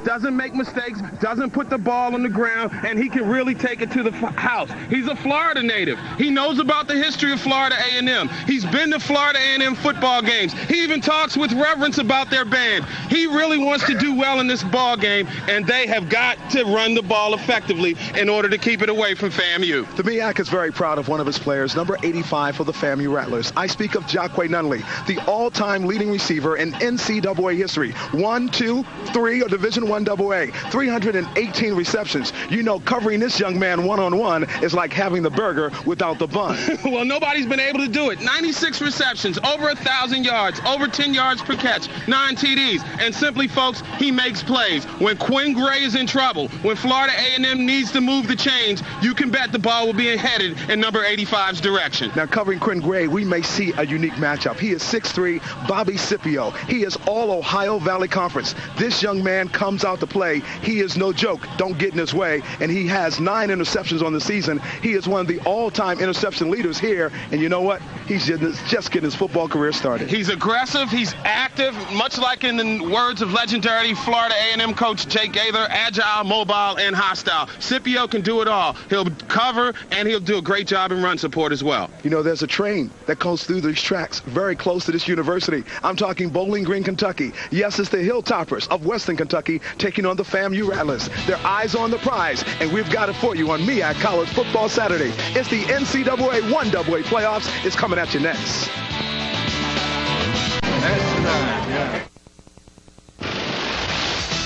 doesn't make mistakes, doesn't put the ball on the ground, and he can really take it to the house. He's a Florida native. He knows about the history of Florida A&M. He's been to Florida A&M football games. He even talks with reverence about their band. He really wants to do well in this ball game, and they have got to run the ball effectively in order to keep it away from FAMU. The MEAC is very proud of one of his players, number 85 for the FAMU Rattlers. I speak of Jacque Nunley, the all-time leading receiver in NCAA history. 1, 2, 3 of Division I AA. 318 receptions. You know, covering this young man one-on-one is like having the burger without the bun. Well, nobody's been able to do it. 96 receptions, over 1,000 yards, over 10 yards per catch, 9 TDs. And simply, folks, he makes plays. When Quinn Gray is in trouble, when Florida A&M needs to move the chains, you can bet the ball will be headed in number 85's direction. Now, covering Quinn Gray, we may see a unique matchup. He is 6'3", Bobby Scipio. He is all Ohio Valley Conference. This young man comes out to play. He is no joke. Don't get in his way. And he has 9 interceptions on the season. He is one of the all-time interception leaders here. And you know what? He's just getting his football career started. He's aggressive. He's active, much like in the words of legendary Florida A&M coach Jake Gaither, agile, mobile, and hostile. Scipio can do it all. He'll cover, and he'll do a great job in run support as well. You know, there's a train that goes through these tracks very close to this university. I'm talking Bowling Green, Kentucky. Yes, it's the Hilltoppers of Western Kentucky taking on the FAMU Rattlers. Their eyes on the prize, and we've got it for you on MEAC College Football Saturday. It's the NCAA 1AA playoffs. It's coming at you next.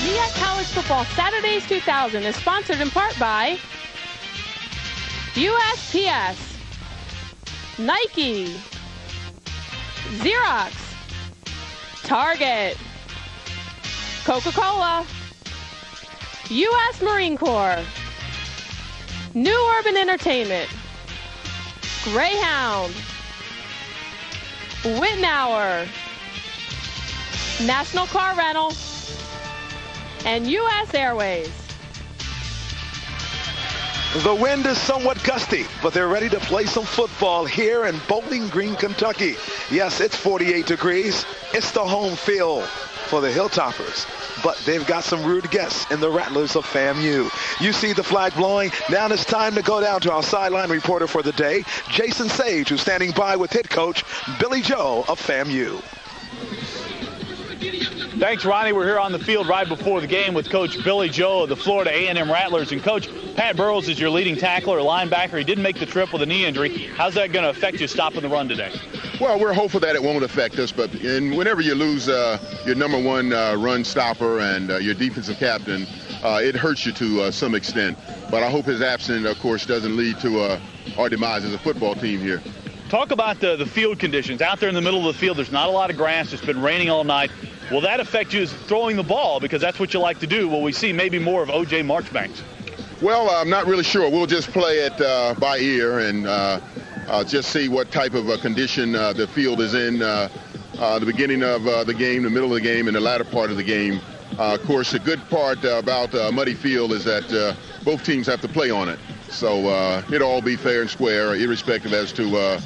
MEAC College Football Saturdays 2000 is sponsored in part by USPS, Nike, Xerox, Target, Coca-Cola, U.S. Marine Corps, New Urban Entertainment, Greyhound, Whitnauer, National Car Rental, and U.S. Airways. The wind is somewhat gusty, but they're ready to play some football here in Bowling Green, Kentucky. Yes, it's 48 degrees. It's the home field for the Hilltoppers, but they've got some rude guests in the Rattlers of FAMU. You see the flag blowing. Now it's time to go down to our sideline reporter for the day, Jason Sage, who's standing by with head coach Billy Joe of FAMU. Thanks, Ronnie. We're here on the field right before the game with Coach Billy Joe of the Florida A&M Rattlers. And, Coach, Pat Burrows is your leading tackler, a linebacker. He didn't make the trip with a knee injury. How's that going to affect you stopping the run today? Well, we're hopeful that it won't affect us. But whenever you lose your number one run stopper and your defensive captain, it hurts you to some extent. But I hope his absence, of course, doesn't lead to our demise as a football team here. Talk about the field conditions. Out there in the middle of the field, there's not a lot of grass. It's been raining all night. Will that affect you as throwing the ball? Because that's what you like to do. Will we see maybe more of O.J. Marchbanks? Well, I'm not really sure. We'll just play it by ear and just see what type of condition the field is in the beginning of the game, the middle of the game, and the latter part of the game. Of course, the good part about muddy field is that both teams have to play on it. So it'll all be fair and square, irrespective as to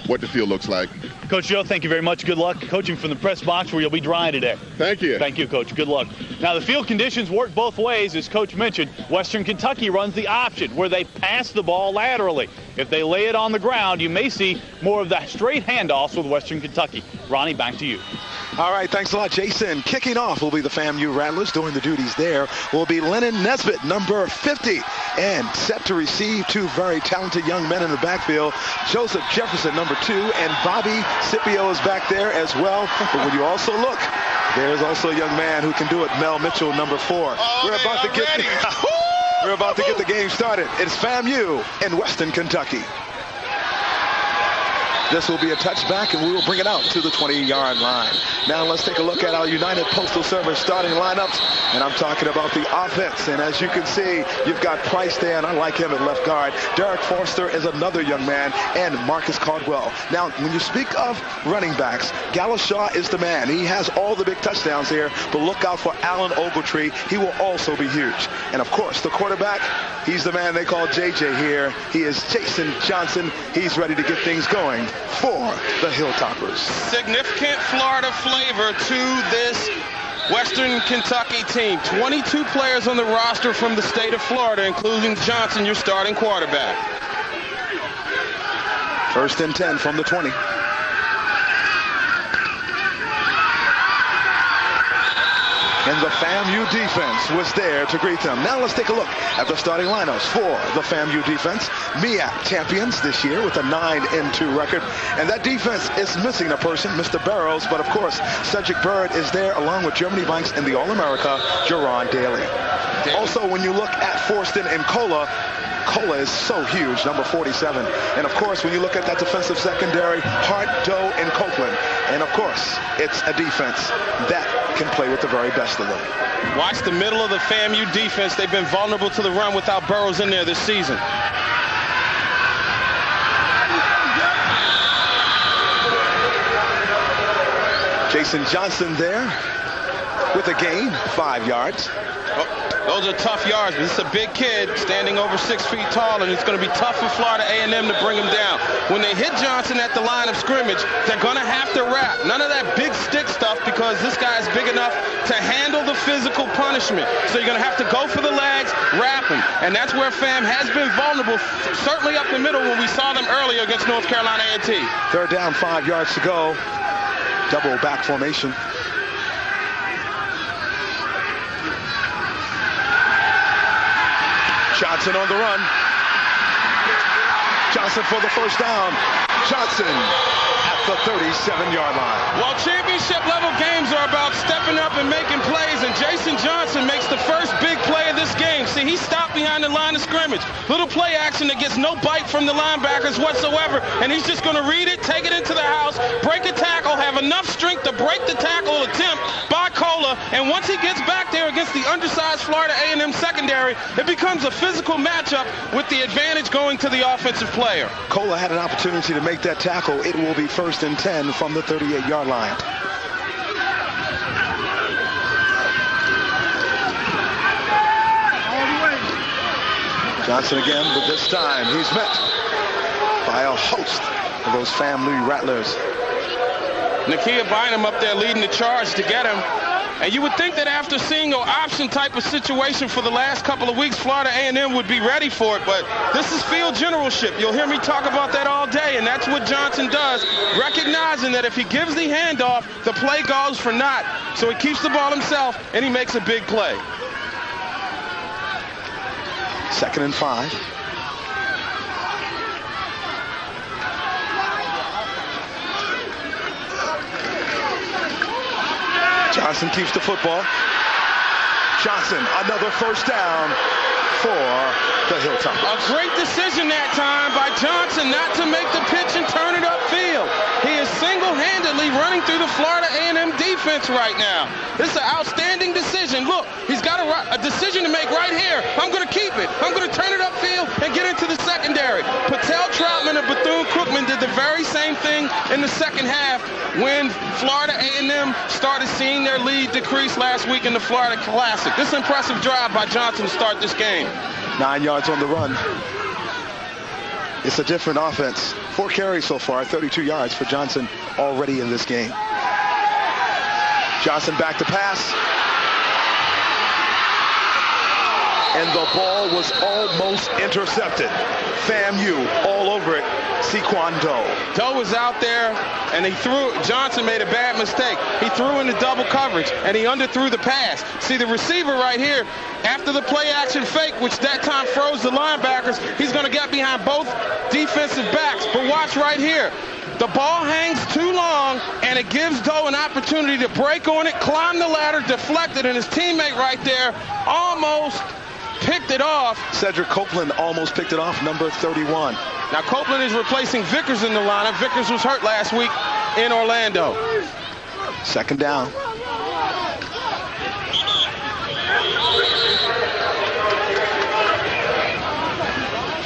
what the field looks like. Coach Joe, thank you very much. Good luck coaching from the press box where you'll be drying today. Thank you. Thank you, Coach. Good luck. Now, the field conditions work both ways. As Coach mentioned, Western Kentucky runs the option where they pass the ball laterally. If they lay it on the ground, you may see more of that straight handoffs with Western Kentucky. Ronnie, back to you. All right, thanks a lot, Jason. Kicking off will be the FAMU Rattlers. Doing the duties there will be Lennon Nesbitt, number 50. And set to receive two very talented young men in the backfield, Joseph Jefferson, number 2, and Bobby Scipio is back there as well. But when you also look, there's also a young man who can do it, Mel Mitchell, number 4. We're about to get the game started. It's FAMU in Western Kentucky. This will be a touchback, and we will bring it out to the 20-yard line. Now let's take a look at our United Postal Service starting lineups, and I'm talking about the offense. And as you can see, you've got Price there, and I like him at left guard. Derek Forster is another young man, and Marcus Caldwell. Now, when you speak of running backs, Galashaw is the man. He has all the big touchdowns here, but look out for Alan Ogletree. He will also be huge. And, of course, the quarterback, he's the man they call JJ here. He is Jason Johnson. He's ready to get things going for the Hilltoppers. Significant Florida flavor to this Western Kentucky team. 22 players on the roster from the state of Florida, including Johnson, your starting quarterback. 1st and 10 from the 20. And the FAMU defense was there to greet them. Now let's take a look at the starting lineups for the FAMU defense. MEAC champions this year with a 9-2 record. And that defense is missing a person, Mr. Barrows. But of course, Cedric Bird is there along with Germany Banks and the All-America, Jerron Daly. Also, when you look at Forston and Cola is so huge, number 47. And of course, when you look at that defensive secondary, Hart, Doe, and Copeland. And of course, it's a defense that can play with the very best of them. Watch the middle of the FAMU defense. They've been vulnerable to the run without Burrows in there this season. Jason Johnson there with a gain, 5 yards. Those are tough yards, but this is a big kid standing over 6 feet tall, and it's going to be tough for Florida A&M to bring him down. When they hit Johnson at the line of scrimmage, they're going to have to wrap. None of that big stick stuff, because this guy is big enough to handle the physical punishment. So you're going to have to go for the legs, wrap him. And that's where FAM has been vulnerable, certainly up the middle when we saw them earlier against North Carolina A&T. 3rd down, 5 yards to go. Double back formation. Johnson on the run. Johnson for the 1st down. Johnson at the 37-yard line. Well, championship level games are about stepping up and making plays, and Jason Johnson makes the first big play of this game. See, he stopped behind the line of scrimmage. Little play action that gets no bite from the linebackers whatsoever, and he's just going to read it, take it into the house, break a tackle, have enough strength to break the tackle attempt by Cola, and once he gets back there against the undersized Florida A&M secondary, it becomes a physical matchup with the advantage going to the offensive player. Cola had an opportunity to make that tackle. It will be 1st and 10 from the 38-yard line. Johnson again, but this time he's met by a host of those FAMU Rattlers. Nakia Bynum up there leading the charge to get him. And you would think that after seeing an option type of situation for the last couple of weeks, Florida A&M would be ready for it, but this is field generalship. You'll hear me talk about that all day, and that's what Johnson does, recognizing that if he gives the handoff, the play goes for naught. So he keeps the ball himself, and he makes a big play. 2nd and 5. Johnson keeps the football. Johnson, another 1st down for the Hilltoppers. A great decision that time by Johnson not to make the pitch and turn it upfield. He is single-handedly running through the Florida A&M defense right now. This is an outstanding decision. Look, he's got a decision to make right here. I'm going to keep it. I'm going to turn it upfield and get into the secondary. Patel Troutman and Bethune-Cookman did the very same thing in the second half when Florida A&M started seeing their lead decrease last week in the Florida Classic. This impressive drive by Johnson to start this game. 9 yards on the run. It's a different offense. 4 carries so far, 32 yards for Johnson already in this game. Johnson back to pass. And the ball was almost intercepted. FAMU all over it. Sequan Doe. Doe was out there, and Johnson made a bad mistake. He threw into double coverage, and he underthrew the pass. See, the receiver right here, after the play action fake, which that time froze the linebackers, he's going to get behind both defensive backs. But watch right here. The ball hangs too long, and it gives Doe an opportunity to break on it, climb the ladder, deflect it, and his teammate right there almost picked it off. Cedric Copeland almost picked it off, number 31. Now Copeland is replacing Vickers in the lineup. Vickers was hurt last week in Orlando. 2nd down.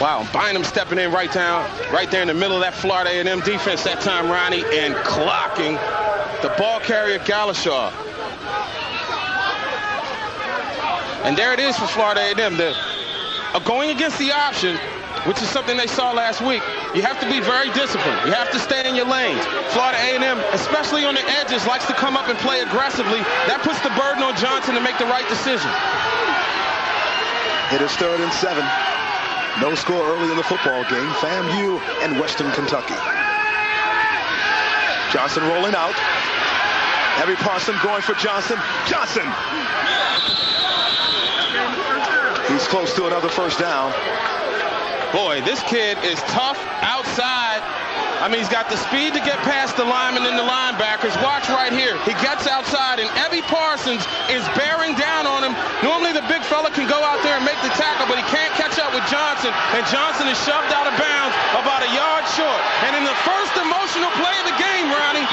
Wow, Bynum stepping in right there in the middle of that Florida A&M defense that time, Ronnie, and clocking the ball carrier Galashaw. And there it is for Florida A&M. They're going against the option, which is something they saw last week. You have to be very disciplined. You have to stay in your lanes. Florida A&M, especially on the edges, likes to come up and play aggressively. That puts the burden on Johnson to make the right decision. It is 3rd and 7. No score early in the football game. FAMU and Western Kentucky. Johnson rolling out. Harry Parson going for Johnson. Johnson! He's close to another first down. Boy, this kid is tough outside. I mean, he's got the speed to get past the linemen and the linebackers. Watch right here. He gets outside, and Evie Parsons is bearing down on him. Normally, the big fella can go out there and make the tackle, but he can't catch up with Johnson, and Johnson is shoved out of bounds about a yard short. And in the first emotional play of the game, Ronnie,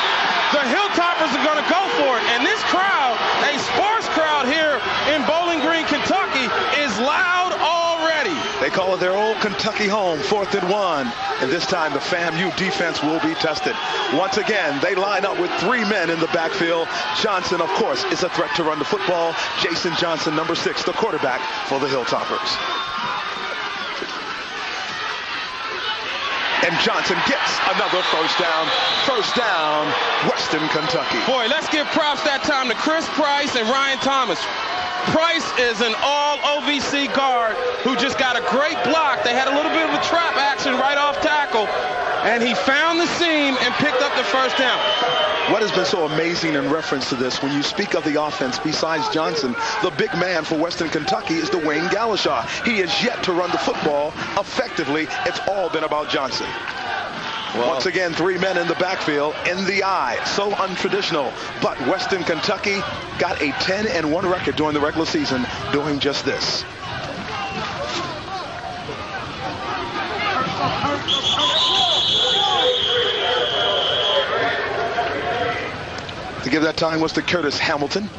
the Hilltoppers are going to go for it. And this crowd, a sports crowd here in Bowling Green, Kentucky, is loud already. They call it their old Kentucky home, 4th and 1. And this time the FAMU defense will be tested. Once again, they line up with 3 men in the backfield. Johnson, of course, is a threat to run the football. Jason Johnson, number 6, the quarterback for the Hilltoppers. And Johnson gets another first down. First down, Western Kentucky. Boy, let's give props that time to Chris Price and Ryan Thomas. Price is an all-OVC guard who just got a great block. They had a little bit of a trap action right off tackle, and he found the seam and picked up the first down. What has been so amazing in reference to this, when you speak of the offense, besides Johnson, the big man for Western Kentucky is Dwayne Galashaw. He is yet to run the football effectively. It's all been about Johnson. Well, once again, 3 men in the backfield, in the eye. So untraditional. But Western Kentucky got a 10-1 record during the regular season doing just this. To give that time was to Curtis Hamilton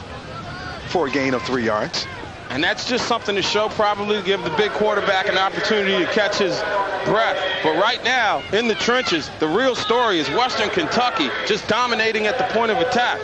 for a gain of 3 yards. And that's just something to show, probably to give the big quarterback an opportunity to catch his breath. But right now, in the trenches, the real story is Western Kentucky just dominating at the point of attack.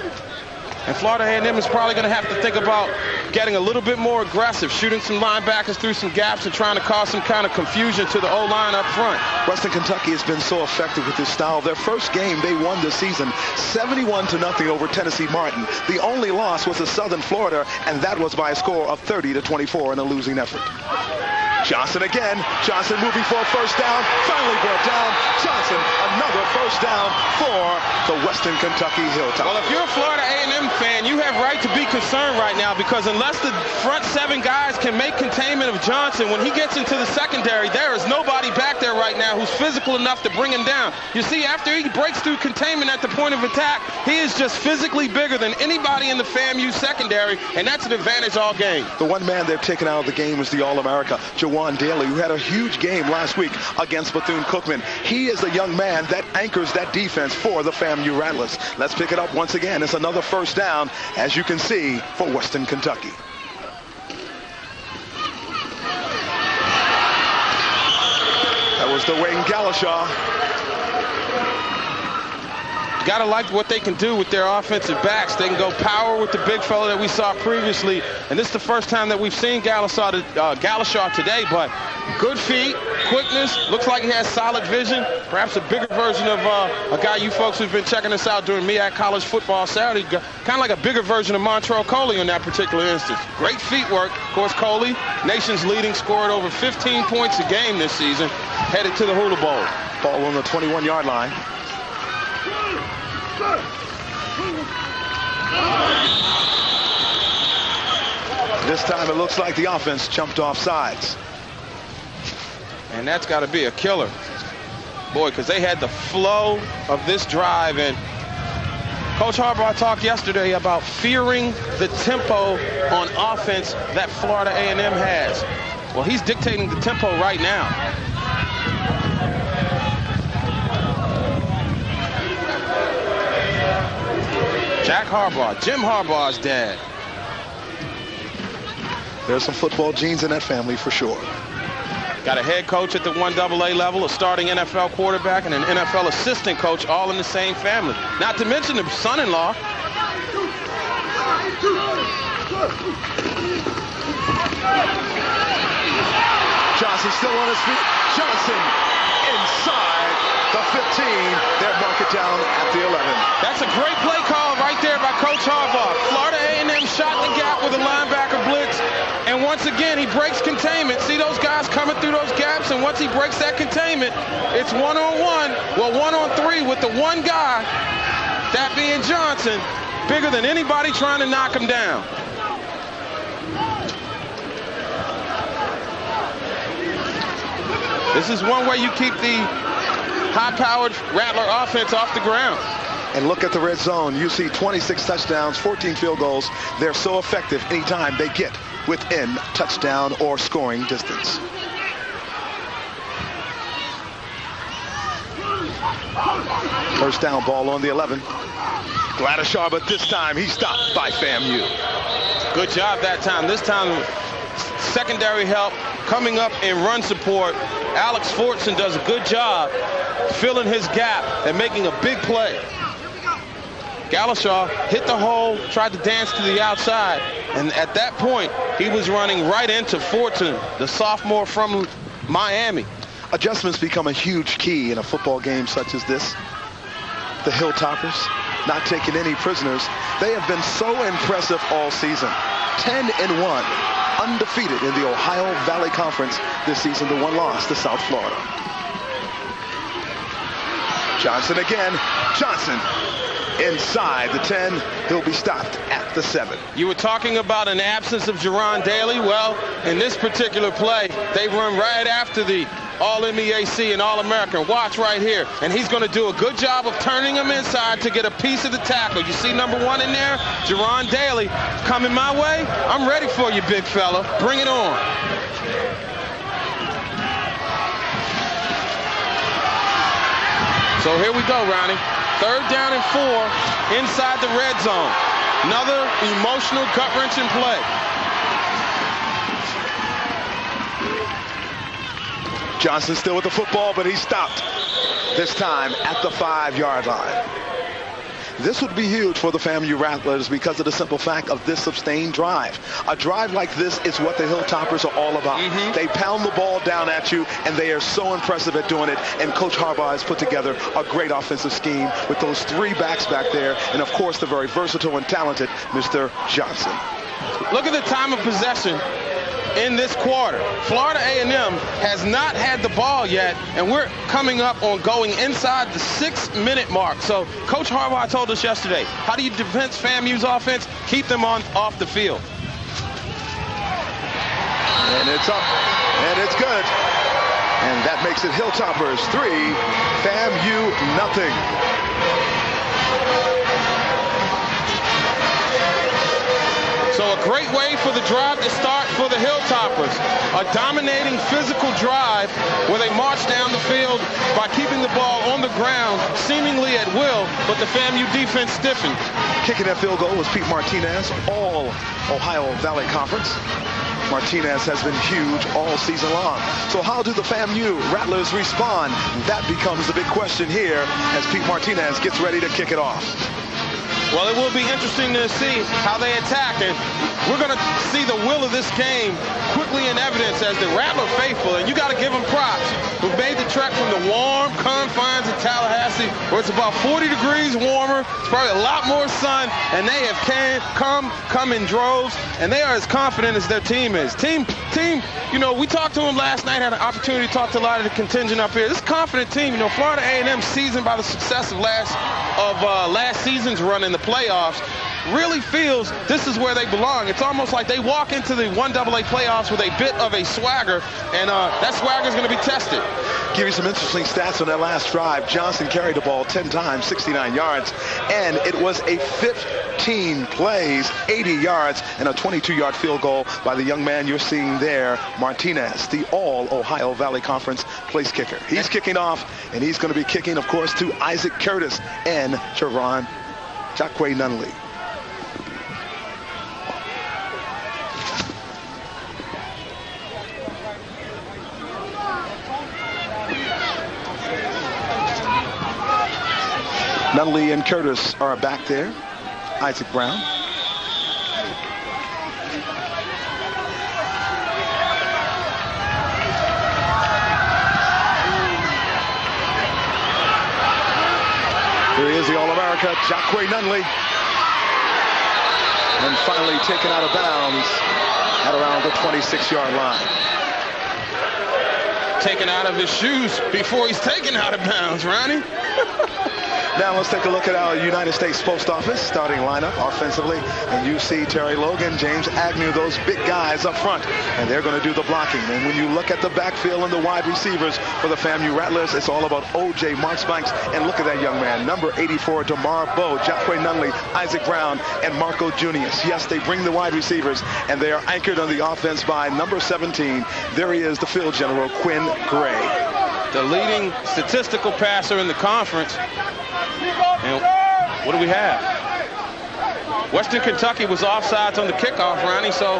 And Florida A&M is probably going to have to think about getting a little bit more aggressive, shooting some linebackers through some gaps and trying to cause some kind of confusion to the O-line up front. Western Kentucky has been so effective with this style. Their first game they won this season, 71-0 over Tennessee Martin. The only loss was to Southern Florida, and that was by a score of 30-24 in a losing effort. Johnson again. Johnson moving for a first down. Finally brought down. Johnson, another first down for the Western Kentucky Hilltoppers. Well, if you're a Florida A&M fan, you have right to be concerned right now, because unless the front 7 guys can make containment of Johnson, when he gets into the secondary, there is nobody back there right now who's physical enough to bring him down. You see, after he breaks through containment at the point of attack, he is just physically bigger than anybody in the FAMU secondary, and that's an advantage all game. The one man they've taken out of the game is the All-America, Jawan Daly, who had a huge game last week against Bethune-Cookman. He is the young man that anchors that defense for the FAMU Rattlers. Let's pick it up once again. It's another first down, as you can see, for Western Kentucky. That was Dwayne Galashaw. Got to like what they can do with their offensive backs. They can go power with the big fella that we saw previously. And this is the first time that we've seen Galashaw today, but good feet, quickness, looks like he has solid vision. Perhaps a bigger version of a guy you folks who've been checking us out during MEAC College Football Saturday. Kind of like a bigger version of Montrell Coley in that particular instance. Great feet work. Of course, Coley, nation's leading, scored over 15 points a game this season, headed to the Hula Bowl. Ball on the 21-yard line. This time it looks like the offense jumped off sides. And that's got to be a killer. Boy, because they had the flow of this drive. And Coach Harbaugh talked yesterday about fearing the tempo on offense that Florida A&M has. Well, he's dictating the tempo right now. Jack Harbaugh, Jim Harbaugh's dad. There's some football genes in that family for sure. Got a head coach at the 1AA level, a starting NFL quarterback, and an NFL assistant coach all in the same family. Not to mention the son-in-law. Johnson still on his feet. Johnson inside the 15. They'll mark it down at the 11. That's a great play call right there by Coach Harbaugh. Florida A&M shot the gap with a linebacker blitz, and once again he breaks containment. See those guys coming through those gaps, and once he breaks that containment, it's one-on-one, well, one-on-three with the one guy, that being Johnson, bigger than anybody trying to knock him down. This is one way you keep the high-powered Rattler offense off the ground. And look at the red zone. You see 26 touchdowns, 14 field goals. They're so effective anytime they get within touchdown or scoring distance. First down, ball on the 11. Gladishar, but this time he's stopped by FAMU. Good job that time. This time, secondary help coming up in run support. Alex Fortson does a good job filling his gap and making a big play. Gladishar hit the hole, tried to dance to the outside, and at that point, he was running right into Fortson, the sophomore from Miami. Adjustments become a huge key in a football game such as this. The Hilltoppers not taking any prisoners. They have been so impressive all season. 10-1, undefeated in the Ohio Valley Conference this season. The one loss to South Florida. Johnson again. Johnson inside the 10. He'll be stopped at the 7. You were talking about an absence of Jerron Daly. Well, in this particular play, they run right after the All-MEAC and All-American. Watch right here. And he's going to do a good job of turning him inside to get a piece of the tackle. You see number 1 in there? Jerron Daly coming my way. I'm ready for you, big fella. Bring it on. So here we go, Ronnie. 3rd down and 4 inside the red zone. Another emotional, gut-wrenching play. Johnson still with the football, but he's stopped this time at the 5-yard line. This would be huge for the FAMU Rattlers because of the simple fact of this sustained drive. A drive like this is what the Hilltoppers are all about. They pound the ball down at you, and they are so impressive at doing it. And Coach Harbaugh has put together a great offensive scheme with those 3 backs back there, and of course the very versatile and talented Mr. Johnson. Look at the time of possession in this quarter. Florida A&M has not had the ball yet, and we're coming up on going inside the 6-minute mark. So Coach Harbaugh told us yesterday, how do you defend FAMU's offense? Keep them off the field. And it's up, and it's good. And that makes it Hilltoppers 3, FAMU nothing. So a great way for the drive to start for the Hilltoppers. A dominating physical drive where they march down the field by keeping the ball on the ground, seemingly at will, but the FAMU defense stiffened. Kicking that field goal was Pete Martinez, all Ohio Valley Conference. Martinez has been huge all season long. So how do the FAMU Rattlers respond? That becomes the big question here as Pete Martinez gets ready to kick it off. Well, it will be interesting to see how they attack, and we're going to see the will of this game quickly in evidence as the Rattler faithful, and you got to give them props, who made the trek from the warm confines of Tallahassee, where it's about 40 degrees warmer, it's probably a lot more sun, and they have come in droves, and they are as confident as their team is. Team, you know, we talked to them last night, had an opportunity to talk to a lot of the contingent up here. This confident team, you know, Florida A&M seasoned by the success of last season's run in the playoffs, really feels this is where they belong. It's almost like they walk into the 1AA playoffs with a bit of a swagger, and that swagger is going to be tested. Give you some interesting stats on that last drive. Johnson carried the ball 10 times, 69 yards, and it was a 15 plays, 80 yards, and a 22-yard field goal by the young man you're seeing there, Martinez, the All-Ohio Valley Conference place kicker. He's kicking off, and he's going to be kicking, of course, to Isaac Curtis and Jacque Nunley. Nunley and Curtis are back there. Isaac Brown. Here's the All-America, Jacque Nunley. And finally taken out of bounds at around the 26-yard line. Taken out of his shoes before he's taken out of bounds, Ronnie. Now let's take a look at our United States Post Office starting lineup offensively. And you see Terry Logan, James Agnew, those big guys up front. And they're going to do the blocking. And when you look at the backfield and the wide receivers for the FAMU Rattlers, it's all about O.J. Marchbanks. And look at that young man, number 84, DeMar Bowe, Jacque Nunley, Isaac Brown, and Marco Junius. Yes, they bring the wide receivers, and they are anchored on the offense by number 17. There he is, the field general, Quinn Gray. The leading statistical passer in the conference. And what do we have? Western Kentucky was offsides on the kickoff, Ronnie, so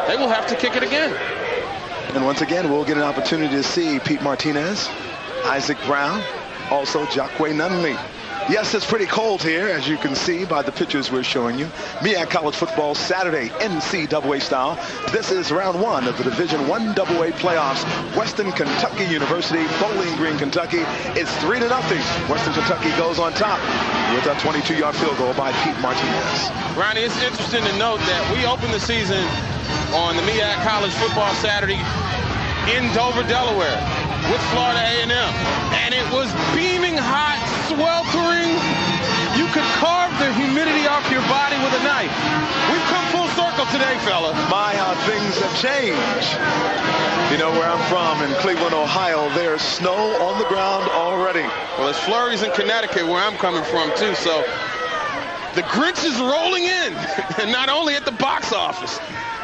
they will have to kick it again. And once again, we'll get an opportunity to see Pete Martinez, Isaac Brown, also Jacque Nunley. Yes, it's pretty cold here, as you can see by the pictures we're showing you. MEAC College Football Saturday, NCAA style. This is round one of the Division I AA playoffs. Western Kentucky University, Bowling Green, Kentucky. It's 3-0. Western Kentucky goes on top with a 22-yard field goal by Pete Martinez. Ronnie, it's interesting to note that we opened the season on the MEAC College Football Saturday in Dover, Delaware, with Florida A&M, and it was beaming hot, sweltering. You could carve the humidity off your body with a knife. We've come full circle today, fella. My, how things have changed. You know where I'm from, in Cleveland, Ohio, there's snow on the ground already. Well, there's flurries in Connecticut, where I'm coming from, too, so the Grinch is rolling in, and not only at the box office.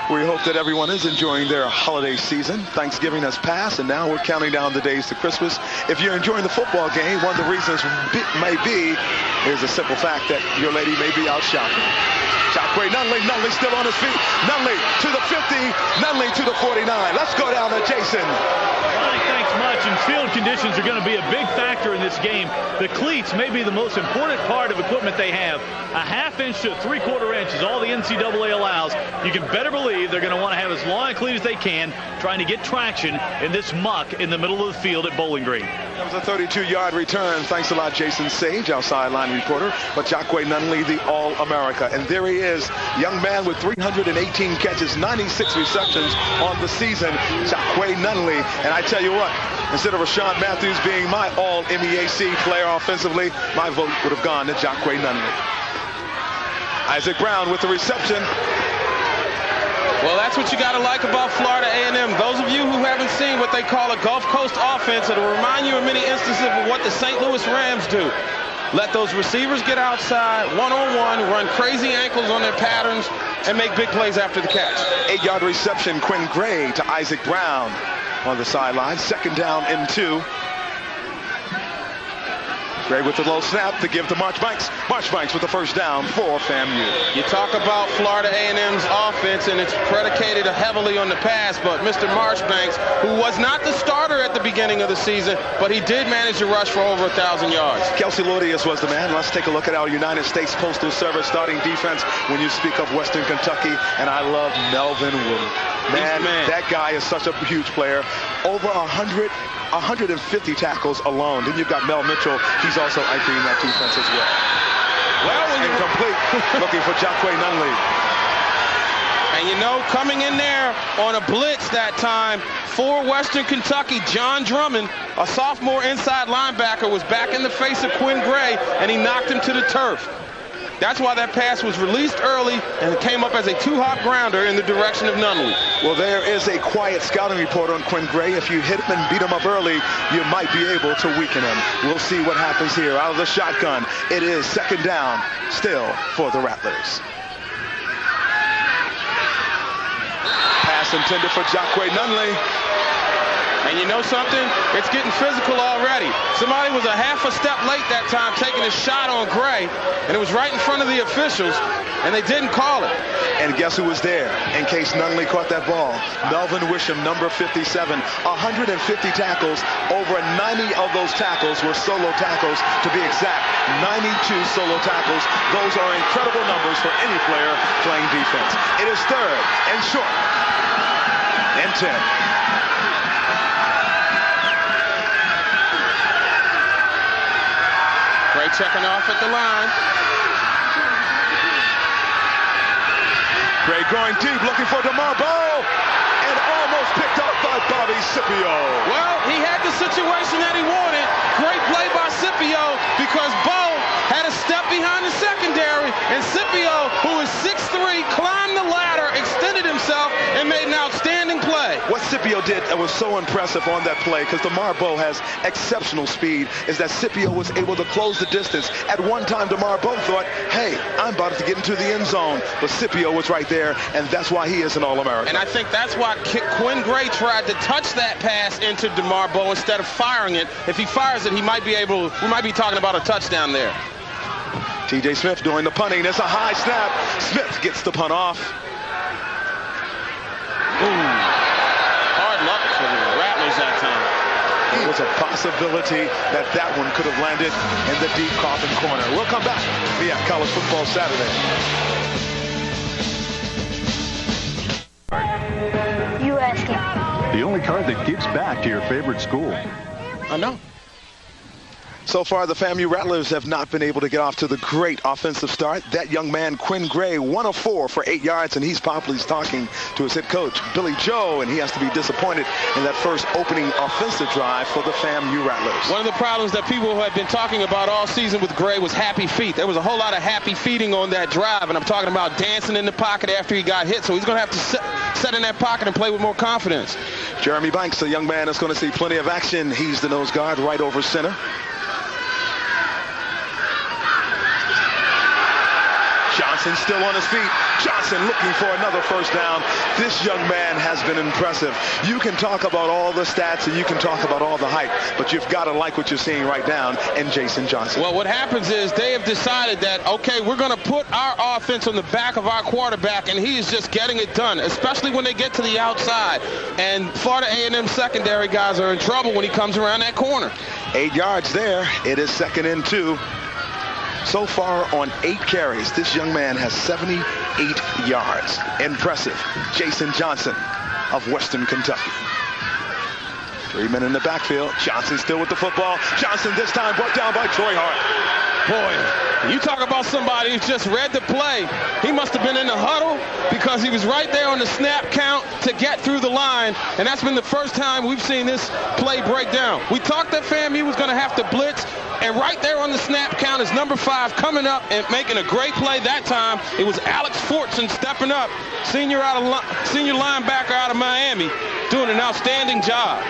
We hope that everyone is enjoying their holiday season. Thanksgiving has passed, and now we're counting down the days to Christmas. If you're enjoying the football game, one of the reasons may be is a simple fact that your lady may be out shopping. Jacque Nunley still on his feet. Nunley to the 50, Nunley to the 49. Let's go down to Jason. Ronnie, thanks much. And field conditions are going to be a big factor in this game. The cleats may be the most important part of equipment they have. A half-inch to 3/4 inch is all the NCAA allows. You can better believe they're going to want to have as long a cleat as they can, trying to get traction in this muck in the middle of the field at Bowling Green. That was a 32-yard return. Thanks a lot, Jason Sage, our sideline reporter. But Jacque Nunley, the All-America. And there he is, young man with 318 catches, 96 receptions on the season, Jacque Nunley. And I tell you what, instead of Rashawn Matthews being my All-MEAC player offensively, my vote would have gone to Jacque Nunley. Isaac Brown with the reception. Well, that's what you got to like about Florida A&M. Those of you who haven't seen what they call a Gulf Coast offense, it'll remind you in many instances of what the St. Louis Rams do. Let those receivers get outside, one-on-one, run crazy ankles on their patterns, and make big plays after the catch. 8-yard reception, Quinn Gray to Isaac Brown on the sideline. 2nd down and 2. Gray with the low snap to give to Marchbanks. Marchbanks with the 1st down for FAMU. You talk about Florida A&M's offense, and it's predicated heavily on the pass, but Mr. Marchbanks, who was not the starter at the beginning of the season, but he did manage to rush for over 1,000 yards. Kelsey Lodius was the man. Let's take a look at our United States Postal Service starting defense when you speak of Western Kentucky, and I love Melvin Wood. Man, that guy is such a huge player. Over 150 tackles alone. Then you've got Mel Mitchell. He's also anchoring that defense as well. Well, incomplete. Looking for Jacque Nunley. And you know, coming in there on a blitz that time for Western Kentucky, John Drummond, a sophomore inside linebacker, was back in the face of Quinn Gray, and he knocked him to the turf. That's why that pass was released early, and it came up as a 2-hop grounder in the direction of Nunley. Well, there is a quiet scouting report on Quinn Gray. If you hit him and beat him up early, you might be able to weaken him. We'll see what happens here. Out of the shotgun, it is 2nd down, still for the Rattlers. Pass intended for Jacque Nunley. And you know something? It's getting physical already. Somebody was a half a step late that time taking a shot on Gray, and it was right in front of the officials, and they didn't call it. And guess who was there in case Nunley caught that ball? Melvin Wisham, number 57. 150 tackles. Over 90 of those tackles were solo tackles. To be exact, 92 solo tackles. Those are incredible numbers for any player playing defense. It is 3rd and short and 10. Great checking off at the line. Gray going deep, looking for DeMar Bowe, and almost picked up by Bobby Scipio. Well, he had the situation that he wanted. Great play by Scipio because Bowe had a step behind the secondary, and Scipio, who is 6'3", climbed the ladder, extended himself, and made an outstanding play. What Scipio did that was so impressive on that play, because DeMar Bowe has exceptional speed, is that Scipio was able to close the distance. At one time, DeMar Bowe thought, hey, I'm about to get into the end zone, but Scipio was right there, and that's why he is an All-American. And I think that's why Quinn Gray tried to touch that pass into DeMar Bowe instead of firing it. If he fires it, we might be talking about a touchdown there. T.J. Smith doing the punting. There's a high snap. Smith gets the punt off. Ooh. Hard luck for the Rattlers that time. There was a possibility that that one could have landed in the deep coffin corner. We'll come back via College Football Saturday. You ask him. The only card that gives back to your favorite school. I know. So far, the FAMU Rattlers have not been able to get off to the great offensive start. That young man, Quinn Gray, 1 of 4 for 8 yards, and he's probably talking to his head coach, Billy Joe, and he has to be disappointed in that first opening offensive drive for the FAMU Rattlers. One of the problems that people have been talking about all season with Gray was happy feet. There was a whole lot of happy feeting on that drive, and I'm talking about dancing in the pocket after he got hit, so he's going to have to set in that pocket and play with more confidence. Jeremy Banks, a young man that's going to see plenty of action. He's the nose guard right over center. Johnson still on his feet. Johnson looking for another first down. This young man has been impressive. You can talk about all the stats and you can talk about all the hype, but you've got to like what you're seeing right now in Jason Johnson. Well, what happens is they have decided that, okay, we're going to put our offense on the back of our quarterback, and he is just getting it done, especially when they get to the outside. And Florida A&M secondary guys are in trouble when he comes around that corner. 8 yards there. It is 2nd and 2. So far on 8 carries, this young man has 78 yards. Impressive. Jason Johnson of Western Kentucky. 3 men in the backfield. Johnson still with the football. Johnson this time brought down by Troy Hart. Boy, you talk about somebody who's just read the play. He must have been in the huddle because he was right there on the snap count to get through the line, and that's been the first time we've seen this play break down. We talked that FAMU was going to have to blitz, and right there on the snap count is number 5 coming up and making a great play. That time it was Alex Fortson stepping up, senior linebacker out of Miami, doing an outstanding job.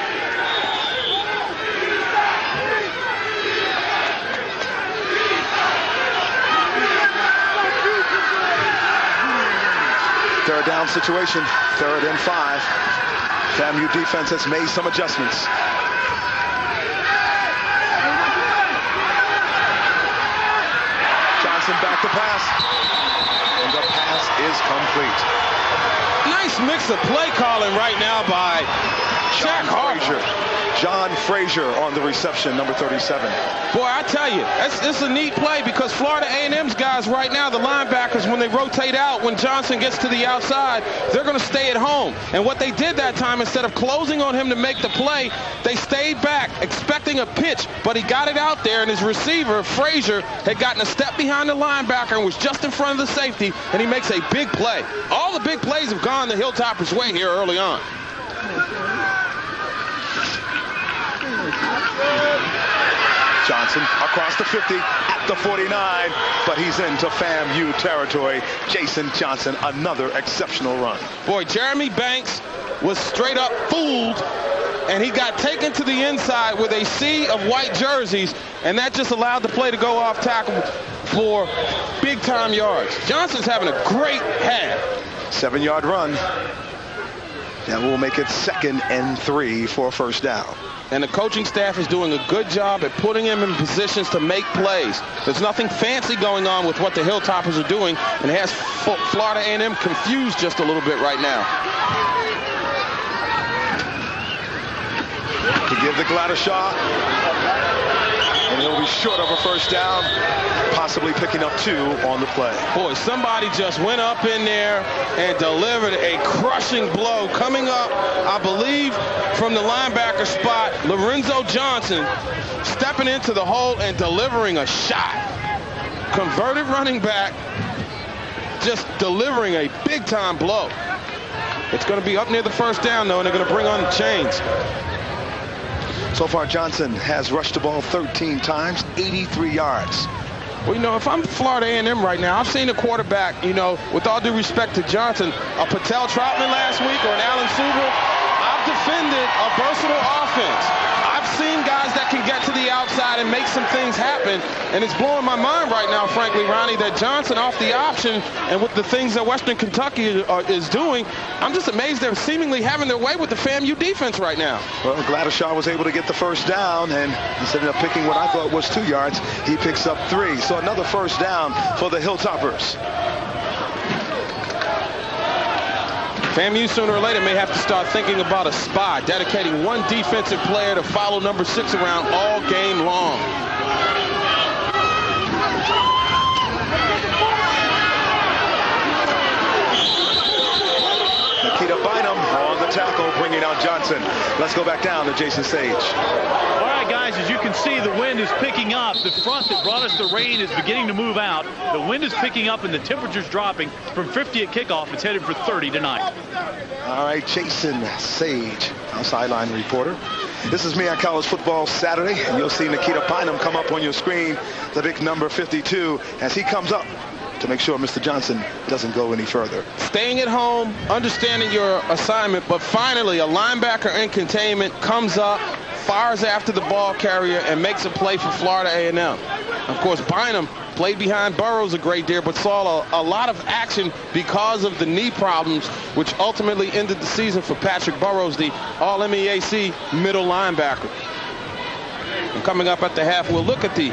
Third down situation, 3rd and 5. FAMU defense has made some adjustments. Johnson back to pass, and the pass is complete. Nice mix of play calling right now by Jack Harper. John Frazier on the reception, number 37. Boy, I tell you, it's a neat play because Florida A&M's guys right now, the linebackers, when they rotate out, when Johnson gets to the outside, they're going to stay at home. And what they did that time, instead of closing on him to make the play, they stayed back expecting a pitch, but he got it out there, and his receiver, Frazier, had gotten a step behind the linebacker and was just in front of the safety, and he makes a big play. All the big plays have gone the Hilltoppers' way here early on. Johnson across the 50 at the 49, but he's into FAMU territory. Jason Johnson, another exceptional run. Boy, Jeremy Banks was straight up fooled, and he got taken to the inside with a sea of white jerseys, and that just allowed the play to go off tackle for big-time yards. Johnson's having a great half. 7-yard run. That will make it 2nd and 3 for a first down. And the coaching staff is doing a good job at putting him in positions to make plays. There's nothing fancy going on with what the Hilltoppers are doing, and it has Florida A&M confused just a little bit right now. To give the glider shot, and he'll be short of a first down, possibly picking up 2 on the play. Boy, somebody just went up in there and delivered a crushing blow coming up I believe, from the linebacker spot, Lorenzo Johnson stepping into the hole and delivering a shot. Converted running back, just delivering a big-time blow. It's going to be up near the first down, though, and they're going to bring on the chains. So far, Johnson has rushed the ball 13 times, 83 yards. Well, you know, if I'm Florida A&M right now, I've seen a quarterback, you know, with all due respect to Johnson, a Patel Troutman last week or an Alan Suber. I've defended a versatile offense. I've seen guys that can get to the outside and make some things happen, and it's blowing my mind right now, frankly, Ronnie, that Johnson off the option and with the things that Western Kentucky is doing, I'm just amazed they're seemingly having their way with the FAMU defense right now. Well, Gladyshaw was able to get the first down, and instead of picking what I thought was 2 yards, he picks up 3. So another first down for the Hilltoppers. FAMU sooner or later may have to start thinking about a spy, dedicating one defensive player to follow number 6 around all game long. Nikita Bynum on the tackle, bringing out Johnson. Let's go back down to Jason Sage. All right, guys, as you can see, the wind is picking up. The front that brought us the rain is beginning to move out. The wind is picking up and the temperature's dropping. From 50 at kickoff, it's headed for 30 tonight. All right, Jason Sage, our sideline reporter. This is me on College Football Saturday, and you'll see Nikita Bynum come up on your screen, the big number 52, as he comes up to make sure Mr. Johnson doesn't go any further. Staying at home, understanding your assignment, but finally a linebacker in containment comes up, fires after the ball carrier, and makes a play for Florida A&M. Of course, Bynum played behind Burrows a great deal, but saw a lot of action because of the knee problems, which ultimately ended the season for Patrick Burrows, the All-MEAC middle linebacker. And coming up at the half, we'll look at the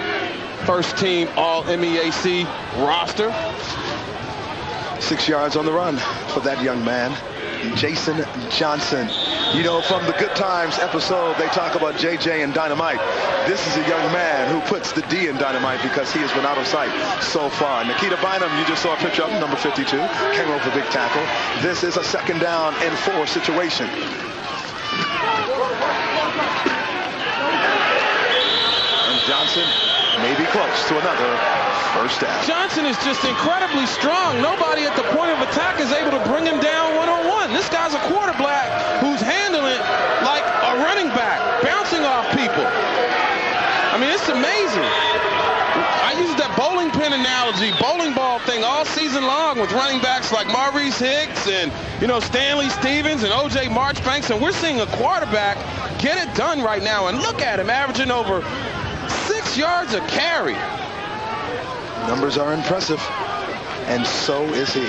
first team All-MEAC roster. 6 yards on the run for that young man, Jason Johnson. You know, from the Good Times episode, they talk about JJ and Dynamite. This is a young man who puts the D in Dynamite because he has been out of sight so far. Nikita Bynum, you just saw a picture of him, number 52, came over the big tackle. This is a 2nd down and 4 situation. And Johnson may be close to another first down. Johnson is just incredibly strong. Nobody at the point of attack is able to bring him down one-on-one. This guy's a quarterback who's handling it like a running back, bouncing off people. I mean, it's amazing. I use that bowling pin analogy, bowling ball thing all season long with running backs like Maurice Hicks and, you know, Stanley Stevens and O.J. Marchbanks, and we're seeing a quarterback get it done right now. And look at him, averaging over 6 yards a carry. Numbers are impressive, and so is he.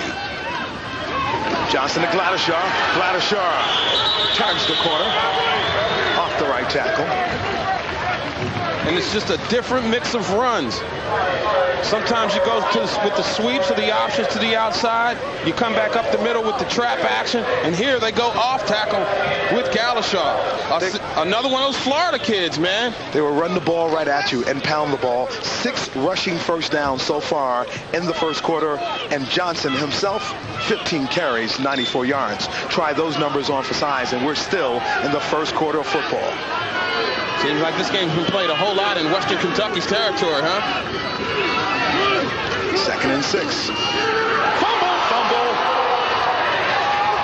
Johnson to Gladyshaw. Gladyshaw turns the corner, off the right tackle. And it's just a different mix of runs. Sometimes you go with the sweeps or the options to the outside. You come back up the middle with the trap action. And here they go off tackle with Gladyshaw. Another one of those Florida kids, man. They will run the ball right at you and pound the ball. 6 rushing first downs so far in the first quarter. And Johnson himself, 15 carries, 94 yards. Try those numbers on for size, and we're still in the first quarter of football. Seems like this game's been played a whole lot in Western Kentucky's territory, huh? 2nd and 6. Fumble.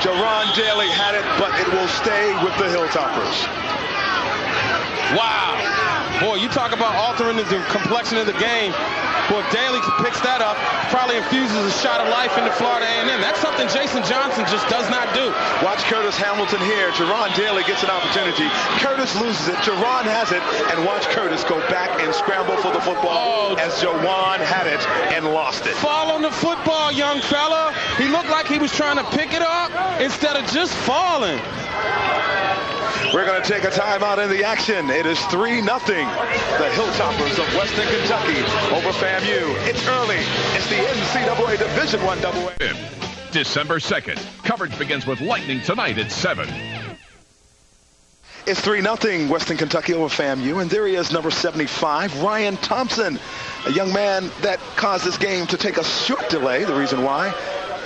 Jerron Daly had it, but it will stay with the Hilltoppers. Wow. Boy, you talk about altering the complexion of the game. Boy, if Daly picks that up, probably infuses a shot of life into Florida A&M. That's something Jason Johnson just does not do. Watch Curtis Hamilton here. Jerron Daly gets an opportunity. Curtis loses it. Jerron has it. And watch Curtis go back and scramble for the football as Jerron had it and lost it. Fall on the football, young fella. He looked like he was trying to pick it up instead of just falling. We're going to take a timeout in the action. It is 3-0. The Hilltoppers of Western Kentucky over FAMU. It's early. It's the NCAA Division I AA. December 2nd. Coverage begins with Lightning tonight at 7. It's 3-0 Western Kentucky over FAMU. And there he is, number 75, Ryan Thompson. A young man that caused this game to take a short delay. The reason why,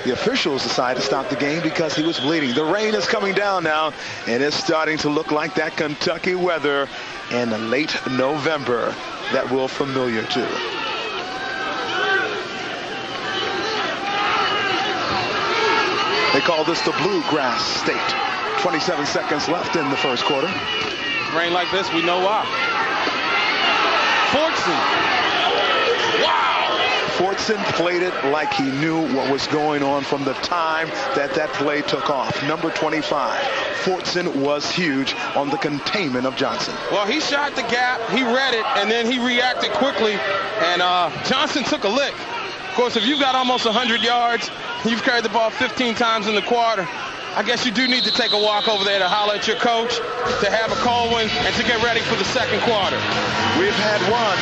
The officials decided to stop the game because he was bleeding. The rain is coming down now, and it's starting to look like that Kentucky weather in late November that we're familiar to. They call this the Bluegrass State. 27 seconds left in the first quarter. Rain like this, we know why. Fortson. Wow! Fortson played it like he knew what was going on from the time that play took off. Number 25. Fortson was huge on the containment of Johnson. Well, he shot the gap, he read it, and then he reacted quickly, and Johnson took a lick. Of course, if you've got almost 100 yards, you've carried the ball 15 times in the quarter, I guess you do need to take a walk over there to holler at your coach, to have a cold one, and to get ready for the second quarter. We've had one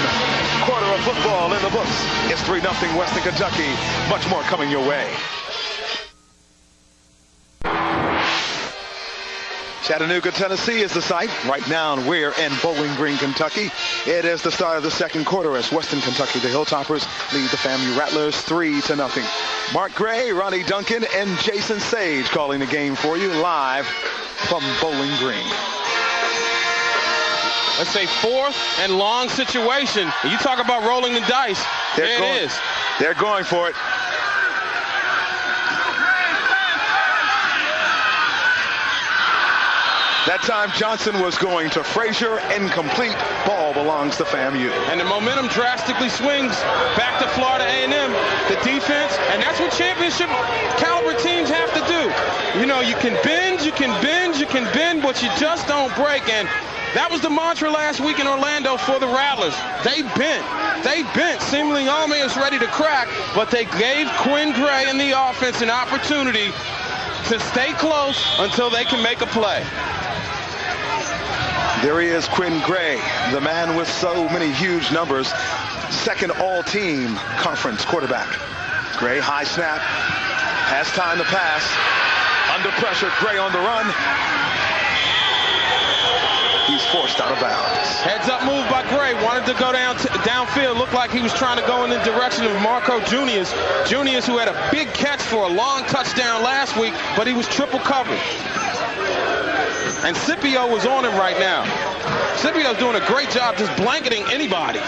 quarter of football in the books. It's 3-0 Western Kentucky. Much more coming your way. Chattanooga, Tennessee is the site. Right now we're in Bowling Green, Kentucky. It is the start of the second quarter as Western Kentucky, the Hilltoppers, lead the FAMU Rattlers 3-0. Mark Gray, Ronnie Duncan, and Jason Sage calling the game for you live from Bowling Green. Let's say fourth and long situation. You talk about rolling the dice. There it is. They're going for it. That time Johnson was going to Frazier. Incomplete. Ball belongs to FAMU. And the momentum drastically swings back to Florida A&M. The defense, and that's what championship caliber teams have to do. You know, you can bend, you can bend, you can bend, but you just don't break. And that was the mantra last week in Orlando for the Rattlers. They bent. They bent. Seemingly Alme is ready to crack, but they gave Quinn Gray and the offense an opportunity to stay close until they can make a play. There he is, Quinn Gray, the man with so many huge numbers. Second all-team conference quarterback. Gray, high snap, has time to pass. Under pressure, Gray on the run. He's forced out of bounds. Heads up move by Gray. Wanted to go downfield. Looked like he was trying to go in the direction of Marco Junius. Junius, who had a big catch for a long touchdown last week, but he was triple covered. And Scipio was on him right now. Scipio's doing a great job just blanketing anybody.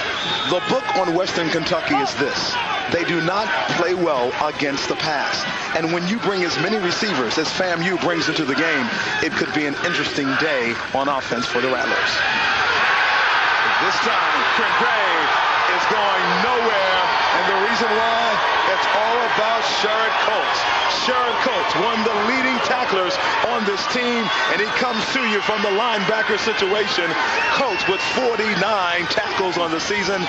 The book on Western Kentucky is this. They do not play well against the pass. And when you bring as many receivers as FAMU brings into the game, it could be an interesting day on offense for the Rattlers. This time, Quinn Gray is going nowhere. And the reason why, it's all about Sherrod Coates. Sherrod Coates, one of the leading tacklers on this team, and he comes to you from the linebacker situation. Coates with 49 tackles on the season,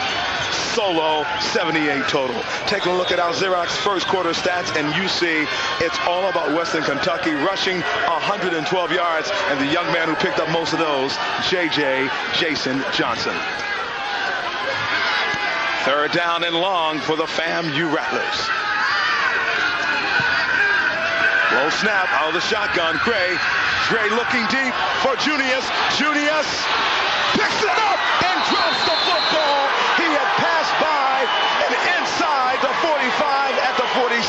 solo 78 total. Take a look at Al Xerox's first quarter stats, and you see it's all about Western Kentucky rushing 112 yards, and the young man who picked up most of those, Jason Johnson. Third down and long for the FAMU Rattlers. Low snap out of the shotgun. Gray looking deep for Junius. Junius picks it up and drops the football. He had passed by and inside the 45 at the 46.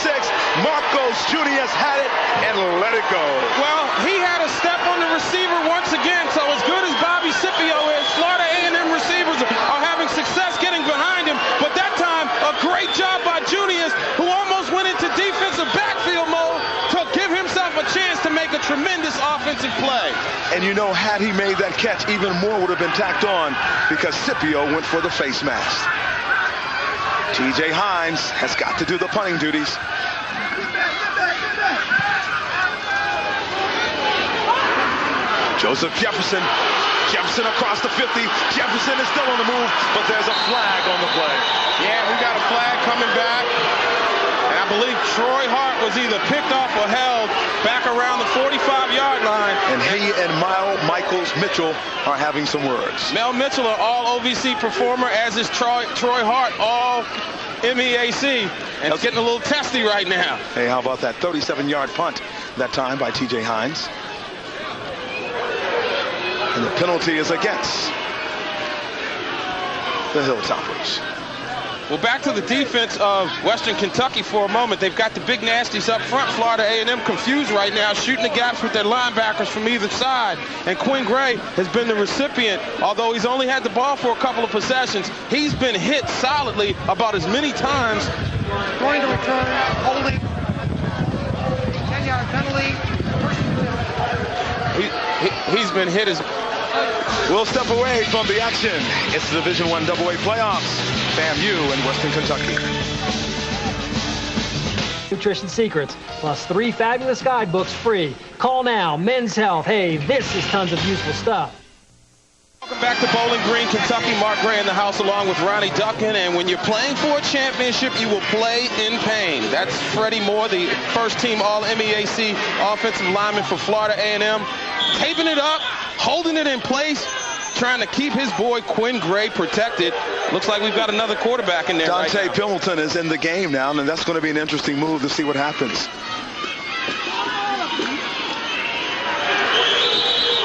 Marcos Junius had it and let it go. Well, he had a step on the receiver once again, so as good as Bobby Scipio is, Florida A&M receivers are having success getting behind him, but that time a great job by Junius, who almost went into defensive backfield mode to give himself a chance to make a tremendous offensive play. And you know, had he made that catch, even more would have been tacked on because Scipio went for the face mask. TJ Hines has got to do the punting duties. Joseph Jefferson across the 50. Jefferson is still on the move, but there's a flag on the play. Yeah, we got a flag coming back. And I believe Troy Hart was either picked off or held back around the 45-yard line. And he and Michaels Mitchell are having some words. Mel Mitchell, an all-OVC performer, as is Troy Hart, all MEAC. And it's getting a little testy right now. Hey, how about that 37-yard punt that time by TJ Hines? And the penalty is against the Hilltoppers. Well, back to the defense of Western Kentucky for a moment. They've got the big nasties up front. Florida A&M confused right now, shooting the gaps with their linebackers from either side. And Quinn Gray has been the recipient, although he's only had the ball for a couple of possessions. He's been hit solidly about as many times. Going to return, holding, 10-yard penalty. He's been hit as... We'll step away from the action. It's the Division I AA playoffs. FAMU and Western Kentucky. Nutrition secrets, plus 3 fabulous guidebooks free. Call now. Men's Health. Hey, this is tons of useful stuff. Welcome back to Bowling Green, Kentucky. Mark Gray in the house along with Ronnie Duncan. And when you're playing for a championship, you will play in pain. That's Freddie Moore, the first-team All-MEAC offensive lineman for Florida A&M. Taping it up, holding it in place, trying to keep his boy Quinn Gray protected. Looks like we've got another quarterback in there. Dante Pimbleton is in the game now, and that's going to be an interesting move to see what happens.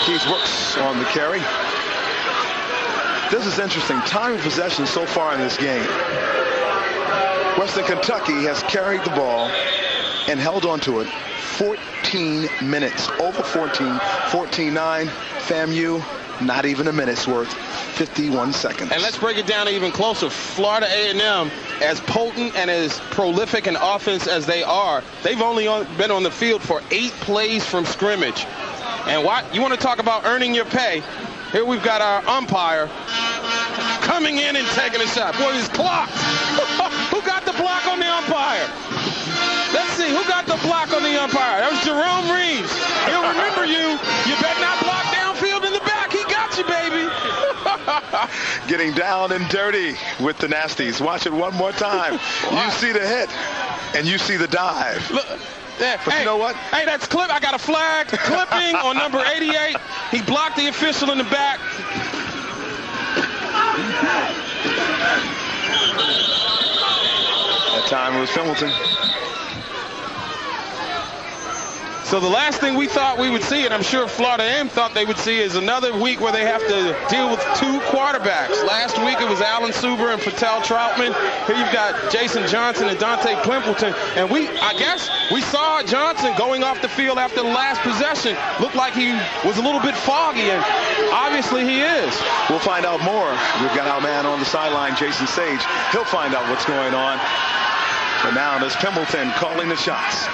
Keith Brooks on the carry. This is interesting. Time of possession so far in this game. Western Kentucky has carried the ball and held on to it 14 minutes. Over 14. 14-9. FAMU, not even a minute's worth. 51 seconds. And let's break it down even closer. Florida A&M, as potent and as prolific an offense as they are, they've only been on the field for 8 plays from scrimmage. And what you want to talk about earning your pay? Here we've got our umpire coming in and taking a shot. Boy, he's clocked. Who got the block on the umpire? Let's see, who got the block on the umpire? That was Jerome Reeves. He'll remember you. You better not block downfield in the back. He got you, baby. Getting down and dirty with the nasties. Watch it one more time. You see the hit, and you see the dive. Look, yeah. But hey, you know what? Hey, that's clip. I got a flag. Clipping on number 88. He blocked the official in the back. That time it was Pimbleton. So the last thing we thought we would see, and I'm sure Florida A&M thought they would see, is another week where they have to deal with 2 quarterbacks. Last week it was Alan Suber and Patel Troutman. Here you've got Jason Johnson and Dante Pimbleton. And I guess we saw Johnson going off the field after the last possession. Looked like he was a little bit foggy, and obviously he is. We'll find out more. We've got our man on the sideline, Jason Sage. He'll find out what's going on. But now there's Pimbleton calling the shots.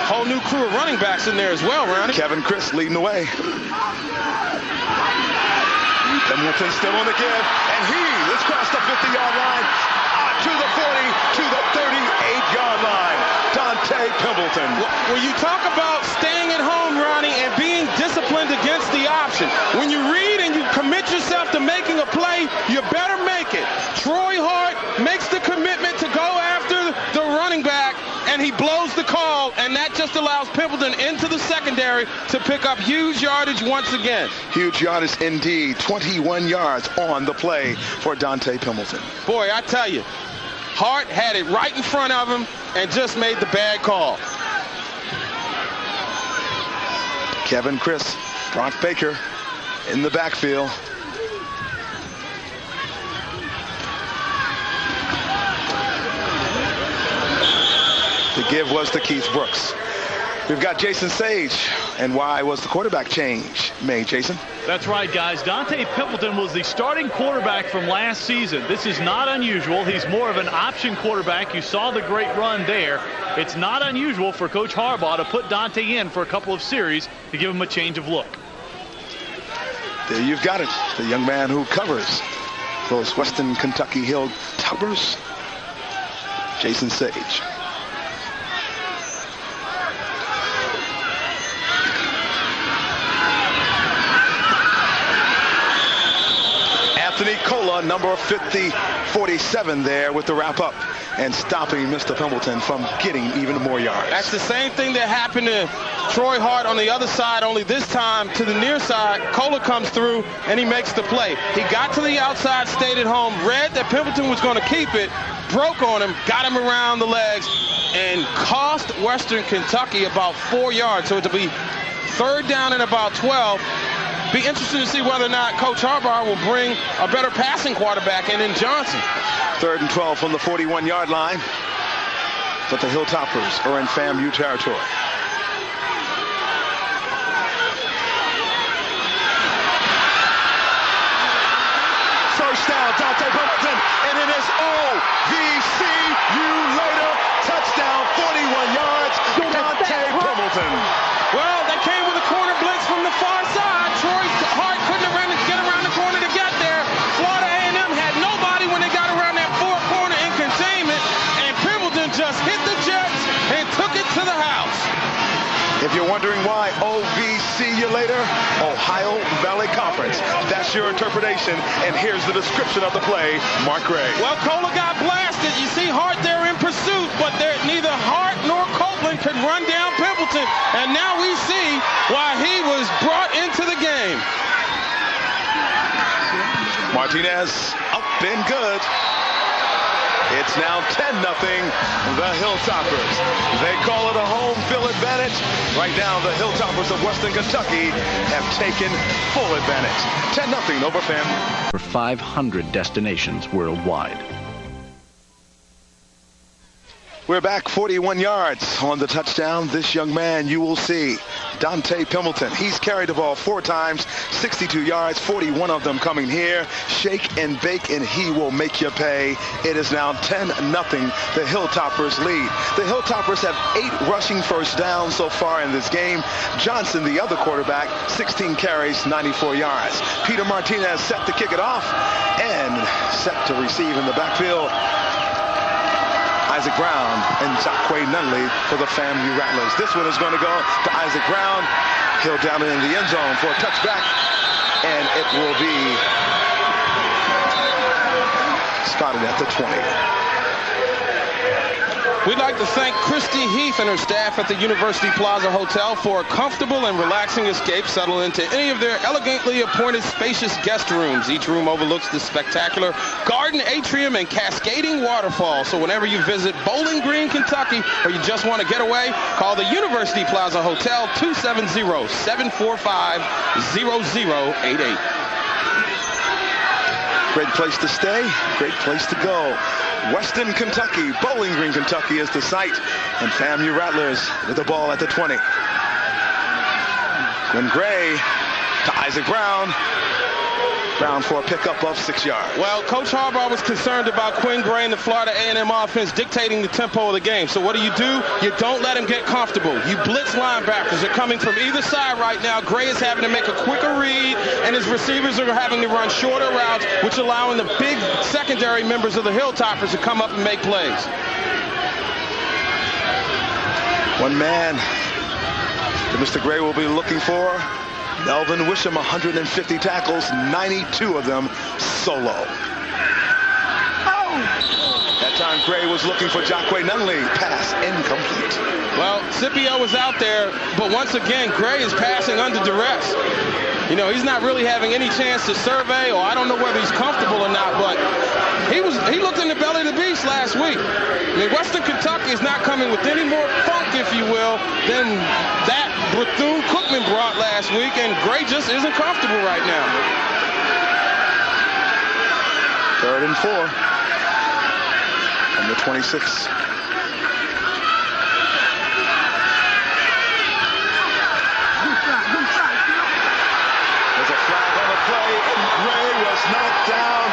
Whole new crew of running backs in there as well, Ronnie. Kevin Chris leading the way. Pimbleton still on the give, and he has crossed the 50-yard line to the 40, to the 38-yard line. Dante Pimbleton. When you talk about staying at home, Ronnie, and being disciplined against the option, when you read and you commit yourself to making a play, you better make it. Troy Hart makes the commitment to go after the running back, and he blows the call, and that just allows Pimbleton into the secondary to pick up huge yardage once again. Huge yardage indeed. 21 yards on the play for Dante Pimbleton. Boy, I tell you, Hart had it right in front of him and just made the bad call. Kevin Chris, Brock Baker in the backfield. The give was to Keith Brooks. We've got Jason Sage. And why was the quarterback change made, Jason? That's right, guys. Dante Pimbleton was the starting quarterback from last season. This is not unusual. He's more of an option quarterback. You saw the great run there. It's not unusual for Coach Harbaugh to put Dante in for a couple of series to give him a change of look. There you've got it. The young man who covers those Western Kentucky Hilltoppers, Jason Sage. Anthony Cola, number 47 there with the wrap up and stopping Mr. Pimbleton from getting even more yards. That's the same thing that happened to Troy Hart on the other side, only this time to the near side. Cola comes through and he makes the play. He got to the outside, stayed at home, read that Pimbleton was going to keep it, broke on him, got him around the legs, and cost Western Kentucky about 4 yards. So it'll be 3rd down and about 12. be interesting to see whether or not Coach Harbaugh will bring a better passing quarterback in Johnson. 3rd and 12 from the 41-yard line. But the Hilltoppers are in FAMU territory. First down, Dante Pendleton, and it is O-V-C-U later. Touchdown, 41 yards, Dante Pendleton. Well, they came with a corner blitz from the far side. Troy Hart couldn't get around the corner to get there. Florida A&M had nobody when they got around that fourth corner in containment, and Pendleton just hit the Jets and took it to the house. If you're wondering why OVC you later, Ohio Valley Conference. That's your interpretation, and here's the description of the play, Mark Gray. Well, Kohler got blasted. You see Hart there in pursuit, but neither Hart nor Copeland could run down Pendleton, and now we see why he was brought into the game. Martinez up and good. It's now 10-0, the Hilltoppers. They call it a home field advantage. Right now, the Hilltoppers of Western Kentucky have taken full advantage. 10-0 over FAMU. For 500 destinations worldwide. We're back 41 yards on the touchdown. This young man, you will see, Dante Pendleton. He's carried the ball 4 times, 62 yards, 41 of them coming here. Shake and bake, and he will make you pay. It is now 10-0, the Hilltoppers lead. The Hilltoppers have 8 rushing first downs so far in this game. Johnson, the other quarterback, 16 carries, 94 yards. Peter Martinez set to kick it off and set to receive in the backfield. Isaac Brown and Jacque Nunley for the FAMU Rattlers. This one is going to go to Isaac Brown. He'll down it in the end zone for a touchback, and it will be spotted at the 20. We'd like to thank Christy Heath and her staff at the University Plaza Hotel for a comfortable and relaxing escape. Settle into any of their elegantly appointed spacious guest rooms. Each room overlooks the spectacular garden atrium and cascading waterfall. So whenever you visit Bowling Green, Kentucky, or you just want to get away, call the University Plaza Hotel 270-745-0088. Great place to stay, great place to go. Western Kentucky, Bowling Green, Kentucky is the site, and FAMU Rattlers with the ball at the 20. Quinn Gray to Isaac Brown. Brown for a pickup of 6 yards. Well, Coach Harbaugh was concerned about Quinn Gray and the Florida A&M offense dictating the tempo of the game. So what do? You don't let him get comfortable. You blitz linebackers. They're coming from either side right now. Gray is having to make a quicker read, and his receivers are having to run shorter routes, which allowing the big secondary members of the Hilltoppers to come up and make plays. One man that Mr. Gray will be looking for. Melvin Wisham, 150 tackles, 92 of them solo. That time Gray was looking for Jacque Nunley. Pass incomplete. Well, Scipio was out there, but once again, Gray is passing under duress. You know, he's not really having any chance to survey, or I don't know whether he's comfortable or not, but he looked in the belly of the beast last week. I mean, Western Kentucky is not coming with any more funk, if you will, than that Bethune-Cookman brought last week, and Gray just isn't comfortable right now. 3rd and 4 from the 26. Knocked down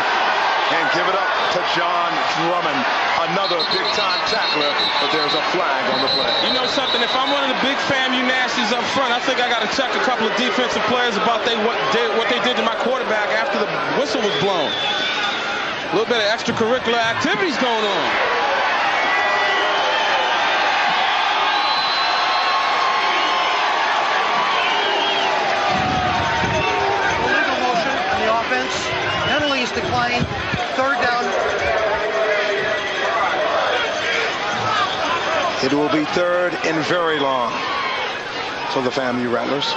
and give it up to John Drummond, another big-time tackler, but there's a flag on the play. You know something? If I'm one of the big FAMU nasties up front, I think I got to check a couple of defensive players about what they did to my quarterback after the whistle was blown. A little bit of extracurricular activities going on. Penalties declined. 3rd down. It will be 3rd and very long for the FAMU Rattlers.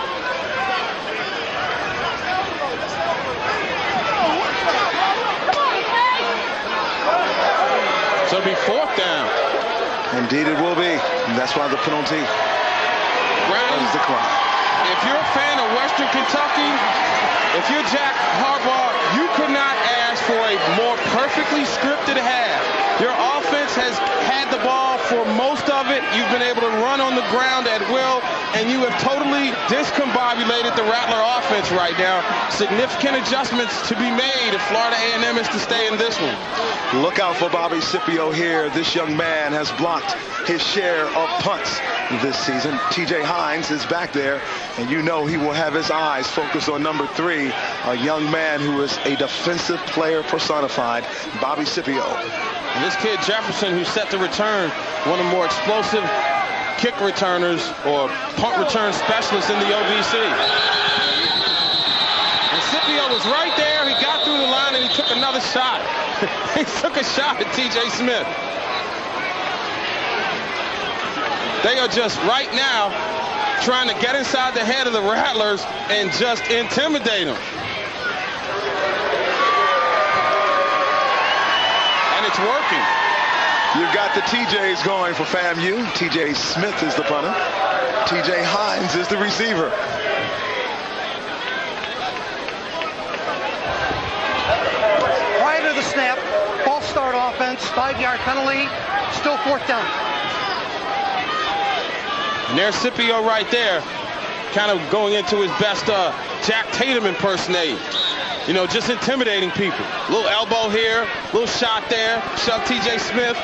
So it'll be 4th down. Indeed it will be. And that's why the penalty is declined. If you're a fan of Western Kentucky, If you're Jack Harbaugh, you could not ask for a more perfectly scripted half. Your offense has had the ball for most of it. You've been able to run on the ground at will, and you have totally discombobulated the Rattler offense right now. Significant adjustments to be made if Florida A&M is to stay in this one. Look out for Bobby Scipio here. This young man has blocked his share of punts this season. TJ Hines is back there, and you know he will have his eyes focused on number 3, a young man who is a defensive player personified, Bobby Scipio. And this kid Jefferson, who's set to return, one of the more explosive kick returners or punt return specialists in the OVC. And Scipio was right there. He got through the line and he took another shot. He took a shot at TJ Smith. They are just right now trying to get inside the head of the Rattlers and just intimidate them. And it's working. You've got the TJs going for FAMU. TJ Smith is the punter. TJ Hines is the receiver. Prior to the snap, false start offense, 5-yard penalty, still 4th down. And there's Scipio right there, kind of going into his best Jack Tatum impersonate. You know, just intimidating people. Little elbow here, little shot there, shove TJ Smith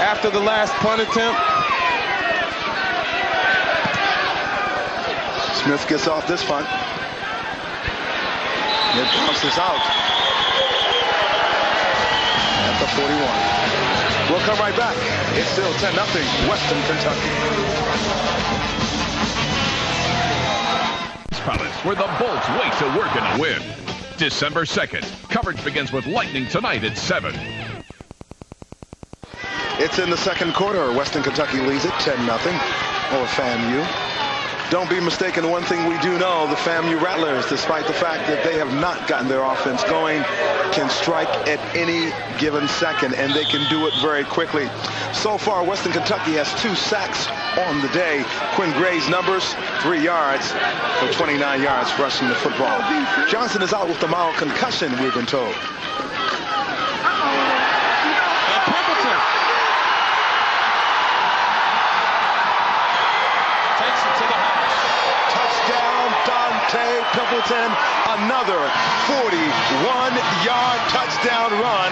after the last punt attempt. Smith gets off this punt. It bounces out at the 41. We'll come right back. It's still 10-0 Western Kentucky. Palace, where the Bolts wait to work in a win. December 2nd. Coverage begins with Lightning tonight at 7. It's in the second quarter. Western Kentucky leads it 10-0 over FAMU. Don't be mistaken, one thing we do know, the FAMU Rattlers, despite the fact that they have not gotten their offense going, can strike at any given second, and they can do it very quickly. So far, Western Kentucky has 2 sacks on the day. Quinn Gray's numbers, 3 yards for 29 yards rushing the football. Johnson is out with a mild concussion, we've been told. Pimpleton, another 41-yard touchdown run.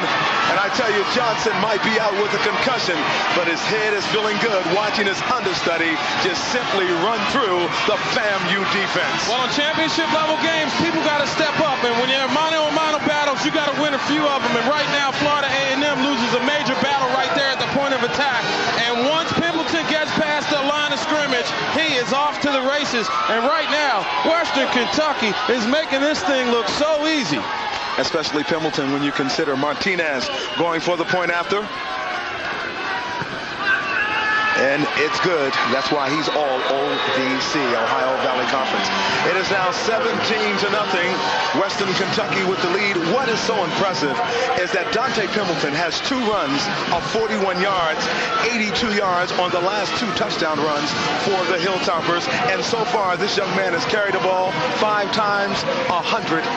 And I tell you, Johnson might be out with a concussion, but his head is feeling good watching his understudy just simply run through the FAMU defense. Well, in championship level games, people got to step up. And when you're in mano-a-mano battles, you got to win a few of them. And right now, Florida A&M loses a major battle right there at the point of attack. And once Pimpleton gets past the line of scrimmage, he is off to the races. And right now, Western Kentucky is making this thing look so easy. Especially Pimpleton when you consider Martinez going for the point after. And it's good. That's why he's all OVC, Ohio Valley Conference. It is now 17-0. Western Kentucky with the lead. What is so impressive is that Dante Pimpleton has 2 runs of 41 yards, 82 yards on the last 2 touchdown runs for the Hilltoppers. And so far, this young man has carried the ball 5 times, 105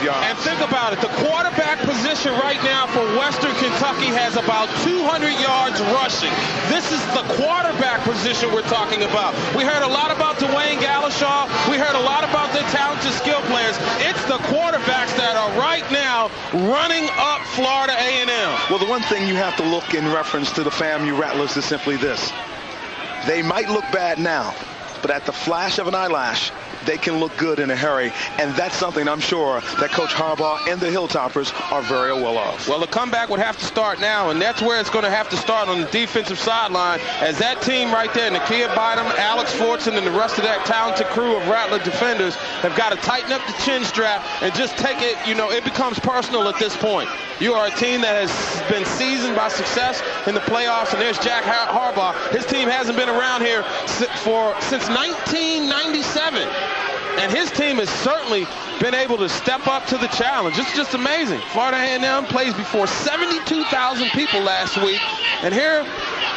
yards. And think about it. The quarterback position right now for Western Kentucky has about 200 yards rushing. This is the quarterback position we're talking about. We heard a lot about Dwayne Gallishaw. We heard a lot about the talented skill players. It's the quarterbacks that are right now running up Florida A&M. Well, the one thing you have to look in reference to the FAMU Rattlers is simply this. They might look bad now, but at the flash of an eyelash, they can look good in a hurry, and that's something I'm sure that Coach Harbaugh and the Hilltoppers are very well of. Well, the comeback would have to start now, and that's where it's going to have to start on the defensive sideline, as that team right there, Nakia Bynum, Alex Fortson, and the rest of that talented crew of Rattler defenders have got to tighten up the chin strap and just take it, you know, it becomes personal at this point. You are a team that has been seasoned by success in the playoffs, and there's Jack Harbaugh. His team hasn't been around here since 1997. And his team has certainly been able to step up to the challenge. It's just amazing. Florida A&M plays before 72,000 people last week. And here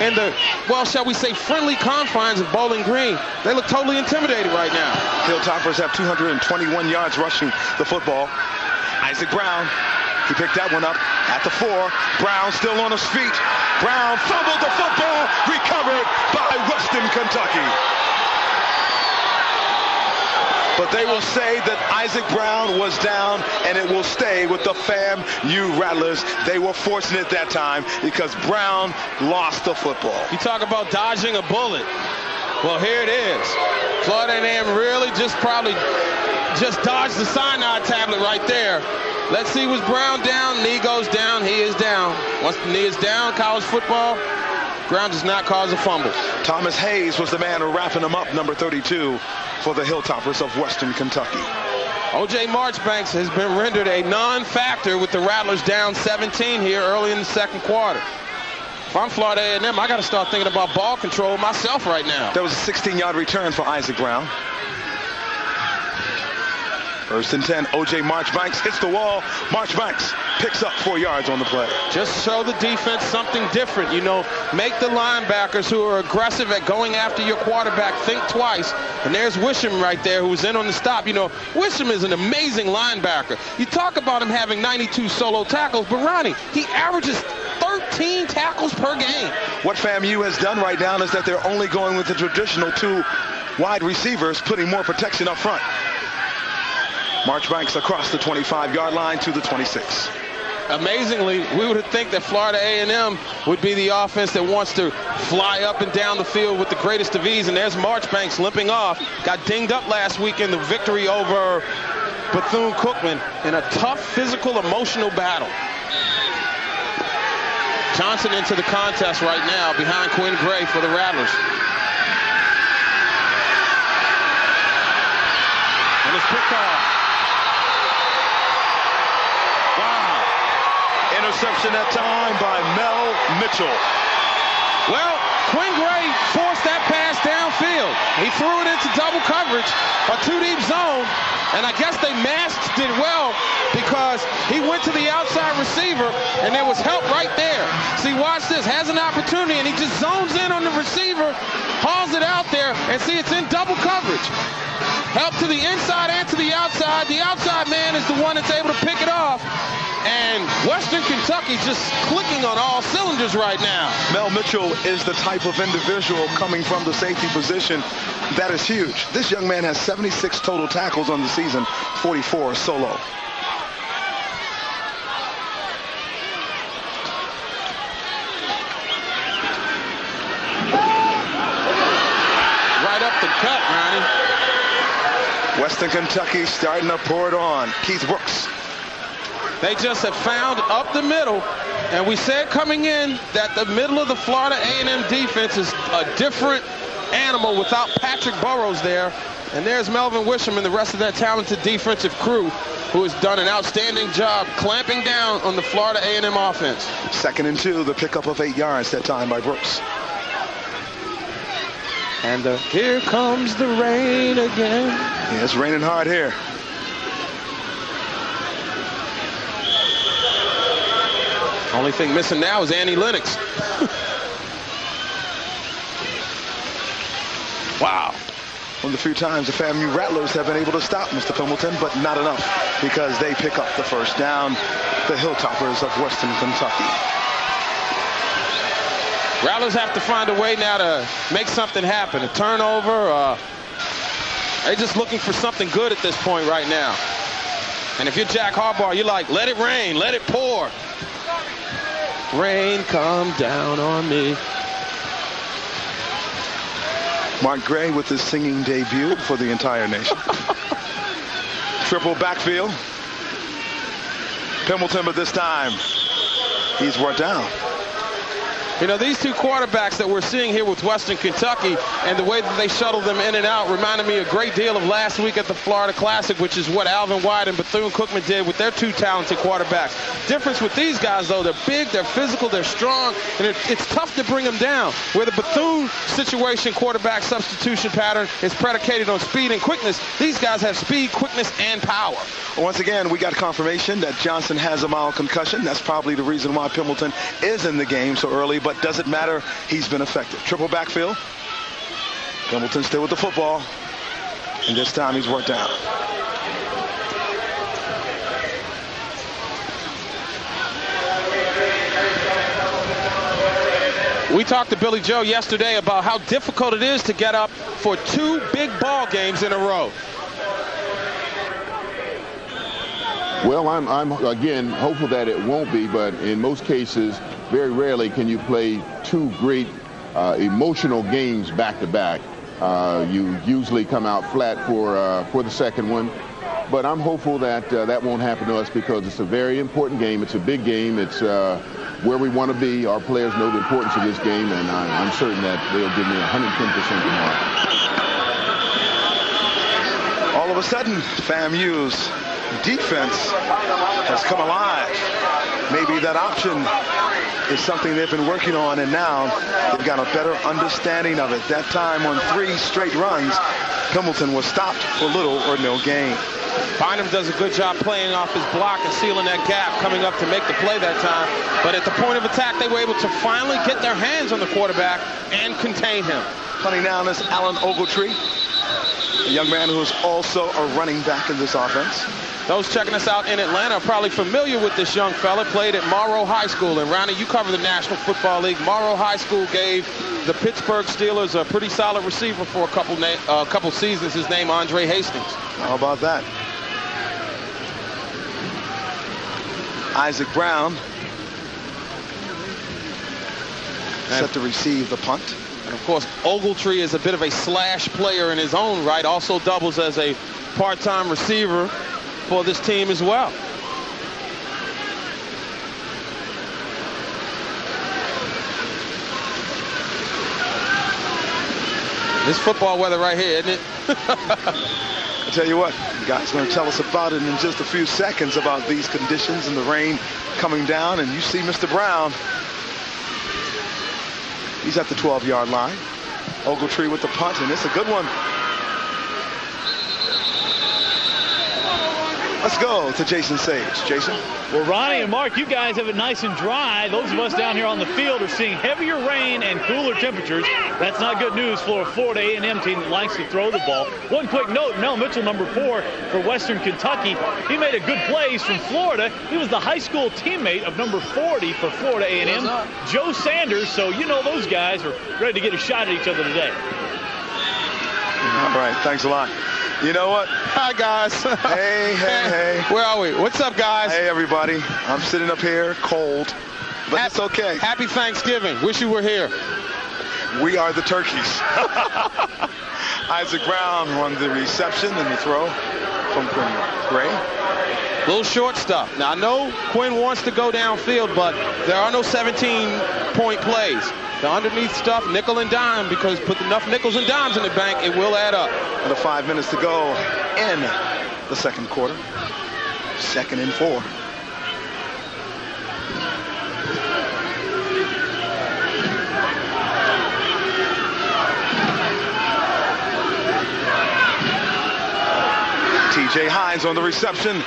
in the, well, shall we say, friendly confines of Bowling Green, they look totally intimidated right now. Hilltoppers have 221 yards rushing the football. Isaac Brown, he picked that one up at the 4. Brown still on his feet. Brown fumbled the football, recovered by Western Kentucky. But they will say that Isaac Brown was down, and it will stay with the FAMU Rattlers. They were fortunate that time because Brown lost the football. You talk about dodging a bullet. Well, here it is. Florida A&M really probably just dodged the cyanide tablet right there. Let's see, was Brown down? Knee goes down. He is down. Once the knee is down, college football, ground does not cause a fumble. Thomas Hayes was the man wrapping him up, number 32, for the Hilltoppers of Western Kentucky. O.J. Marchbanks has been rendered a non-factor with the Rattlers down 17 here early in the second quarter. If I'm Florida A&M, I got to start thinking about ball control myself right now. There was a 16-yard return for Isaac Brown. First and 10, O.J. Marchbanks hits the wall. Marchbanks picks up 4 yards on the play. Just show the defense something different. You know, make the linebackers who are aggressive at going after your quarterback think twice. And there's Wisham right there who's in on the stop. You know, Wisham is an amazing linebacker. You talk about him having 92 solo tackles, but Ronnie, he averages 13 tackles per game. What FAMU has done right now is that they're only going with the traditional 2 wide receivers, putting more protection up front. Marchbanks across the 25-yard line to the 26. Amazingly, we would think that Florida A&M would be the offense that wants to fly up and down the field with the greatest of ease. And there's Marchbanks limping off. Got dinged up last week in the victory over Bethune-Cookman in a tough physical, emotional battle. Johnson into the contest right now behind Quinn Gray for the Rattlers. And it's picked off. Interception that time by Mel Mitchell. Well, Quinn Gray forced that pass downfield. He threw it into double coverage, a 2-deep zone, and I guess they masked it well because he went to the outside receiver, and there was help right there. See, watch this. Has an opportunity, and he just zones in on the receiver, hauls it out there, and see, it's in double coverage. Help to the inside and to the outside. The outside man is the one that's able to pick it off. And Western Kentucky just clicking on all cylinders right now. Mel Mitchell is the type of individual coming from the safety position that is huge. This young man has 76 total tackles on the season, 44 solo. Right up the gut, Ronnie. Western Kentucky starting to pour it on. Keith Brooks. They just have found up the middle, and we said coming in that the middle of the Florida A&M defense is a different animal without Patrick Burrows there. And there's Melvin Wisham and the rest of that talented defensive crew who has done an outstanding job clamping down on the Florida A&M offense. 2nd and 2, the pickup of 8 yards that time by Brooks. And here comes the rain again. Yeah, it's raining hard here. Only thing missing now is Annie Lennox. Wow. One of the few times the FAMU Rattlers have been able to stop Mr. Pimbleton, but not enough because they pick up the first down. The Hilltoppers of Western Kentucky. Rattlers have to find a way now to make something happen. A turnover. They're just looking for something good at this point right now. And if you're Jack Harbaugh, you're like, let it rain, let it pour. Rain, come down on me. Mark Gray with his singing debut for the entire nation. Triple backfield. Pimbleton, but this time he's brought down. You know, these two quarterbacks that we're seeing here with Western Kentucky and the way that they shuttle them in and out reminded me a great deal of last week at the Florida Classic, which is what Alvin White and Bethune-Cookman did with their two talented quarterbacks. Difference with these guys, though, they're big, they're physical, they're strong, and it's tough to bring them down. Where the Bethune situation quarterback substitution pattern is predicated on speed and quickness, these guys have speed, quickness, and power. Once again, we got confirmation that Johnson has a mild concussion. That's probably the reason why Pimbleton is in the game so early, but doesn't matter. He's been effective. Triple backfield. Pimbleton still with the football. And this time he's worked down. We talked to Billy Joe yesterday about how difficult it is to get up for 2 big ball games in a row. Well, I'm again hopeful that it won't be, but in most cases, very rarely can you play 2 great emotional games back to back. You usually come out flat for the second one, but I'm hopeful that that won't happen to us because it's a very important game. It's a big game. It's where we want to be. Our players know the importance of this game, and I'm certain that they'll give me 110% tomorrow. All of a sudden, FAMU's defense has come alive. Maybe that option is something they've been working on, and now they've got a better understanding of it. That time on 3 straight runs, Hamilton was stopped for little or no gain. Bynum does a good job playing off his block and sealing that gap, coming up to make the play that time. But at the point of attack, they were able to finally get their hands on the quarterback and contain him. Punting down is Alan Ogletree, a young man who is also a running back in this offense. Those checking us out in Atlanta are probably familiar with this young fella. Played at Morrow High School. And Ronnie, you cover the National Football League. Morrow High School gave the Pittsburgh Steelers a pretty solid receiver for a couple seasons. His name, Andre Hastings. How about that? Isaac Brown set to receive the punt. And of course, Ogletree is a bit of a slash player in his own right. Also doubles as a part-time receiver for this team as well. This football weather right here, isn't it? I tell you what, the guy's going to tell us about it in just a few seconds about these conditions and the rain coming down. And you see Mr. Brown. He's at the 12-yard line. Ogletree with the punt, and it's a good one. Let's go to Jason Sage. Jason? Well, Ronnie and Mark, you guys have it nice and dry. Those of us down here on the field are seeing heavier rain and cooler temperatures. That's not good news for a Florida A&M team that likes to throw the ball. One quick note, Mel Mitchell, number 4 for Western Kentucky. He made a good plays from Florida. He was the high school teammate of number 40 for Florida A&M, Joe Sanders. So you know those guys are ready to get a shot at each other today. All right, thanks a lot. You know what? Hi, guys. Hey. Where are we? What's up, guys? Hey, everybody. I'm sitting up here cold, but it's okay. Happy Thanksgiving. Wish you were here. We are the turkeys. Isaac Brown on the reception and the throw from Quinn Gray. Little short stuff. Now, I know Quinn wants to go downfield, but there are no 17-point plays. The underneath stuff, nickel and dime, because put enough nickels and dimes in the bank, it will add up. Under 5 minutes to go in the second quarter. 2nd and 4. TJ Hines on the reception.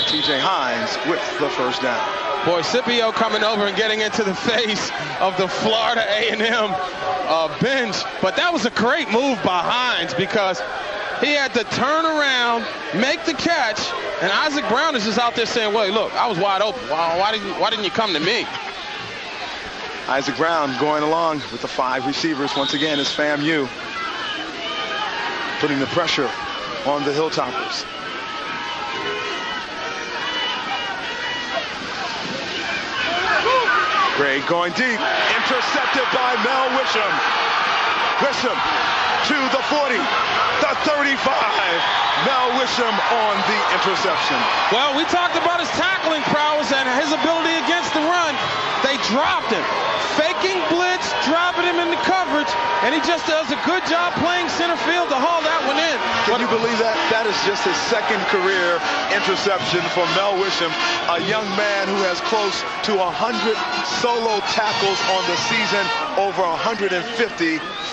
TJ Hines with the first down. Boy, Scipio coming over and getting into the face of the Florida A&M bench. But that was a great move by Hines because he had to turn around, make the catch, and Isaac Brown is just out there saying, well, look, I was wide open. Why didn't you come to me? Isaac Brown going along with the 5 receivers. Once again, is FAMU putting the pressure on the Hilltoppers. Gray going deep, intercepted by Mel Wisham. Wisham to the 40, the 35. Mel Wisham on the interception. Well, we talked about his tackling prowess and his ability against the run. They dropped him. Faking blitz, dropping him into coverage, and he just does a good job playing center field to haul that one in. Can you believe that? That is just his 2nd career interception for Mel Wisham, a young man who has close to 100 solo tackles on the season, over 150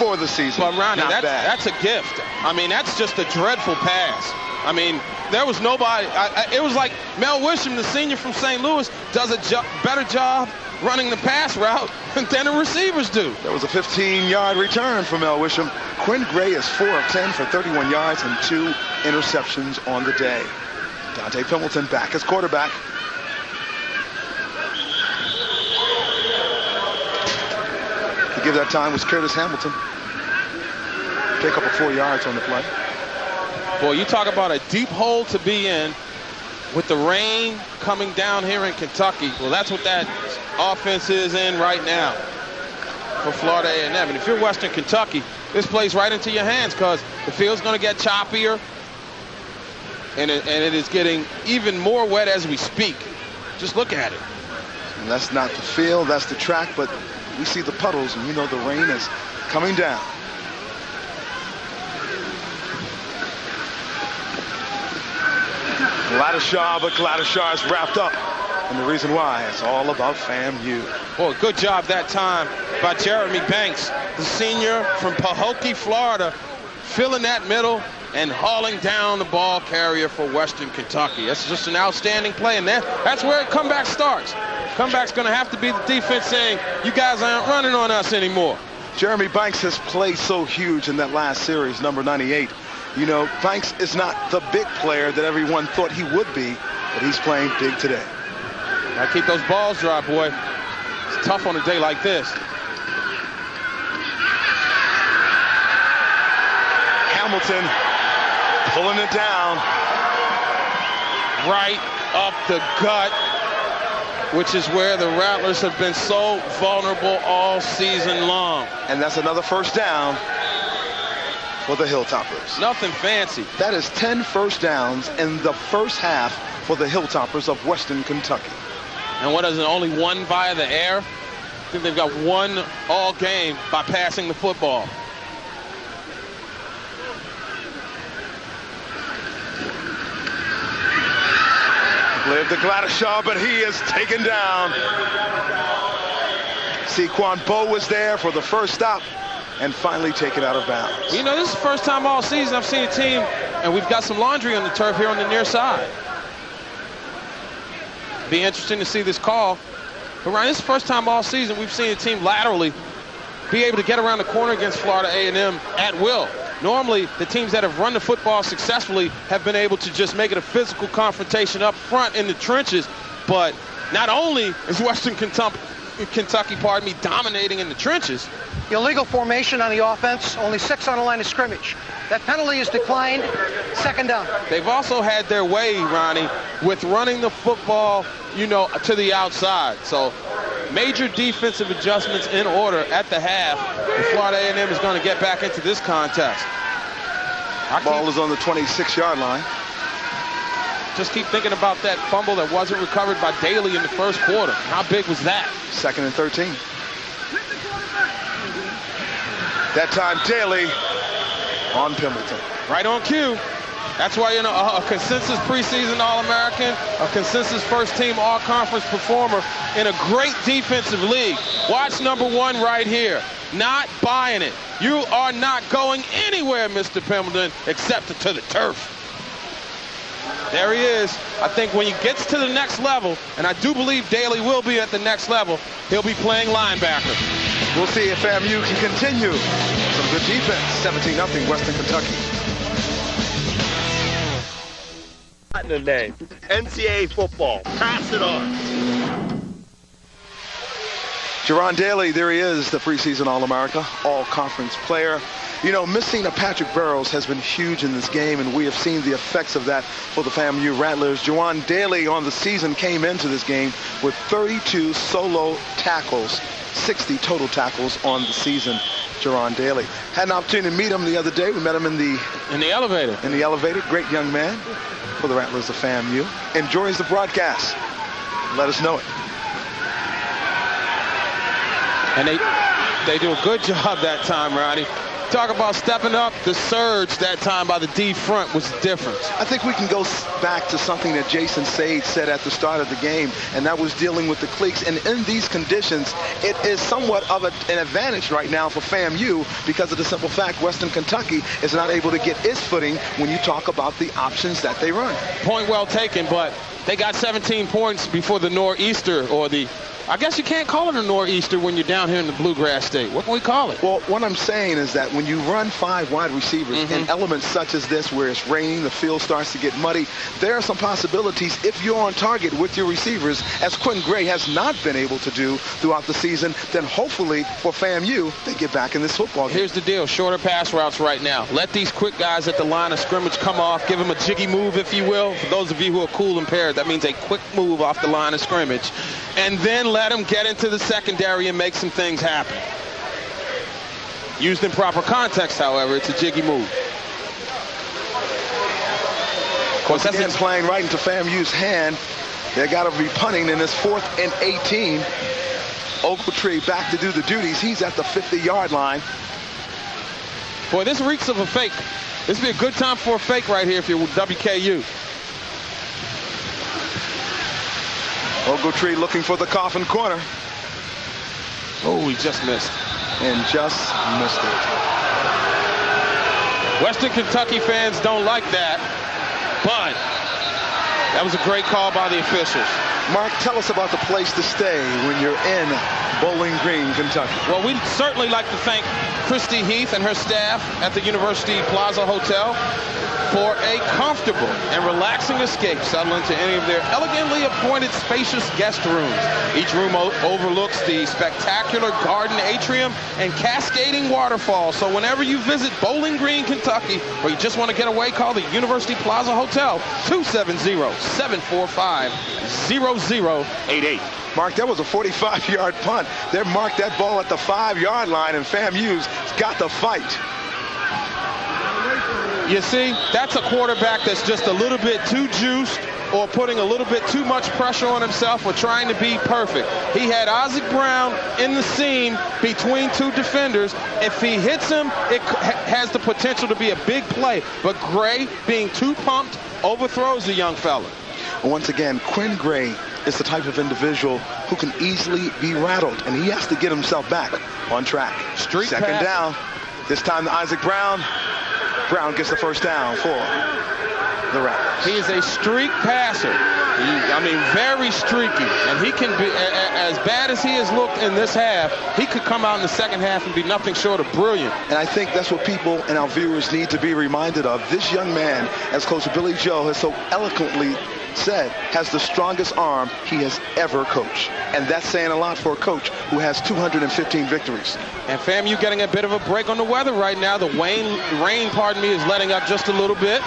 for the season. Well, Ronnie, that's a gift. I mean, that's just a dreadful pass. I mean, there was nobody. It was like Mel Wisham, the senior from St. Louis, does a better job running the pass route than the receivers do. There was a 15-yard return from Mel Wisham. Quinn Gray is 4 of 10 for 31 yards and 2 interceptions on the day. Dante Pendleton back as quarterback. To give that time was Curtis Hamilton. Pick up a 4 yards on the play. Boy, you talk about a deep hole to be in with the rain coming down here in Kentucky. Well, that's what that offense is in right now for Florida A&M. And if you're Western Kentucky, this plays right into your hands because the field's going to get choppier, and it is getting even more wet as we speak. Just look at it. And that's not the field, that's the track, but we see the puddles, and you know the rain is coming down. Gladyshaw, but Gladyshaw is wrapped up. And the reason why, it's all about FAMU. Boy, good job that time by Jeremy Banks, the senior from Pahokee, Florida, filling that middle and hauling down the ball carrier for Western Kentucky. That's just an outstanding play, and that's where comeback starts. Comeback's going to have to be the defense saying, you guys aren't running on us anymore. Jeremy Banks has played so huge in that last series, number 98. You know, Banks is not the big player that everyone thought he would be, but he's playing big today. Gotta keep those balls dry, boy. It's tough on a day like this. Hamilton pulling it down. Right up the gut, which is where the Rattlers have been so vulnerable all season long. And that's another first down for the Hilltoppers. Nothing fancy. That is 10 first downs in the first half for the Hilltoppers of Western Kentucky. And what is it, only one via the air? I think they've got one all game by passing the football. Live to Gladyshaw, but he is taken down. Sequan Bowe was there for the first stop and finally taken out of bounds. You know, this is the first time all season I've seen a team, and we've got some laundry on the turf here on the near side. Be interesting to see this call. But Ryan, this is the first time all season we've seen a team laterally be able to get around the corner against Florida A&M at will. Normally, the teams that have run the football successfully have been able to just make it a physical confrontation up front in the trenches. But not only is Western Kentucky, dominating in the trenches. Illegal formation on the offense, only 6 on the line of scrimmage. That penalty is declined, second down. They've also had their way, Ronnie, with running the football, you know, to the outside. So major defensive adjustments in order at the half. And Florida A&M is going to get back into this contest. Ball is on the 26-yard line. Just keep thinking about that fumble that wasn't recovered by Daly in the first quarter. How big was that? 2nd and 13. That time, Daly on Pendleton. Right on cue. That's why, you know, a consensus preseason All-American, a consensus first-team All-Conference performer in a great defensive league. Watch number 1 right here. Not buying it. You are not going anywhere, Mr. Pendleton, except to the turf. There he is. I think when he gets to the next level, and I do believe Daly will be at the next level, he'll be playing linebacker. We'll see if FAMU can continue some good defense. 17-0 Western Kentucky. Today, NCAA football. Pass it on. Jerron Daly, there he is, the preseason All-America, all-conference player. You know, missing a Patrick Burrows has been huge in this game, and we have seen the effects of that for the FAMU Rattlers. Jerron Daly on the season came into this game with 32 solo tackles, 60 total tackles on the season. Jerron Daly. Had an opportunity to meet him the other day. We met him in the elevator. In the elevator. Great young man for the Rattlers of FAMU. Enjoys the broadcast. Let us know it. And they do a good job that time, Ronnie. Talk about stepping up. The surge that time by the D front was different. I think we can go back to something that Jason Sage said at the start of the game, and that was dealing with the cliques. And in these conditions, it is somewhat of an advantage right now for FAMU because of the simple fact Western Kentucky is not able to get its footing when you talk about the options that they run. Point well taken, but they got 17 points before the nor'easter or the I guess you can't call it a nor'easter when you're down here in the Bluegrass State. What can we call it? Well, what I'm saying is that when you run 5 wide receivers in elements such as this, where it's raining, the field starts to get muddy, there are some possibilities if you're on target with your receivers, as Quinn Gray has not been able to do throughout the season, then hopefully for FAMU, they get back in this football game. Here's the deal, shorter pass routes right now. Let these quick guys at the line of scrimmage come off, give them a jiggy move, if you will. For those of you who are cool impaired, that means a quick move off the line of scrimmage. And then let them get into the secondary and make some things happen. Used in proper context, however, it's a jiggy move. Of course, that's playing right into FAMU's hand. They got to be punting in this 4th and 18. Ogletree back to do the duties. He's at the 50-yard line. Boy, this reeks of a fake. This would be a good time for a fake right here if you're WKU. Ogletree looking for the coffin corner. Oh, he just missed. And just missed it. Western Kentucky fans don't like that, but that was a great call by the officials. Mark, tell us about the place to stay when you're in Bowling Green, Kentucky. Well, we'd certainly like to thank Christy Heath and her staff at the University Plaza Hotel for a comfortable and relaxing escape settle into any of their elegantly appointed spacious guest rooms. Each room overlooks the spectacular garden atrium and cascading waterfall. So whenever you visit Bowling Green, Kentucky, or you just want to get away, call the University Plaza Hotel, 270-745-0088. Mark, that was a 45-yard punt. They marked that ball at the 5-yard line, and FAMU's got the fight. You see, that's a quarterback that's just a little bit too juiced or putting a little bit too much pressure on himself or trying to be perfect. He had Isaac Brown in the seam between 2 defenders. If he hits him, it has the potential to be a big play. But Gray, being too pumped, overthrows the young fella. Once again, Quinn Gray is the type of individual who can easily be rattled, and he has to get himself back on track. Street Second pass. down. This time to Isaac Brown. Brown gets the first down for the Rattlers. He is a streak passer. I mean, very streaky. And he can be, as bad as he has looked in this half, he could come out in the second half and be nothing short of brilliant. And I think that's what people and our viewers need to be reminded of. This young man, as Coach Billy Joe has so eloquently said, has the strongest arm he has ever coached. And that's saying a lot for a coach who has 215 victories. And FAMU getting a bit of a break on the weather right now. The rain, is letting up just a little bit.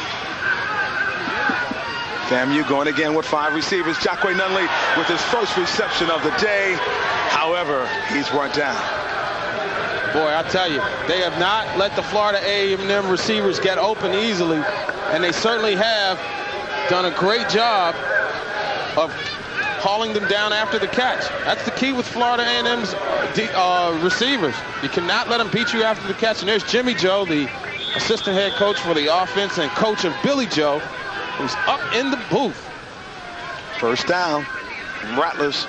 FAMU going again with 5 receivers. Jacque Nunley with his first reception of the day. However, he's run down. Boy, I tell you, they have not let the Florida A&M receivers get open easily. And they certainly have done a great job of hauling them down after the catch. That's the key with Florida A&M's receivers. You cannot let them beat you after the catch. And there's Jimmy Joe, the assistant head coach for the offense and coach of Billy Joe, who's up in the booth. First down, Rattlers.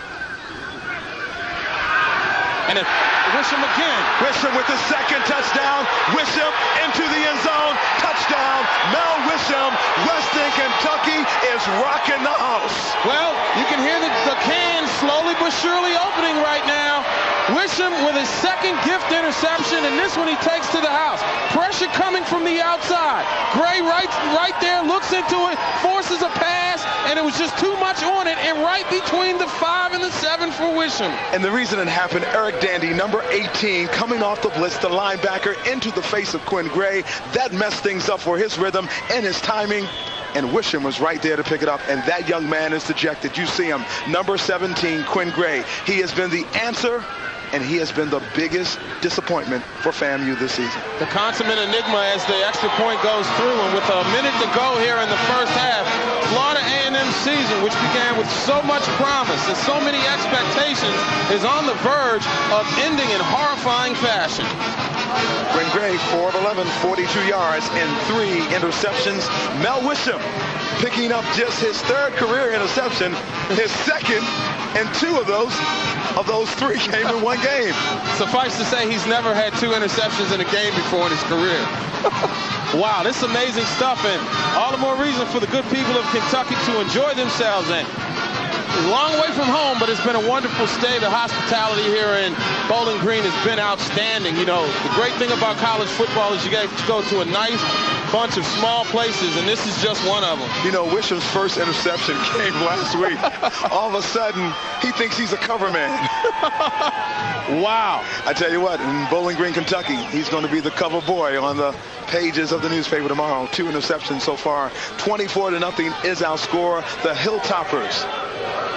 And Wisham again. Wisham with the second touchdown. Wisham into the end zone. Touchdown, Mel Wisham. Western Kentucky is rocking the house. Well, you can hear the can slowly but surely opening right now. Wisham with his second gift interception, and this one he takes to the house. Pressure coming from the outside. Gray right there, looks into it, forces a pass, and it was just too much on it, and right between the 5 and the 7 for Wisham. And the reason it happened, Eric Dandy, number 18, coming off the blitz, the linebacker, into the face of Quinn Gray. That messed things up for his rhythm and his timing. And Wisham was right there to pick it up, and that young man is dejected. You see him, number 17, Quinn Gray. He has been the answer, and he has been the biggest disappointment for FAMU this season. The consummate enigma as the extra point goes through, and with a minute to go here in the first half, Florida A&M season, which began with so much promise and so many expectations, is on the verge of ending in horrifying fashion. Quinn Gray, 4 of 11, 42 yards and 3 interceptions. Mel Wisham picking up just his 3rd career interception, his 2nd, and 2 of those 3 came in one game. Suffice to say, he's never had 2 interceptions in a game before in his career. Wow, this is amazing stuff, and all the more reason for the good people of Kentucky to enjoy themselves. And long way from home, but it's been a wonderful stay. The hospitality here in Bowling Green has been outstanding. You know, the great thing about college football is you get to go to a nice bunch of small places, and this is just one of them. You know, Wisham's first interception came last week. All of a sudden, he thinks he's a cover man. Wow. I tell you what, in Bowling Green, Kentucky, he's going to be the cover boy on the pages of the newspaper tomorrow. 2 interceptions so far. 24-0 is our score. The Hilltoppers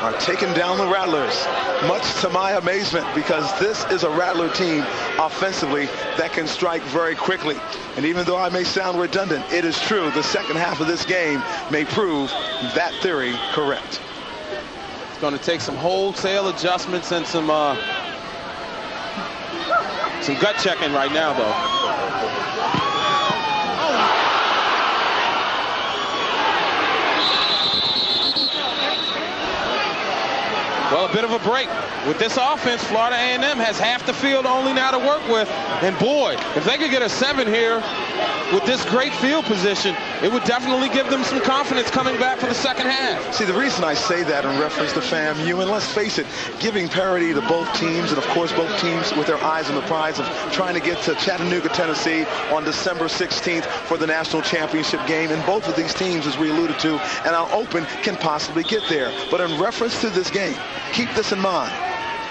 are taking down the Rattlers, much to my amazement, because this is a Rattler team offensively that can strike very quickly. And even though I may sound redundant, it is true. The second half of this game may prove that theory correct. It's going to take some wholesale adjustments and some gut checking right now, though. Well, a bit of a break. With this offense, Florida A&M has half the field only now to work with. And boy, if they could get a 7 here with this great field position, it would definitely give them some confidence coming back for the second half. See, the reason I say that in reference to FAMU, and let's face it, giving parity to both teams, and of course both teams with their eyes on the prize of trying to get to Chattanooga, Tennessee on December 16th for the national championship game. And both of these teams, as we alluded to, and our open can possibly get there. But in reference to this game, keep this in mind.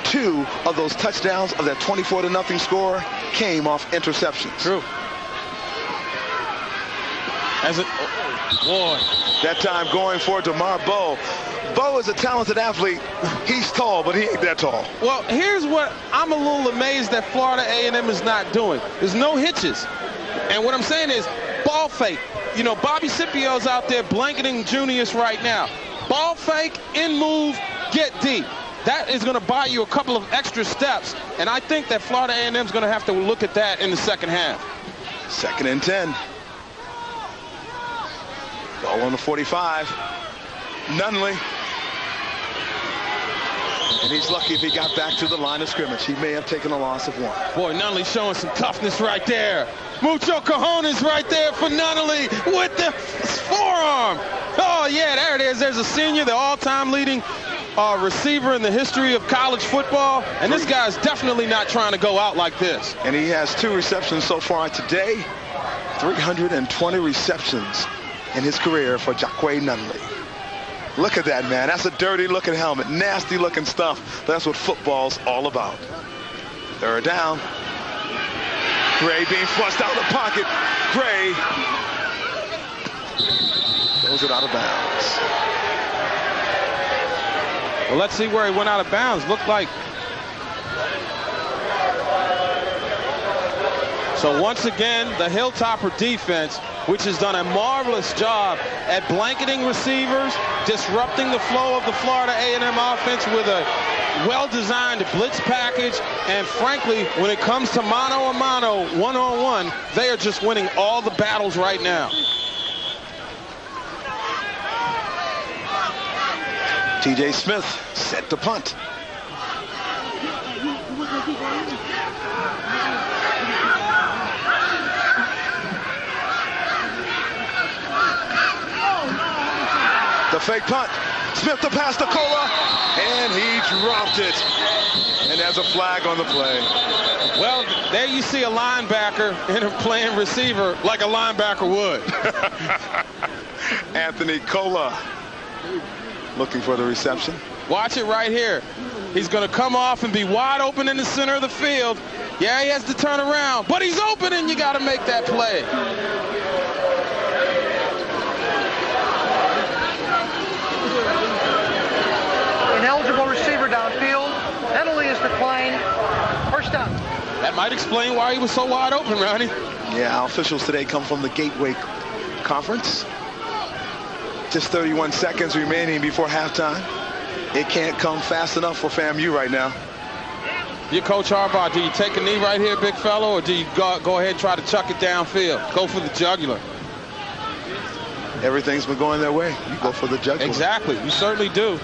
2 of those touchdowns of that 24-0 score came off interceptions. True. Boy. That time going for DeMar Bowe. Bowe is a talented athlete. He's tall, but he ain't that tall. Well, here's what I'm a little amazed that Florida A&M is not doing. There's no hitches. And what I'm saying is ball fake. You know, Bobby Scipio's out there blanketing Junius right now. Ball fake, in move, get deep. That is going to buy you a couple of extra steps. And I think that Florida A&M is going to have to look at that in the second half. 2nd and 10. Ball on the 45. Nunley. And he's lucky if he got back to the line of scrimmage. He may have taken a loss of 1. Boy, Nunley showing some toughness right there. Mucho cojones right there for Nunley with the forearm. Oh, yeah, there it is. There's a senior, the all-time leading receiver in the history of college football. And this guy's definitely not trying to go out like this. And he has 2 receptions so far today. 320 receptions in his career for Jaquay Nunley. Look at that, man. That's a dirty-looking helmet. Nasty-looking stuff. That's what football's all about. 3rd down. Gray being flushed out of the pocket. Gray throws it out of bounds. Well, let's see where he went out of bounds. Looked like. So once again, the Hilltopper defense, which has done a marvelous job at blanketing receivers, disrupting the flow of the Florida A&M offense with a well-designed blitz package, and frankly, when it comes to mano-a-mano, one-on-one, they are just winning all the battles right now. T.J. Smith set to punt. The fake punt. Smith to pass to Cola, and he dropped it. And there's a flag on the play. Well, there you see a linebacker in a playing receiver like a linebacker would. Anthony Cola looking for the reception. Watch it right here. He's going to come off and be wide open in the center of the field. Yeah, he has to turn around, but he's open, and you got to make that play. Ineligible receiver downfield. Penalty is declined. First down. That might explain why he was so wide open, Ronnie. Yeah, our officials today come from the Gateway Conference. Just 31 seconds remaining before halftime. It can't come fast enough for FAMU right now. You're Coach Harbaugh. Do you take a knee right here, big fellow, or do you go ahead and try to chuck it downfield? Go for the jugular. Everything's been going their way. You go for the jugular. Exactly. You certainly do.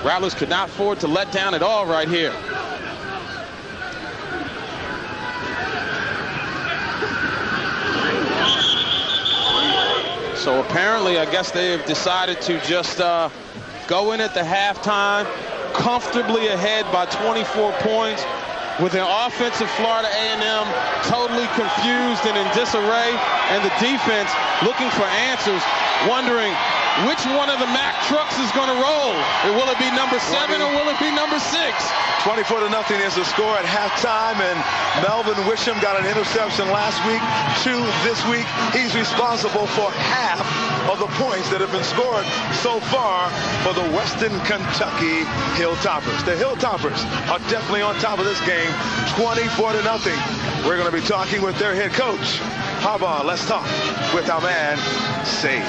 Rattlers could not afford to let down at all right here. So apparently, I guess they have decided to just go in at the halftime comfortably ahead by 24 points with an offensive Florida A&M totally confused and in disarray, and the defense looking for answers, wondering which one of the Mack trucks is going to roll. Will it be number 7 or will it be number 6? 24-0 is the score at halftime, and Melvin Wisham got an interception last week, 2 this week. He's responsible for half of the points that have been scored so far for the Western Kentucky Hilltoppers. The Hilltoppers are definitely on top of this game, 24-0. We're going to be talking with their head coach, Harbaugh. Let's talk with our man, Sage.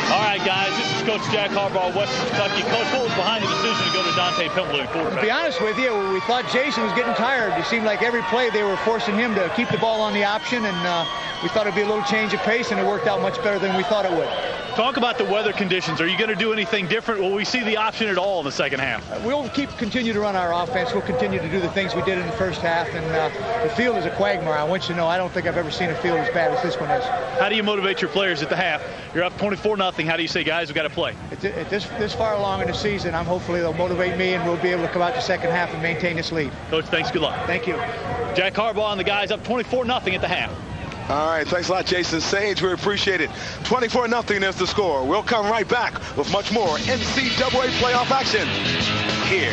All right, guys, this is Coach Jack Harbaugh, Western Kentucky. Coach, what was behind the decision to go to Dante Pimpleton, quarterback? To be honest with you, we thought Jason was getting tired. It seemed like every play they were forcing him to keep the ball on the option, and we thought it'd be a little change of pace, and it worked out much better than we thought it would. Talk about the weather conditions. Are you going to do anything different? Will we see the option at all in the second half? We'll continue to run our offense. We'll continue to do the things we did in the first half, and the field is a quagmire. I want you to know I don't think I've ever seen a field as bad as this one is. How do you motivate your players at the half? You're up 24-0. How do you say, guys, we've got to play? At this far along in the season, hopefully they'll motivate me, and we'll be able to come out the second half and maintain this lead. Coach, thanks. Good luck. Thank you. Jack Harbaugh and the guys up 24-0 at the half. All right, thanks a lot, Jason Sage. We appreciate it. 24-0 is the score. We'll come right back with much more NCAA playoff action here.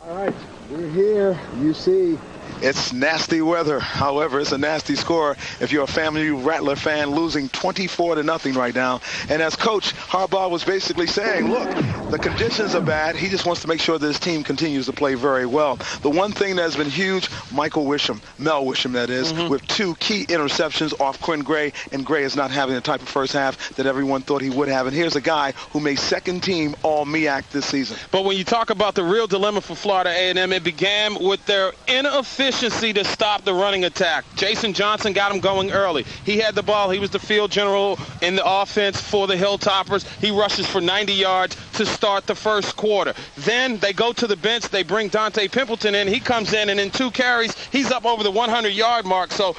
All right, we're here. You see. It's nasty weather. However, it's a nasty score if you're a family Rattler fan, losing 24-0 right now. And as Coach Harbaugh was basically saying, look, the conditions are bad. He just wants to make sure that his team continues to play very well. The one thing that has been huge, Mel Wisham, that is, with 2 key interceptions off Quinn Gray, and Gray is not having the type of first half that everyone thought he would have. And here's a guy who made second team All-MEAC this season. But when you talk about the real dilemma for Florida A&M, it began with their inefficiency to stop the running attack. Jason Johnson got him going early. He had the ball. He was the field general in the offense for the Hilltoppers. He rushes for 90 yards to start the first quarter. Then they go to the bench. They bring Dante Pimpleton in. He comes in, and in 2 carries, he's up over the 100-yard mark. So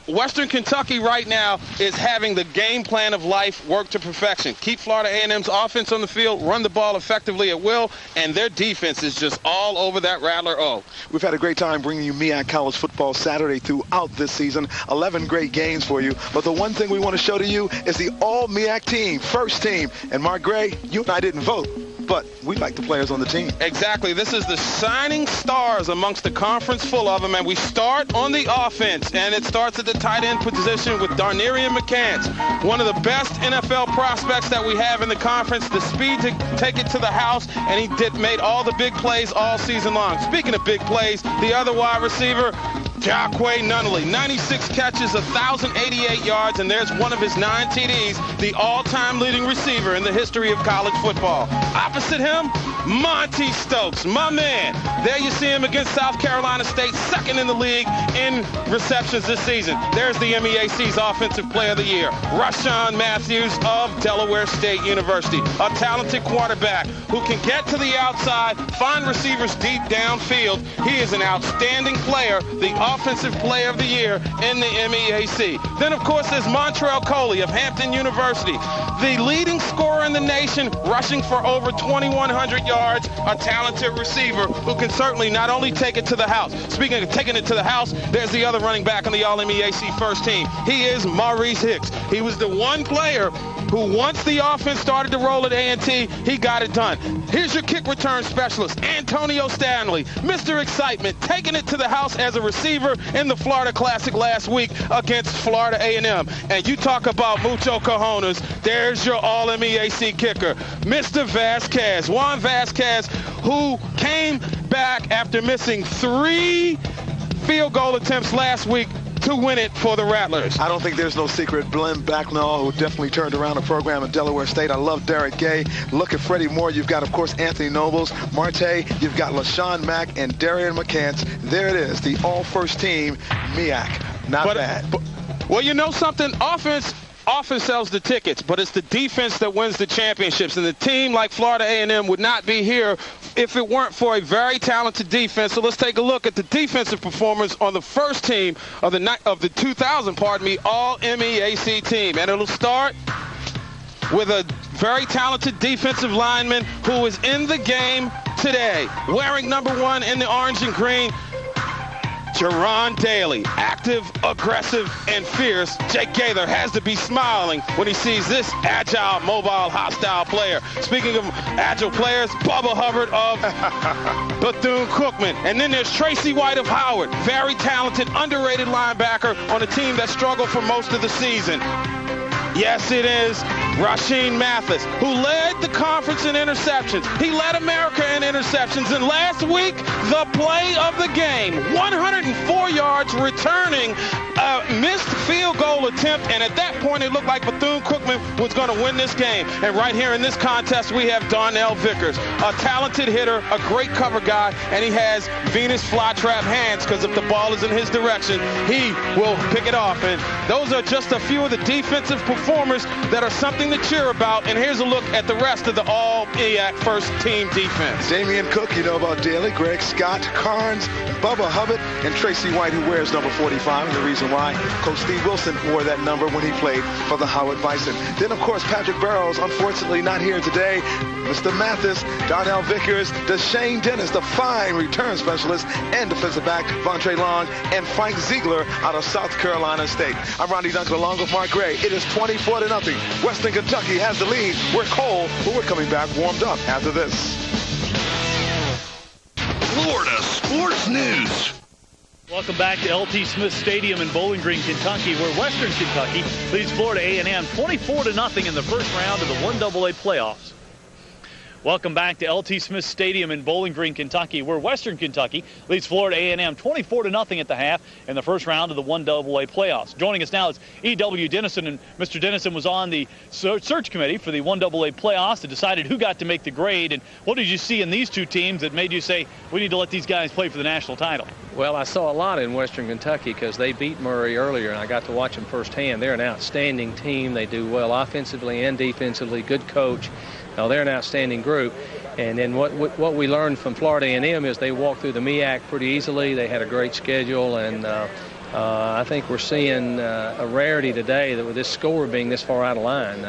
Western Kentucky right now is having the game plan of life work to perfection. Keep Florida A&M's offense on the field, run the ball effectively at will, and their defense is just all over that Rattler O. We've had a great time bringing you MEAC College Football Saturday throughout this season. 11 great games for you. But the one thing we want to show to you is the All-MEAC team, first team. And Mark Gray, you and I didn't vote, but we like the players on the team. Exactly. This is the shining stars amongst the conference full of them, and we start on the offense, and it starts at the tight end position with Darnarian McCants, one of the best NFL prospects that we have in the conference, the speed to take it to the house, and he made all the big plays all season long. Speaking of big plays, the other wide receiver, Jacquay Nunnally, 96 catches, 1,088 yards, and there's one of his 9 TDs, the all-time leading receiver in the history of college football. Opposite him, Monty Stokes, my man. There you see him against South Carolina State, second in the league in receptions this season. There's the MEAC's Offensive Player of the Year, Rashawn Matthews of Delaware State University, a talented quarterback who can get to the outside, find receivers deep downfield. He is an outstanding player, the Offensive Player of the Year in the MEAC. Then, of course, there's Montrell Coley of Hampton University, the leading scorer in the nation, rushing for over 2,100 yards, a talented receiver who can certainly not only take it to the house. Speaking of taking it to the house, there's the other running back on the All-MEAC first team. He is Maurice Hicks. He was the one player who, once the offense started to roll at A&T, he got it done. Here's your kick return specialist, Antonio Stanley, Mr. Excitement, taking it to the house as a receiver in the Florida Classic last week against Florida A&M. And you talk about mucho cojones, there's your All-MEAC kicker, Mr. Vasquez, Juan Vasquez, who came back after missing 3 field goal attempts last week to win it for the Rattlers. I don't think there's no secret. Glenn Backnall, who definitely turned around the program at Delaware State. I love Derek Gay. Look at Freddie Moore. You've got, of course, Anthony Nobles, Marte. You've got LaShawn Mack and Darian McCants. There it is, the all-first team MEAC. Not bad. Well, you know something? Offense sells the tickets, but it's the defense that wins the championships. And the team like Florida A&M would not be here if it weren't for a very talented defense. So let's take a look at the defensive performance on the first team of the 2000, All MEAC team. And it'll start with a very talented defensive lineman who is in the game today, wearing number 1 in the orange and green, Jerron Daly. Active, aggressive, and fierce. Jake Gaither has to be smiling when he sees this agile, mobile, hostile player. Speaking of agile players, Bubba Hubbard of Bethune-Cookman. And then there's Tracy White of Howard. Very talented, underrated linebacker on a team that struggled for most of the season. Yes, it is Rasheem Mathis, who led the conference in interceptions. He led America in interceptions. And last week, the play of the game, 104 yards returning a missed field goal attempt. And at that point, it looked like Bethune-Cookman was going to win this game. And right here in this contest, we have Darnell Vickers, a talented hitter, a great cover guy, and he has Venus flytrap hands because if the ball is in his direction, he will pick it off. And those are just a few of the defensive performers that are something to cheer about. And here's a look at the rest of the All-MEAC first team defense. Damian Cook, you know about Daly, Greg Scott, Carnes, Bubba Hubbard, and Tracy White, who wears number 45. And the reason why Coach Steve Wilson wore that number when he played for the Howard Bison. Then, of course, Patrick Barrows, unfortunately not here today. Mr. Mathis, Darnell Vickers, Deshane Dennis, the fine return specialist, and defensive back Vontae Long, and Frank Ziegler out of South Carolina State. I'm Ronnie Duncan along with Mark Gray. It is 24-0. Western Kentucky has the lead. We're cold, but we're coming back warmed up after this. Florida Sports News. Welcome back to LT Smith Stadium in Bowling Green, Kentucky, where Western Kentucky leads Florida A&M 24-0 in the first round of the 1AA playoffs. Welcome back to LT Smith Stadium in Bowling Green, Kentucky, where Western Kentucky leads Florida A&M 24-0 at the half in the first round of the 1AA playoffs. Joining us now is E.W. Dennison, and Mr. Dennison was on the search committee for the 1AA playoffs that decided who got to make the grade. And what did you see in these two teams that made you say, we need to let these guys play for the national title? Well, I saw a lot in Western Kentucky because they beat Murray earlier, and I got to watch them firsthand. They're an outstanding team. They do well offensively and defensively, good coach. Now, they're an outstanding group. And then what we learned from Florida A&M is they walked through the MEAC pretty easily. They had a great schedule, and I think we're seeing a rarity today that with this score being this far out of line.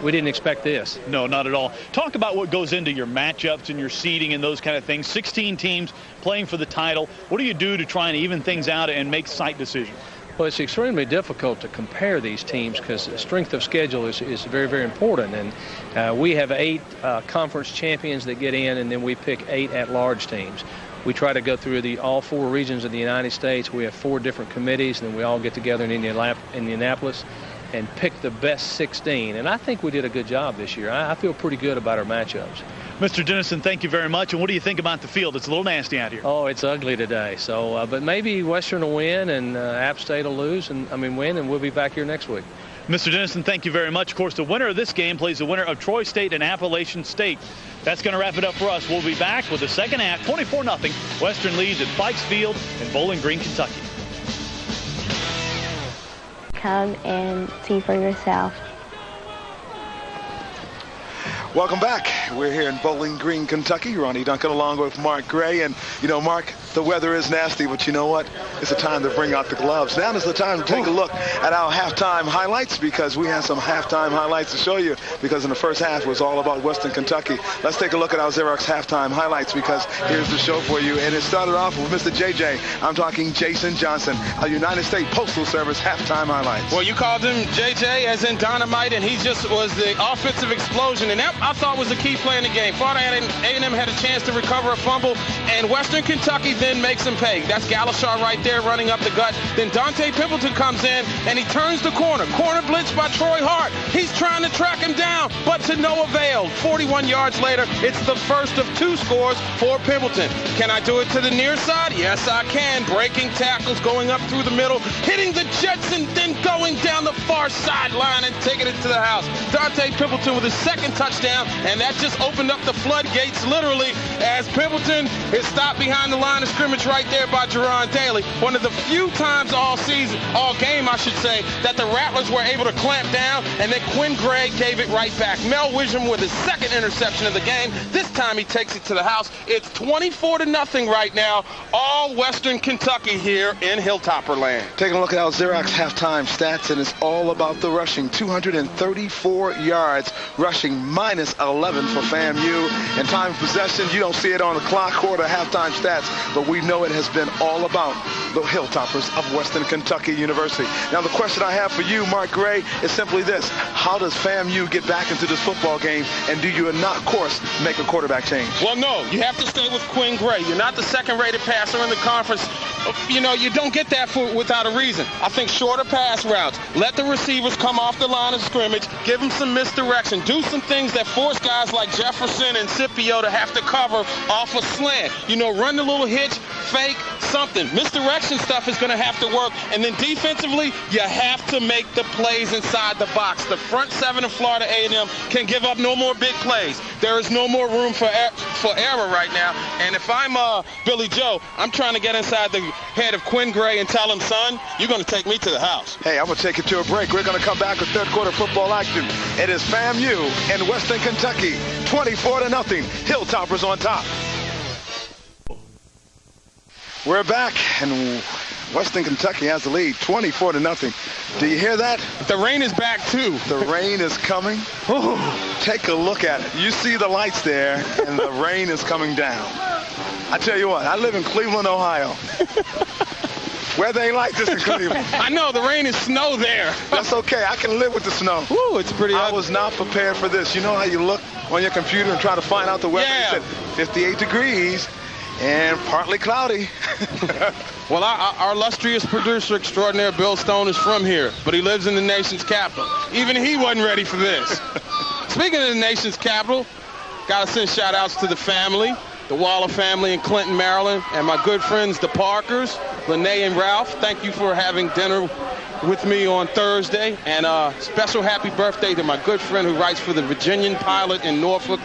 We didn't expect this. No, not at all. Talk about what goes into your matchups and your seeding and those kind of things. 16 teams playing for the title. What do you do to try and even things out and make site decisions? Well, it's extremely difficult to compare these teams because the strength of schedule is very, very important. And we have 8 conference champions that get in, and then we pick 8 at-large teams. We try to go through all 4 regions of the United States. We have 4 different committees, and then we all get together in Indianapolis and pick the best 16. And I think we did a good job this year. I feel pretty good about our matchups. Mr. Dennison, thank you very much. And what do you think about the field? It's a little nasty out here. Oh, it's ugly today. So, but maybe Western will win and App State will win, and we'll be back here next week. Mr. Dennison, thank you very much. Of course, the winner of this game plays the winner of Troy State and Appalachian State. That's going to wrap it up for us. We'll be back with the second half, 24-0. Western leads at Fikes Field in Bowling Green, Kentucky. Come and see for yourself. Welcome back. We're here in Bowling Green, Kentucky. Ronnie Duncan along with Mark Gray. And, you know, Mark, the weather is nasty, but you know what? It's the time to bring out the gloves. Now is the time to take a look at our halftime highlights because we have some halftime highlights to show you because in the first half it was all about Western Kentucky. Let's take a look at our Xerox halftime highlights because here's the show for you. And it started off with Mr. JJ. I'm talking Jason Johnson, our United States Postal Service halftime highlights. Well, you called him JJ as in dynamite, and he just was the offensive explosion. And that, I thought, was the key play in the game. Florida A&M had a chance to recover a fumble, and Western Kentucky then makes them pay. That's Galashaw right there running up the gut. Then Dante Pimpleton comes in, and he turns the corner. Corner blitz by Troy Hart. He's trying to track him down, but to no avail. 41 yards later, it's the first of 2 scores for Pimpleton. Can I do it to the near side? Yes, I can. Breaking tackles, going up through the middle, hitting the Jets, and then going down the far sideline and taking it to the house. Dante Pimpleton with his second touchdown, and that just opened up the floodgates literally as Pimpleton is stopped behind the line of scrimmage right there by Jerron Daly. One of the few times all game, I should say, that the Rattlers were able to clamp down, and then Quinn Gray gave it right back. Mel Wisdom with his second interception of the game. This time he takes it to the house. It's 24-0 right now, all Western Kentucky here in Hilltopper land. Taking a look at Al Xerox halftime stats, and it's all about the rushing. 234 yards rushing, minus 11 for FAMU. And time of possession, you don't see it on the clock or the halftime stats, but we know it has been all about the Hilltoppers of Western Kentucky University. Now, the question I have for you, Mark Gray, is simply this. How does FAMU get back into this football game, and do you not, of course, make a quarterback change? Well, no. You have to stay with Quinn Gray. You're not the second-rated passer in the conference. You know, you don't get that without a reason. I think shorter pass routes. Let the receivers come off the line of scrimmage. Give them some misdirection. Do some things that force guys like Jefferson and Scipio to have to cover off a slant. You know, run the little hitch, fake, something. Misdirection stuff is going to have to work. And then defensively, you have to make the plays inside the box. The front seven of Florida A&M can give up no more big plays. There is no more room for error right now. And if I'm Billy Joe, I'm trying to get inside the head of Quinn Gray and tell him, son, you're going to take me to the house. Hey, I'm going to take it to a break. We're going to come back with third quarter football action. It is FAMU and Western Kentucky, 24-0. Hilltoppers on top. We're back, and Western Kentucky has the lead, 24-0. Do you hear that? The rain is back, too. The rain is coming. Ooh, take a look at it. You see the lights there, and the rain is coming down. I tell you what, I live in Cleveland, Ohio. Weather ain't like this in Cleveland. I know, the rain is snow there. That's okay. I can live with the snow. Ooh, it's pretty ugly. I was not prepared for this. You know how you look on your computer and try to find out the weather? Yeah. It said 58 degrees and partly cloudy. Well, our illustrious producer extraordinaire, Bill Stone, is from here, but he lives in the nation's capital. Even he wasn't ready for this. Speaking of the nation's capital, got to send shout-outs to the family, the Waller family in Clinton, Maryland, and my good friends, the Parkers, Lene and Ralph. Thank you for having dinner with me on Thursday. And special happy birthday to my good friend who writes for the Virginian Pilot in Norfolk,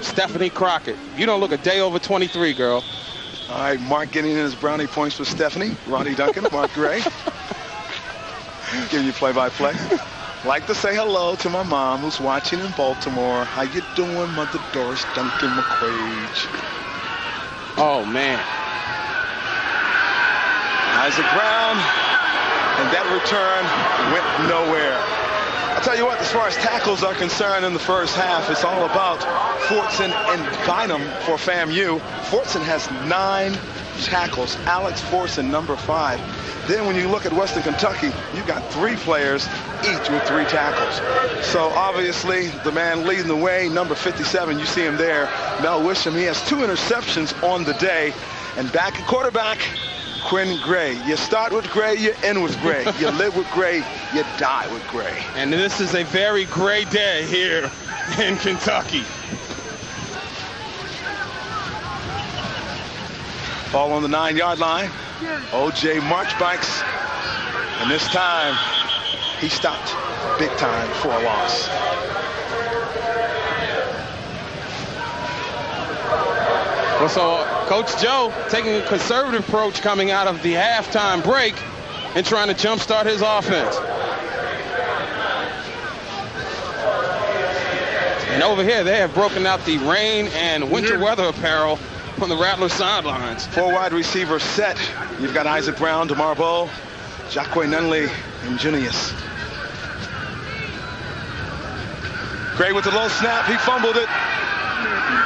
Stephanie Crockett. You don't look a day over 23, girl. All right, Mark getting in his brownie points for Stephanie. Ronnie Duncan, Mark Gray. Giving you play-by-play. Like to say hello to my mom who's watching in Baltimore. How you doing, Mother Doris Duncan McQuaid? Oh, man. Isaac Brown, and that return went nowhere. I'll tell you what, as far as tackles are concerned in the first half, it's all about Fortson and Bynum for FAMU. Fortson has 9 tackles. Alex Fortson, number 5. Then when you look at Western Kentucky, you've got 3 players, each with 3 tackles. So obviously, the man leading the way, number 57, you see him there, Mel Wisdom. He has 2 interceptions on the day. And back at quarterback, Quinn Gray. You start with Gray, you end with Gray. You live with Gray, you die with Gray. And this is a very gray day here in Kentucky. Ball on the 9-yard line. O.J. Marchbanks. And this time, he stopped big time for a loss. Well, so Coach Joe taking a conservative approach coming out of the halftime break and trying to jumpstart his offense. And over here, they have broken out the rain and winter weather apparel on the Rattlers sidelines. 4 wide receivers set. You've got Isaac Brown, DeMar Bowe, Jacque Nunley, and Junius. Gray with the low snap. He fumbled it.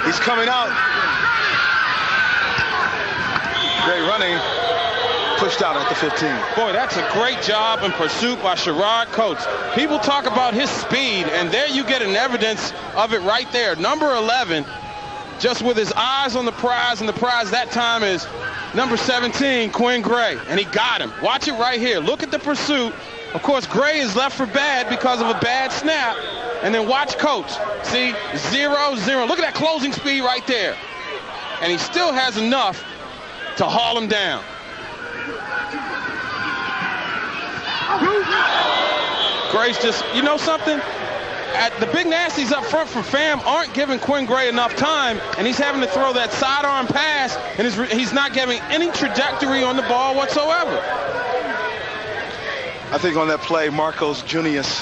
He's coming out. Gray running, pushed out at the 15. Boy, that's a great job in pursuit by Sherrod Coates. People talk about his speed, and there you get an evidence of it right there. Number 11, just with his eyes on the prize, and the prize that time is number 17, Quinn Gray, and he got him. Watch it right here. Look at the pursuit. Of course, Gray is left for bad because of a bad snap, and then watch Coates. See, 0-0. Look at that closing speed right there. And he still has enough to haul him down. Gray's just, you know something? the big nasties up front for FAM aren't giving Quinn Gray enough time, and he's having to throw that sidearm pass, and he's not giving any trajectory on the ball whatsoever. I think on that play, Marcos Junius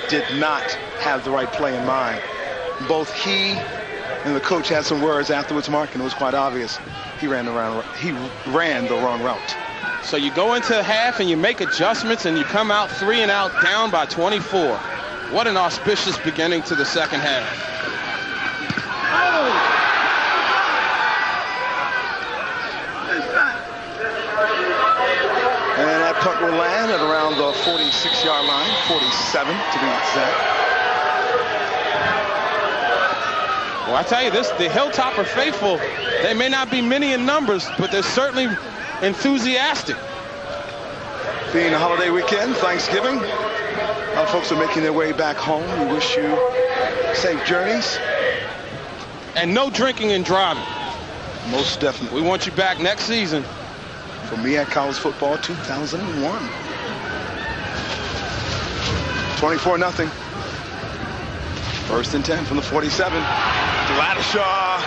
did not have the right play in mind. Both he and the coach had some words afterwards, Mark, and it was quite obvious. He ran the wrong route. So you go into half and you make adjustments and you come out 3 and out down by 24. What an auspicious beginning to the second half. And that punt will land at around the 46-yard line, 47 to be exact. Well, I tell you this, the Hilltopper faithful, they may not be many in numbers, but they're certainly enthusiastic. Being a holiday weekend, Thanksgiving, a lot of folks are making their way back home. We wish you safe journeys. And no drinking and driving. Most definitely. We want you back next season. For me at College Football 2001. 24-0. First and 10 from the 47. Gladyshaw.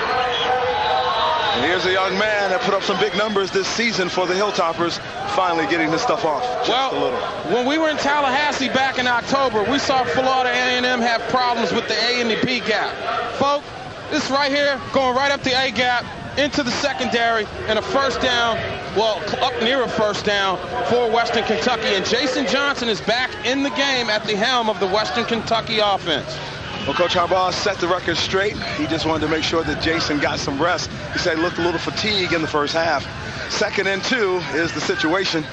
And here's a young man that put up some big numbers this season for the Hilltoppers, finally getting this stuff off just a little. When we were in Tallahassee back in October, we saw Florida A&M have problems with the A and the B gap. Folks, this right here, going right up the A gap into the secondary, and a first down, well, up near a first down for Western Kentucky. And Jason Johnson is back in the game at the helm of the Western Kentucky offense. Well, Coach Harbaugh set the record straight. He just wanted to make sure that Jason got some rest. He said he looked a little fatigued in the first half. 2nd and 2 is the situation.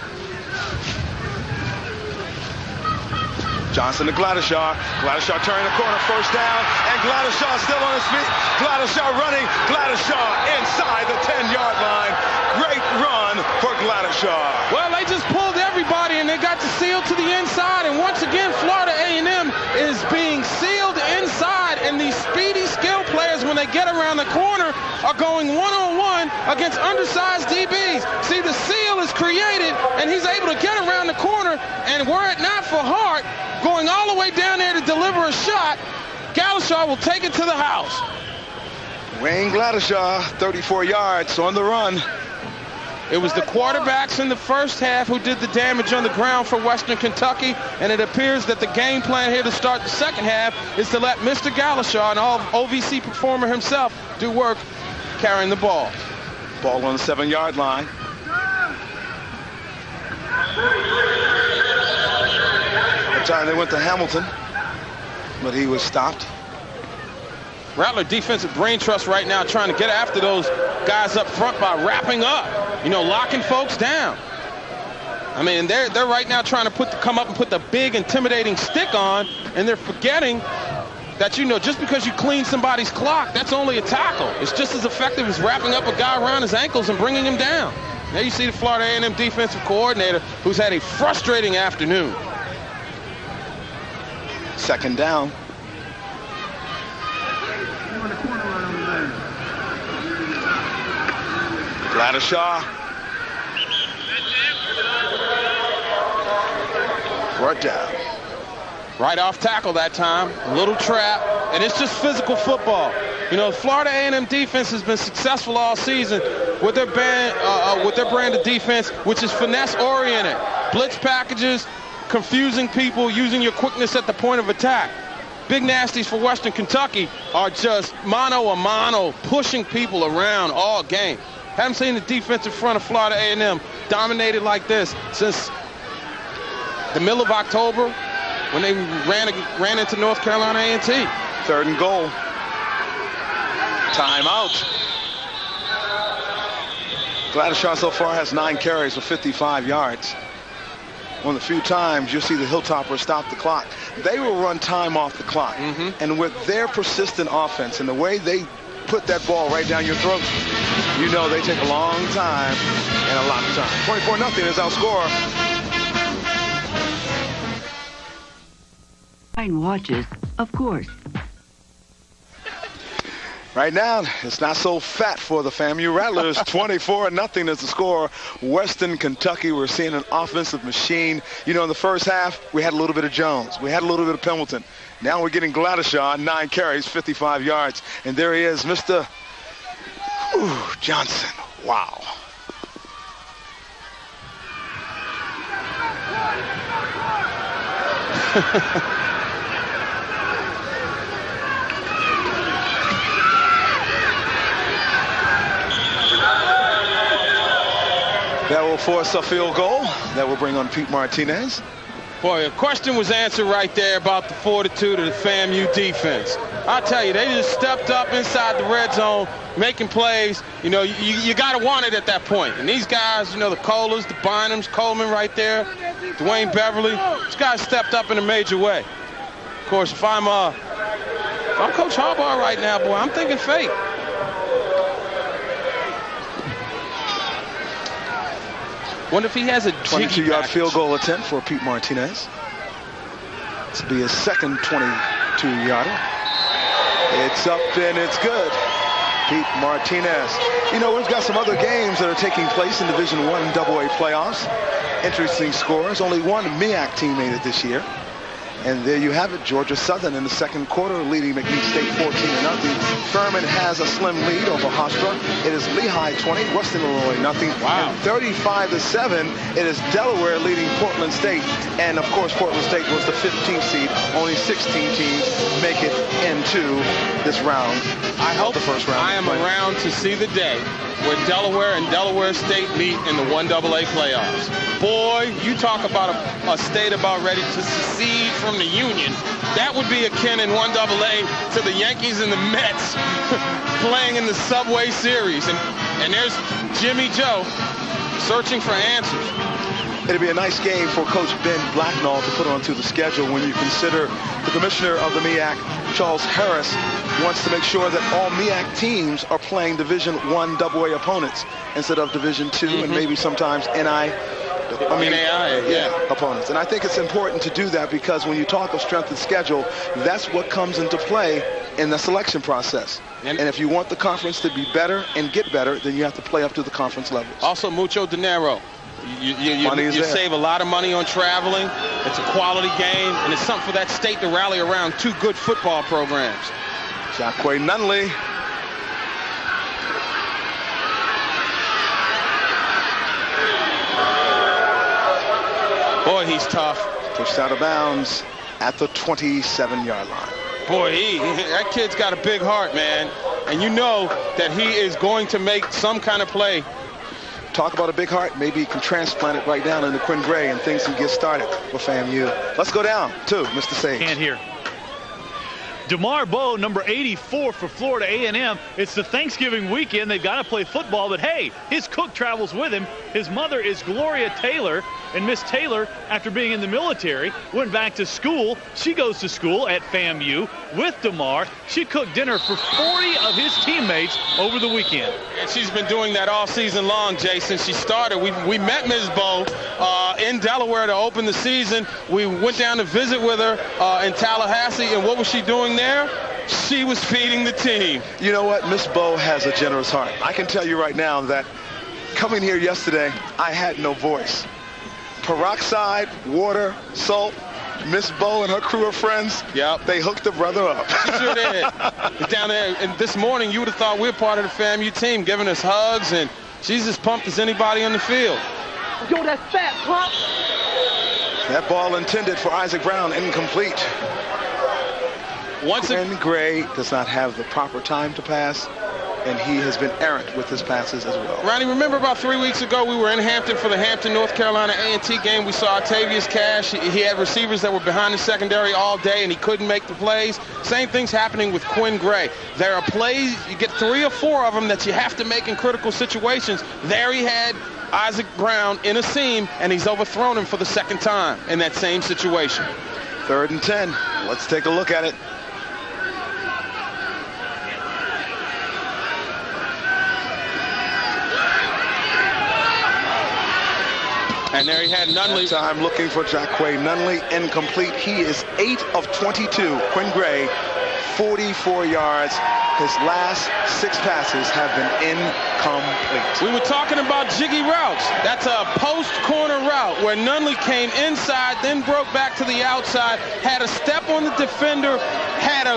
Johnson to Gladyshaw. Gladyshaw turning the corner, first down, and Gladyshaw still on his feet. Gladyshaw running. Gladyshaw inside the 10-yard line. Great run for Gladyshaw. Well, they just pulled everybody, and they got the seal to the inside. And once again, Florida A&M is being sealed inside, and these speedy skill players, when they get around the corner, are going one-on-one against undersized DBs. See, the seal is created, and he's able to get around the corner, and were it not for Hart going all the way down there to deliver a shot, Gladyshaw will take it to the house. Wayne Gladyshaw, 34 yards on the run. It was the quarterbacks in the first half who did the damage on the ground for Western Kentucky, and it appears that the game plan here to start the second half is to let Mr. Gladyshaw, an OVC performer himself, do work carrying the ball. Ball on the 7-yard line. That time they went to Hamilton, but he was stopped. Rattler defensive brain trust right now trying to get after those guys up front by wrapping up, locking folks down. I mean, they're right now trying to come up and put the big intimidating stick on, and they're forgetting that, just because you clean somebody's clock, that's only a tackle. It's just as effective as wrapping up a guy around his ankles and bringing him down. Now you see the Florida A&M defensive coordinator who's had a frustrating afternoon. 2nd down. Gladyshaw. Brought down. Right off tackle that time. A little trap. And it's just physical football. Florida A&M defense has been successful all season with their brand of defense, which is finesse-oriented. Blitz packages, confusing people, using your quickness at the point of attack. Big nasties for Western Kentucky are just mano-a-mano, pushing people around all game. Haven't seen the defensive front of Florida A&M dominated like this since the middle of October when they ran into North Carolina A&T. 3rd and goal. Timeout. Gladyshaw so far has 9 carries for 55 yards. One of the few times you'll see the Hilltoppers stop the clock. They will run time off the clock. And with their persistent offense and the way they put that ball right down your throat, they take a long time and a lot of time. 24-0 is our score. Fine watches, of course. Right now, it's not so fat for the FAMU Rattlers. 24-0 is the score. Western Kentucky, we're seeing an offensive machine. You know, in the first half, we had a little bit of Jones. We had a little bit of Pendleton. Now we're getting Gladyshaw, 9 carries, 55 yards. And there he is, Mr. Johnson. Wow. That will force a field goal. That will bring on Pete Martinez. Boy, a question was answered right there about the fortitude of the FAMU defense. I'll tell you, they just stepped up inside the red zone, making plays. You know, you got to want it at that point. And these guys, you know, the Colas, the Bynums, Coleman right there, Dwayne Beverly, these guys stepped up in a major way. Of course, if I'm Coach Harbaugh right now, boy, I'm thinking fake. Wonder if he has a 22-yard field goal attempt for Pete Martinez. This will be his second 22-yarder. It's up and it's good. Pete Martinez. You know, we've got some other games that are taking place in Division I AA playoffs. Interesting scores. Only one MEAC team made it this year. And there you have it, Georgia Southern in the second quarter leading McNeese State 14-0. Furman has a slim lead over Hofstra. It is Lehigh 20, Western Illinois nothing. Wow. And 35-7, it is Delaware leading Portland State. And of course, Portland State was the 15th seed. Only 16 teams make it into this round. I hope the first round. I am around to see the day where Delaware and Delaware State meet in the 1AA playoffs. Boy, you talk about a state about ready to secede from the Union. That would be akin in 1AA to the Yankees and the Mets playing in the Subway Series. And there's Jimmy Joe searching for answers. It'll be a nice game for Coach Ben Blacknall to put onto the schedule when you consider the commissioner of the MEAC, Charles Harris, wants to make sure that all MEAC teams are playing Division I AA opponents instead of Division II and maybe sometimes NAIA opponents. And I think it's important to do that because when you talk of strength of schedule, that's what comes into play in the selection process. And if you want the conference to be better and get better, then you have to play up to the conference levels. Also, mucho dinero. You save a lot of money on traveling. It's a quality game, and it's something for that state to rally around two good football programs. Jacque Nunley. Boy, he's tough. Pushed out of bounds at the 27-yard line. Boy, that kid's got a big heart, man. And you know that he is going to make some kind of play. Talk about a big heart. Maybe he can transplant it right down into Quinn Gray and things can get started with FAMU. Let's go down to Mr. Sage. Can't hear. DeMar Bowe, number 84 for Florida A&M. It's the Thanksgiving weekend. They've got to play football, but hey, his cook travels with him. His mother is Gloria Taylor, and Miss Taylor, after being in the military, went back to school. She goes to school at FAMU with DeMar. She cooked dinner for 40 of his teammates over the weekend. And she's been doing that all season long, Jay, since she started. We met Ms. Bowe in Delaware to open the season. We went down to visit with her in Tallahassee, and what was she doing there? She was feeding the team. You know what? Miss Bowe has a generous heart. I can tell you right now that coming here yesterday, I had no voice. Peroxide, water, salt, Miss Bowe and her crew of friends, they hooked the brother up. She sure did. Down there, and this morning, you would have thought we were part of the FAMU team, giving us hugs, and she's as pumped as anybody on the field. Yo, that's fat, pump. That ball intended for Isaac Brown, incomplete. Quinn Gray does not have the proper time to pass, and he has been errant with his passes as well. Ronnie, remember about 3 weeks ago we were in Hampton for the Hampton, North Carolina A&T game. We saw Octavius Cash. He had receivers that were behind the secondary all day, and he couldn't make the plays. Same thing's happening with Quinn Gray. There are plays, you get 3 or 4 of them that you have to make in critical situations. There he had Isaac Brown in a seam, and he's overthrown him for the second time in that same situation. 3rd and 10. Let's take a look at it. And there he had Nunley. I'm looking for Jacque Nunley, incomplete. He is 8 of 22. Quinn Gray, 44 yards. His last 6 passes have been incomplete. We were talking about jiggy routes. That's a post-corner route where Nunley came inside, then broke back to the outside, had a step on the defender, had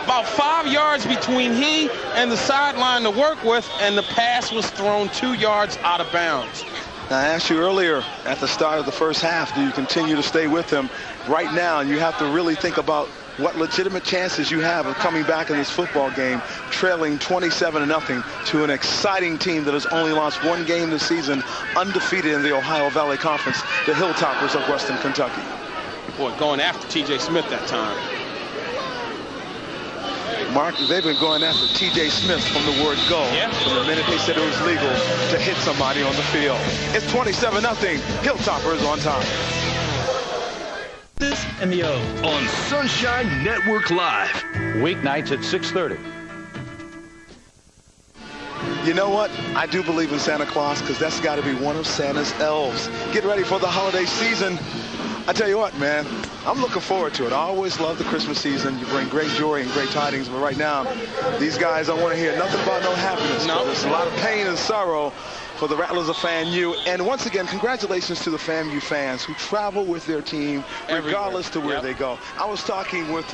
about 5 yards between he and the sideline to work with, and the pass was thrown 2 yards out of bounds. Now, I asked you earlier at the start of the first half, do you continue to stay with him? Right now, you have to really think about what legitimate chances you have of coming back in this football game, trailing 27-0 to an exciting team that has only lost 1 game this season, undefeated in the Ohio Valley Conference, the Hilltoppers of Western Kentucky. Boy, going after T.J. Smith that time. Mark, they've been going after T.J. Smith from the word go. Yeah. From the minute they said it was legal to hit somebody on the field. It's 27-0. Hilltoppers on top. This and the O on Sunshine Network Live. Weeknights at 6:30. You know what? I do believe in Santa Claus because that's got to be one of Santa's elves. Get ready for the holiday season. I tell you what, man, I'm looking forward to it. I always love the Christmas season. You bring great joy and great tidings, but right now, these guys don't want to hear nothing about no happiness. No. There's a lot of pain and sorrow for the Rattlers of FAMU. And once again, congratulations to the FAMU fans who travel with their team regardless to where they go. I was talking with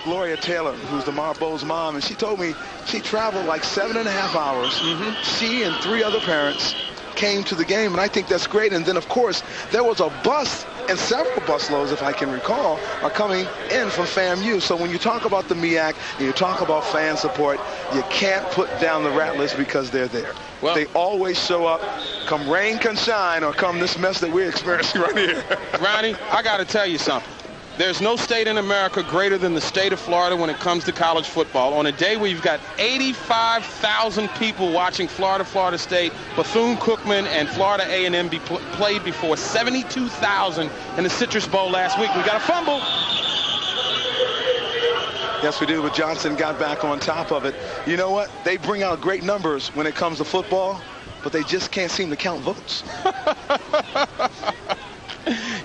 Gloria Taylor, who's the Marbo's mom, and she told me she traveled like 7.5 hours. She and 3 other parents came to the game, and I think that's great. And then, of course, there was a bus, and several bus loads, if I can recall, are coming in from FAMU. So when you talk about the MEAC and you talk about fan support, you can't put down the Rattlers because they're there. Well, they always show up, come rain, come shine, or come this mess that we're experiencing right here. Ronnie, I got to tell you something. There's no state in America greater than the state of Florida when it comes to college football. On a day where you've got 85,000 people watching Florida State, Bethune-Cookman, and Florida A&M be played before 72,000 in the Citrus Bowl last week. We got a fumble. Yes, we do, but Johnson got back on top of it. You know what? They bring out great numbers when it comes to football, but they just can't seem to count votes.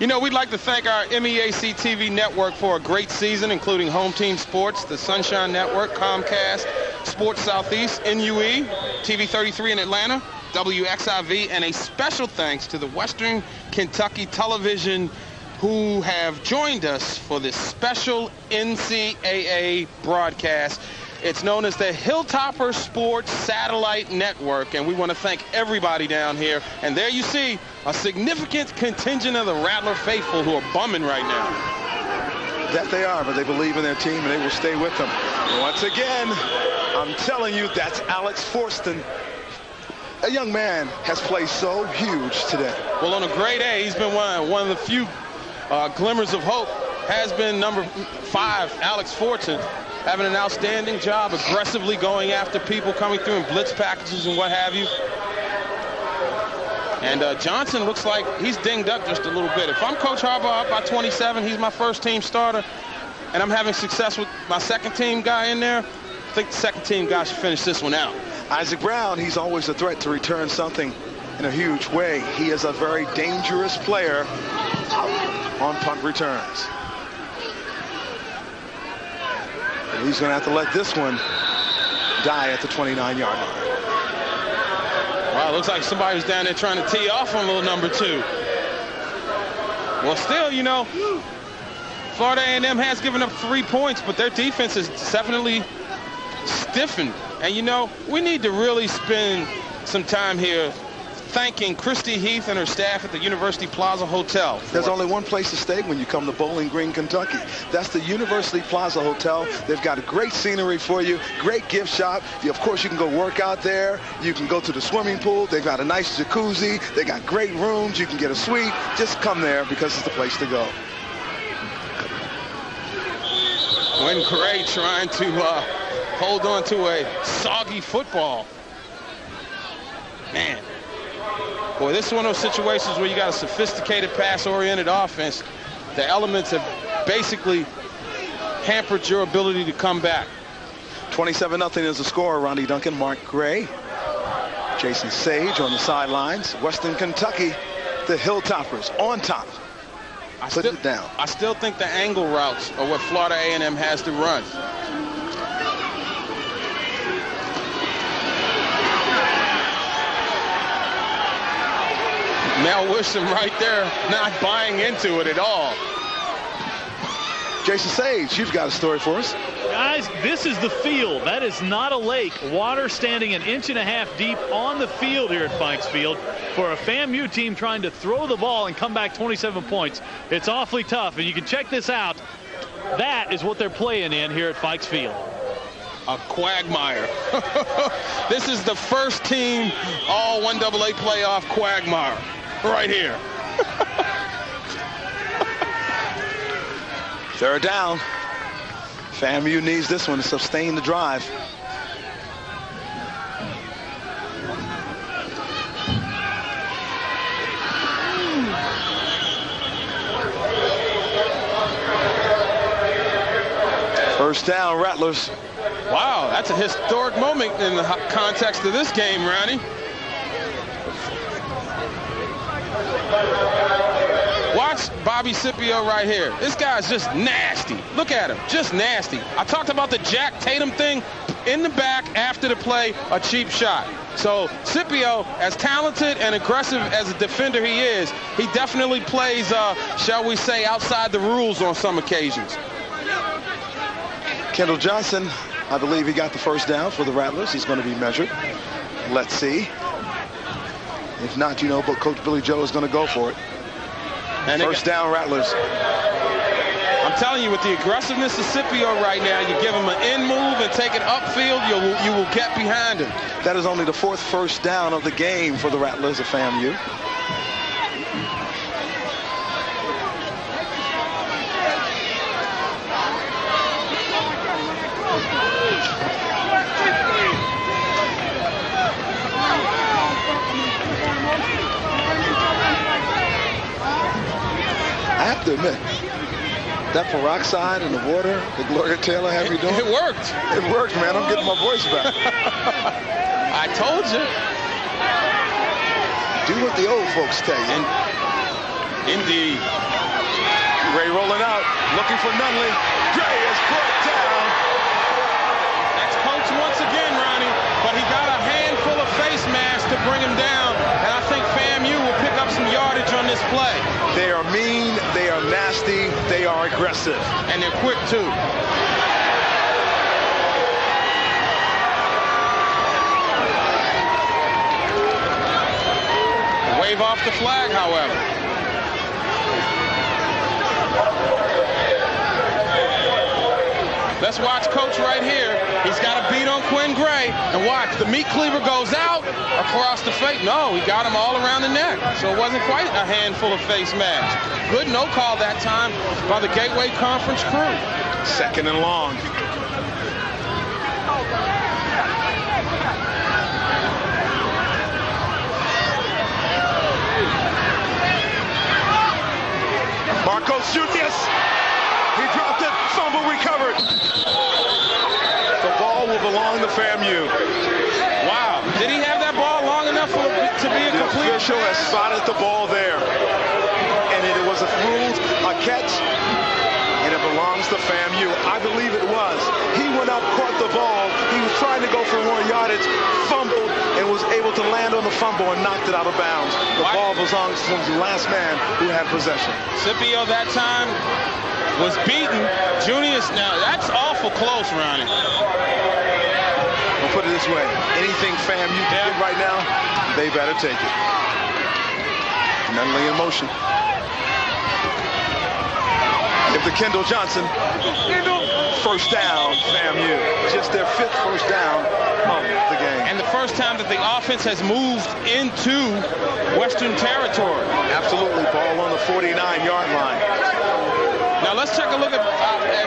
You know, we'd like to thank our MEAC TV network for a great season, including Home Team Sports, the Sunshine Network, Comcast, Sports Southeast, NUE, TV 33 in Atlanta, WXIV, and a special thanks to the Western Kentucky Television who have joined us for this special NCAA broadcast. It's known as the Hilltoppers Sports Satellite Network, and we want to thank everybody down here. And there you see a significant contingent of the Rattler faithful who are bumming right now. That they are, but they believe in their team, and they will stay with them. Once again, I'm telling you, that's Alex Forston. A young man has played so huge today. Well, on a grade A, he's been one of the few glimmers of hope. Has been number 5, Alex Forston, having an outstanding job aggressively going after people coming through in blitz packages and what have you. And Johnson looks like he's dinged up just a little bit. If I'm Coach Harbaugh up by 27, he's my first team starter, and I'm having success with my second team guy in there, I think the second team guy should finish this one out. Isaac Brown, he's always a threat to return something in a huge way. He is a very dangerous player on punt returns. And he's going to have to let this one die at the 29-yard line. Wow, it looks like somebody's down there trying to tee off on little number 2. Well, still, you know, Florida A&M has given up 3 points, but their defense is definitely stiffened. And, you know, we need to really spend some time here thanking Christy Heath and her staff at the University Plaza Hotel. There's only one place to stay when you come to Bowling Green, Kentucky. That's the University Plaza Hotel. They've got a great scenery for you, great gift shop. Of course, you can go work out there. You can go to the swimming pool. They've got a nice jacuzzi. They got great rooms. You can get a suite. Just come there because it's the place to go. Gwen Gray trying to hold on to a soggy football. Man. Boy, this is one of those situations where you got a sophisticated pass-oriented offense. The elements have basically hampered your ability to come back. 27-0 is the score. Ronnie Duncan, Mark Gray, Jason Sage on the sidelines. Western Kentucky, the Hilltoppers on top. Put it down. I still think the angle routes are what Florida A&M has to run. Mel Wisham right there, not buying into it at all. Jason Sage, you've got a story for us. Guys, this is the field. That is not a lake. Water standing 1.5 inches deep on the field here at Fikes Field for a FAMU team trying to throw the ball and come back 27 points. It's awfully tough, and you can check this out. That is what they're playing in here at Fikes Field. A quagmire. This is the first team all 1AA playoff quagmire right here. Third down. FAMU needs this one to sustain the drive. First down, Rattlers. Wow, that's a historic moment in the context of this game, Ronnie. Watch Bobby Scipio right here. This guy's just nasty. Look at him, just nasty. I talked about the Jack Tatum thing in the back after the play, a cheap shot. So Scipio, as talented and aggressive as a defender he is, he definitely plays, shall we say, outside the rules on some occasions. Kendall Johnson, I believe he got the first down for the Rattlers. He's going to be measured. Let's see. If not, you know, but Coach Billy Joe is going to go for it. And first down, Rattlers. I'm telling you, with the aggressiveness of Scipio right now, you give him an in move and take it upfield, you will get behind him. That is only the 4th first down of the game for the Rattlers of FAMU. I have to admit, that peroxide in the water that Gloria Taylor had me doing. It worked. It worked, man. I'm getting my voice back. I told you. Do what the old folks tell you. Indeed. Gray rolling out, looking for Nunley. Gray is brought down. That's Coach once again, Ronnie, but he got a handful of face masks to bring him down, and I think FAMU will pick up some yardage on this play. They are mean, they are nasty, they are aggressive. And they're quick, too. Wave off the flag, however. Let's watch Coach right here. He's got a beat on Quinn Gray. And watch, the meat cleaver goes out across the face. No, he got him all around the neck. So it wasn't quite a handful of face masks. Good no call that time by the Gateway Conference crew. Second and long. Marcos Junius. He dropped it. Fumble recovered. The ball will belong to FAMU. Wow. Did he have that ball long enough to be a complete? The official has spotted the ball there. And it was a catch. And it belongs to FAMU. I believe it was. He went up, caught the ball. He was trying to go for more yardage, fumbled, and was able to land on the fumble and knocked it out of bounds. The ball belongs to the last man who had possession. Scipio that time was beaten. Junius, now that's awful close, Ronnie. I'll put it this way. Anything FAMU can get right now, they better take it. Nunley in motion. If the Kendall Johnson. First down, FAMU. Just their 5th first down of the game. And the first time that the offense has moved into Western territory. Absolutely. Ball on the 49-yard line. Now let's take a look at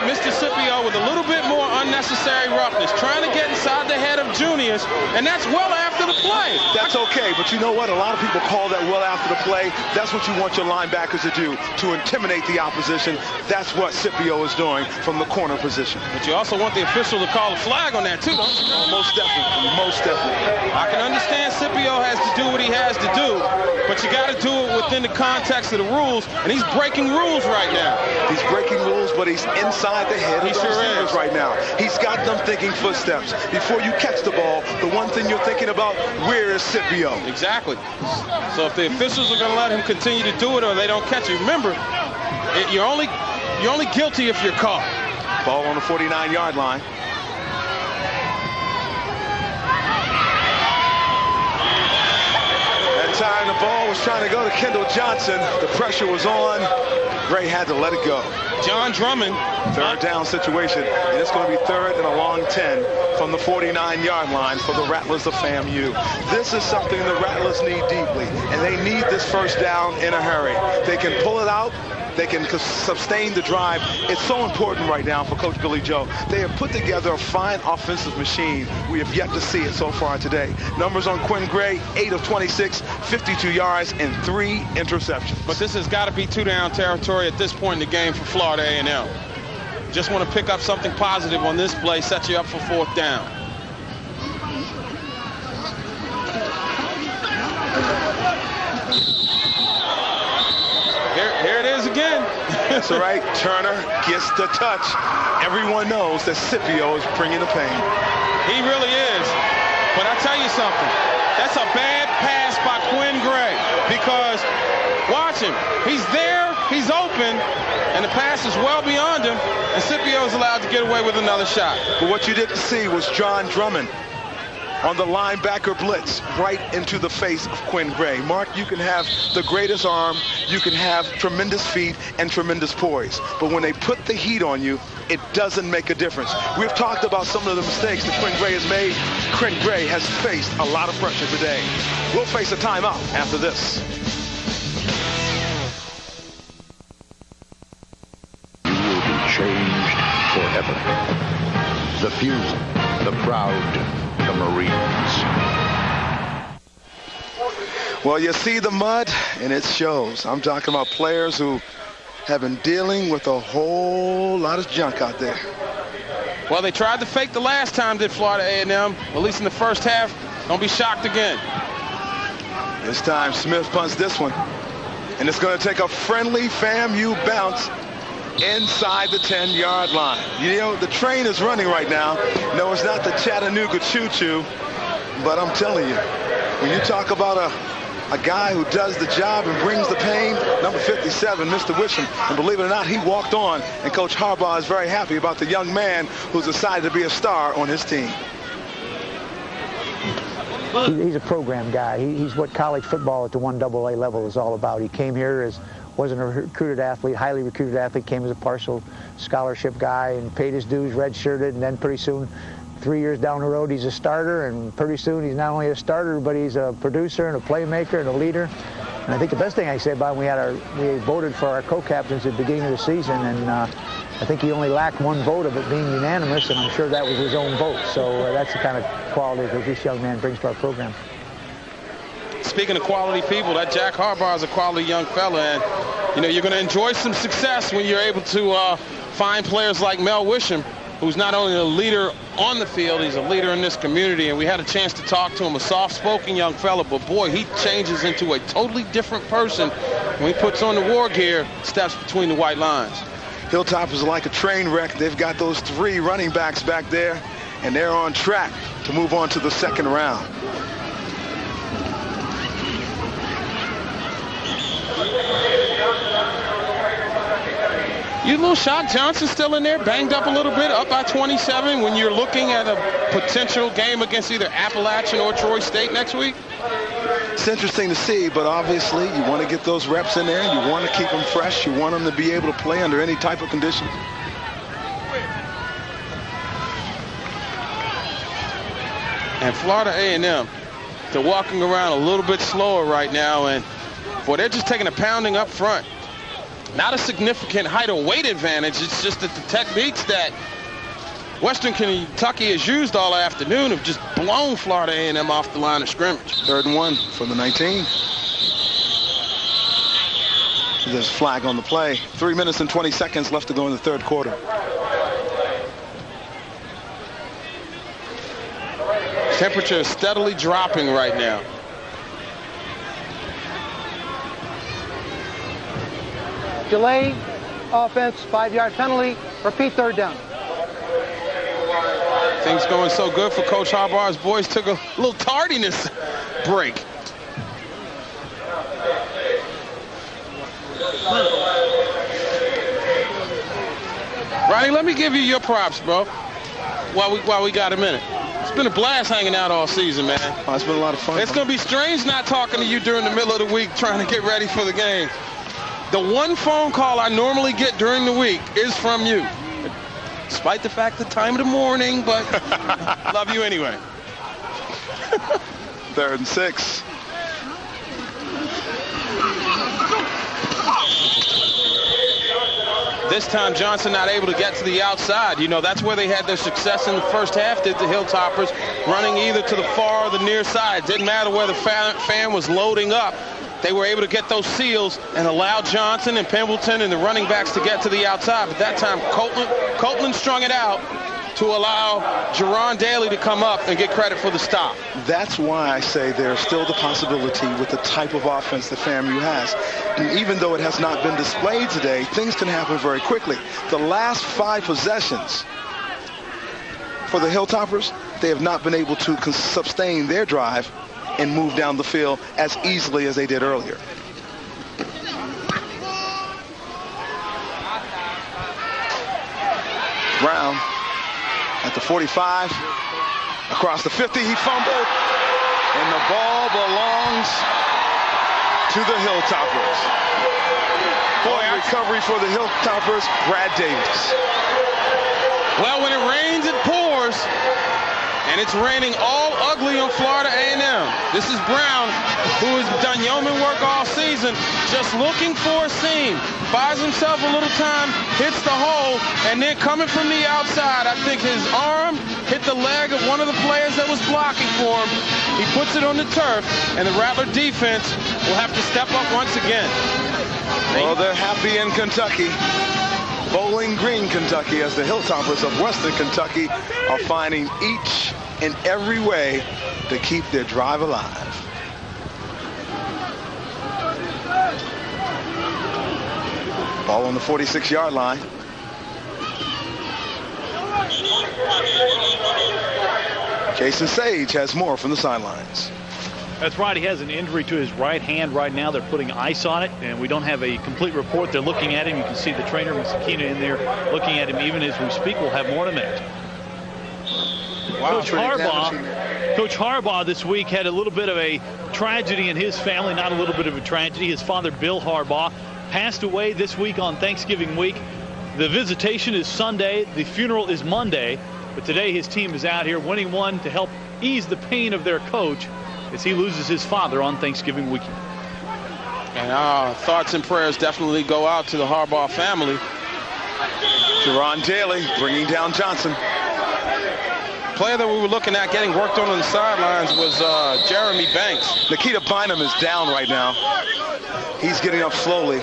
Mr. Scipio with a little bit more unnecessary roughness, trying to get inside the head of Junius, and that's well after the play. That's okay, but you know what? A lot of people call that well after the play. That's what you want your linebackers to do, to intimidate the opposition. That's what Scipio is doing from the corner position. But you also want the official to call a flag on that too, don't you? Oh, most definitely, most definitely. I can understand Scipio has to do what he has to do, but But you got to do it within the context of the rules, and he's breaking rules right now. He's breaking rules, but he's inside the head of the receivers right now. He's got them thinking footsteps. Before you catch the ball, the one thing you're thinking about, where is Scipio? Exactly. So if the officials are going to let him continue to do it or they don't catch it, remember, you're only guilty if you're caught. Ball on the 49-yard line. That time the ball was trying to go to Kendall Johnson. The pressure was on. Gray had to let it go. John Drummond. Third down situation, and it's going to be third and a long 10 from the 49-yard line for the Rattlers of FAMU. This is something the Rattlers need deeply, and they need this first down in a hurry. They can pull it out. They can sustain the drive. It's so important right now for Coach Billy Joe. They have put together a fine offensive machine. We have yet to see it so far today. Numbers on Quinn Gray, 8 of 26, 52 yards, and 3 interceptions. But this has got to be two-down territory at this point in the game for Florida A&M. Just want to pick up something positive on this play, set you up for fourth down. Here it is again. That's all right. Turner gets the touch. Everyone knows that Scipio is bringing the pain. He really is. But I tell you something. That's a bad pass by Quinn Gray because watch him. He's there. He's open. And the pass is well beyond him. And Scipio is allowed to get away with another shot. But what you didn't see was John Drummond on the linebacker blitz right into the face of Quinn Gray. Mark, you can have the greatest arm, you can have tremendous feet and tremendous poise, but when they put the heat on you, it doesn't make a difference. We've talked about some of the mistakes that Quinn Gray has made. Quinn Gray has faced a lot of pressure today. We'll face a timeout after this. You will be changed forever. The few, the proud, the Marines. Well, you see the mud, and it shows. I'm talking about players who have been dealing with a whole lot of junk out there. Well, they tried to fake the last time, did Florida A&M, at least in the first half. Don't be shocked again. This time, Smith punts this one, and it's going to take a friendly FAMU bounce inside the 10-yard line. You know, the train is running right now. No, it's not the Chattanooga choo-choo, but I'm telling you, when you talk about a guy who does the job and brings the pain, number 57, Mr. Wisham, and believe it or not, he walked on, and Coach Harbaugh is very happy about the young man who's decided to be a star on his team. He's a program guy. He's what college football at the 1AA level is all about. He came here wasn't a recruited athlete, highly recruited athlete, came as a partial scholarship guy and paid his dues, redshirted, and then pretty soon, 3 years down the road, he's a starter, and pretty soon he's not only a starter, but he's a producer and a playmaker and a leader. And I think the best thing I can say about him, we voted for our co-captains at the beginning of the season, and I think he only lacked one vote of it being unanimous, and I'm sure that was his own vote. So that's the kind of quality that this young man brings to our program. Speaking of quality people, that Jack Harbaugh is a quality young fella, and you know you're going to enjoy some success when you're able to find players like Mel Wisham, who's not only a leader on the field, he's a leader in this community. And we had a chance to talk to him, a soft-spoken young fella, but boy, he changes into a totally different person when he puts on the war gear, steps between the white lines. Hilltoppers are like a train wreck. They've got those 3 running backs back there, and they're on track to move on to the second round. You a little shocked Johnson's still in there, banged up a little bit, up by 27 when you're looking at a potential game against either Appalachian or Troy State next week? It's interesting to see, but obviously you want to get those reps in there. You want to keep them fresh. You want them to be able to play under any type of conditions. And Florida A&M, they're walking around a little bit slower right now, and boy, they're just taking a pounding up front. Not a significant height or weight advantage. It's just that the techniques that Western Kentucky has used all afternoon have just blown Florida A&M off the line of scrimmage. 3rd and 1 from the 19. There's a flag on the play. 3 minutes and 20 seconds left to go in the 3rd quarter. Temperature is steadily dropping right now. Delay offense, 5-yard penalty. Repeat third down. Things going so good for Coach Harbaugh's boys took a little tardiness break. Ronnie, let me give you your props, bro, while we got a minute. It's been a blast hanging out all season, man. Oh, it's been a lot of fun. It's going to be strange not talking to you during the middle of the week trying to get ready for the game. The one phone call I normally get during the week is from you. Despite the fact the time of the morning, but love you anyway. 3rd and 6. This time Johnson not able to get to the outside. You know, that's where they had their success in the first half, did the Hilltoppers, running either to the far or the near side. Didn't matter where the fan was loading up. They were able to get those seals and allow Johnson and Pendleton and the running backs to get to the outside. But that time, Copeland strung it out to allow Jerron Daly to come up and get credit for the stop. That's why I say there's still the possibility with the type of offense that FAMU has. And even though it has not been displayed today, things can happen very quickly. The last 5 possessions for the Hilltoppers, they have not been able to sustain their drive and move down the field as easily as they did earlier. Brown at the 45, across the 50, he fumbled, and the ball belongs to the Hilltoppers. Boy, recovery for the Hilltoppers, Brad Davis. Well, when it rains, it pours. And it's raining all ugly on Florida A&M. This is Brown, who has done yeoman work all season, just looking for a seam. Buys himself a little time, hits the hole, and then coming from the outside, I think his arm hit the leg of one of the players that was blocking for him. He puts it on the turf, and the Rattler defense will have to step up once again. Well, they're happy in Kentucky. Bowling Green, Kentucky, as the Hilltoppers of Western Kentucky are finding each and every way to keep their drive alive. Ball on the 46-yard line. Jason Sage has more from the sidelines. That's right. He has an injury to his right hand right now. They're putting ice on it, and we don't have a complete report. They're looking at him. You can see the trainer, Sakina, in there looking at him even as we speak. We'll have more in a minute. Wow. Coach Harbaugh this week had a little bit of a tragedy in his family. Not a little bit of a tragedy. His father, Bill Harbaugh, passed away this week on Thanksgiving week. The visitation is Sunday. The funeral is Monday. But today his team is out here winning one to help ease the pain of their coach as he loses his father on Thanksgiving weekend. And our thoughts and prayers definitely go out to the Harbaugh family. Jerron Daly bringing down Johnson. Player that we were looking at getting worked on the sidelines was Jeremy Banks. Nikita Bynum is down right now. He's getting up slowly,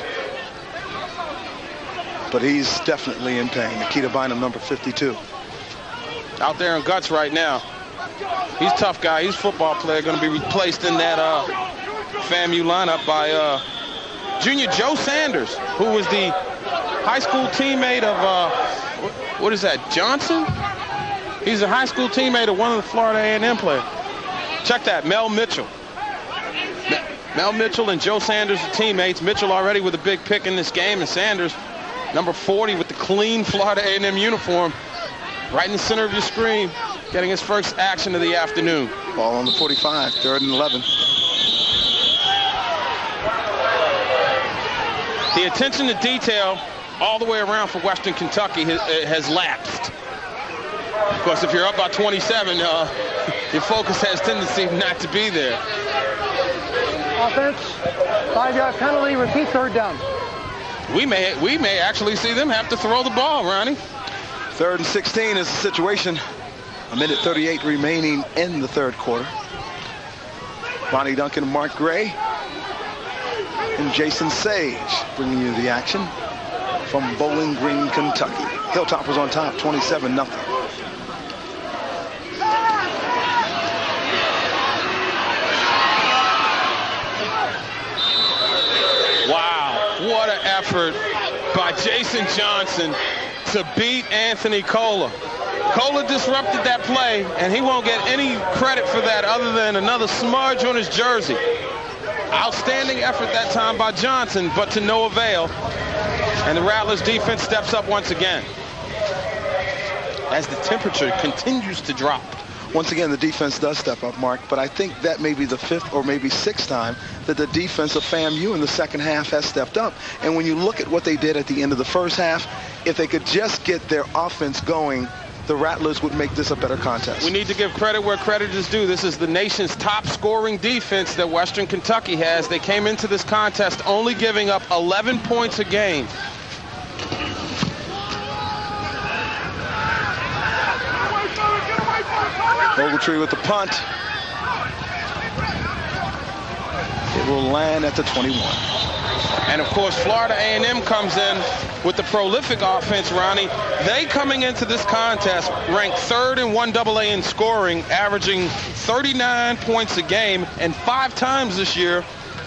but he's definitely in pain. Nikita Bynum, number 52. Out there in guts right now. He's a tough guy. He's a football player, going to be replaced in that FAMU lineup by junior Joe Sanders, who was the high school teammate of, what is that, Johnson? He's a high school teammate of one of the Florida A&M players. Check that, Mel Mitchell. Mel Mitchell and Joe Sanders are teammates. Mitchell already with a big pick in this game, and Sanders, number 40 with the clean Florida A&M uniform, right in the center of your screen, getting his first action of the afternoon. Ball on the 45, 3rd and 11. The attention to detail all the way around for Western Kentucky has lapsed. Of course, if you're up by 27, your focus has tendency not to be there. Offense, 5-yard penalty, repeat third down. We may actually see them have to throw the ball, Ronnie. 3rd and 16 is the situation. 1:38 remaining in the third quarter. Ronnie Duncan, Mark Gray, and Jason Sage bringing you the action from Bowling Green, Kentucky. Hilltoppers on top, 27-0. Wow, what an effort by Jason Johnson to beat Anthony Cola. Cola disrupted that play, and he won't get any credit for that other than another smudge on his jersey. Outstanding effort that time by Johnson, but to no avail. And the Rattlers defense steps up once again as the temperature continues to drop. Once again, the defense does step up, Mark, but I think that may be the 5th or maybe 6th time that the defense of FAMU in the second half has stepped up. And when you look at what they did at the end of the first half, if they could just get their offense going, the Rattlers would make this a better contest. We need to give credit where credit is due. This is the nation's top scoring defense that Western Kentucky has. They came into this contest only giving up 11 points a game. Ogletree with the punt. It will land at the 21. And of course, Florida A&M comes in with the prolific offense, Ronnie. They, coming into this contest, ranked 3rd in 1AA in scoring, averaging 39 points a game, and 5 times this year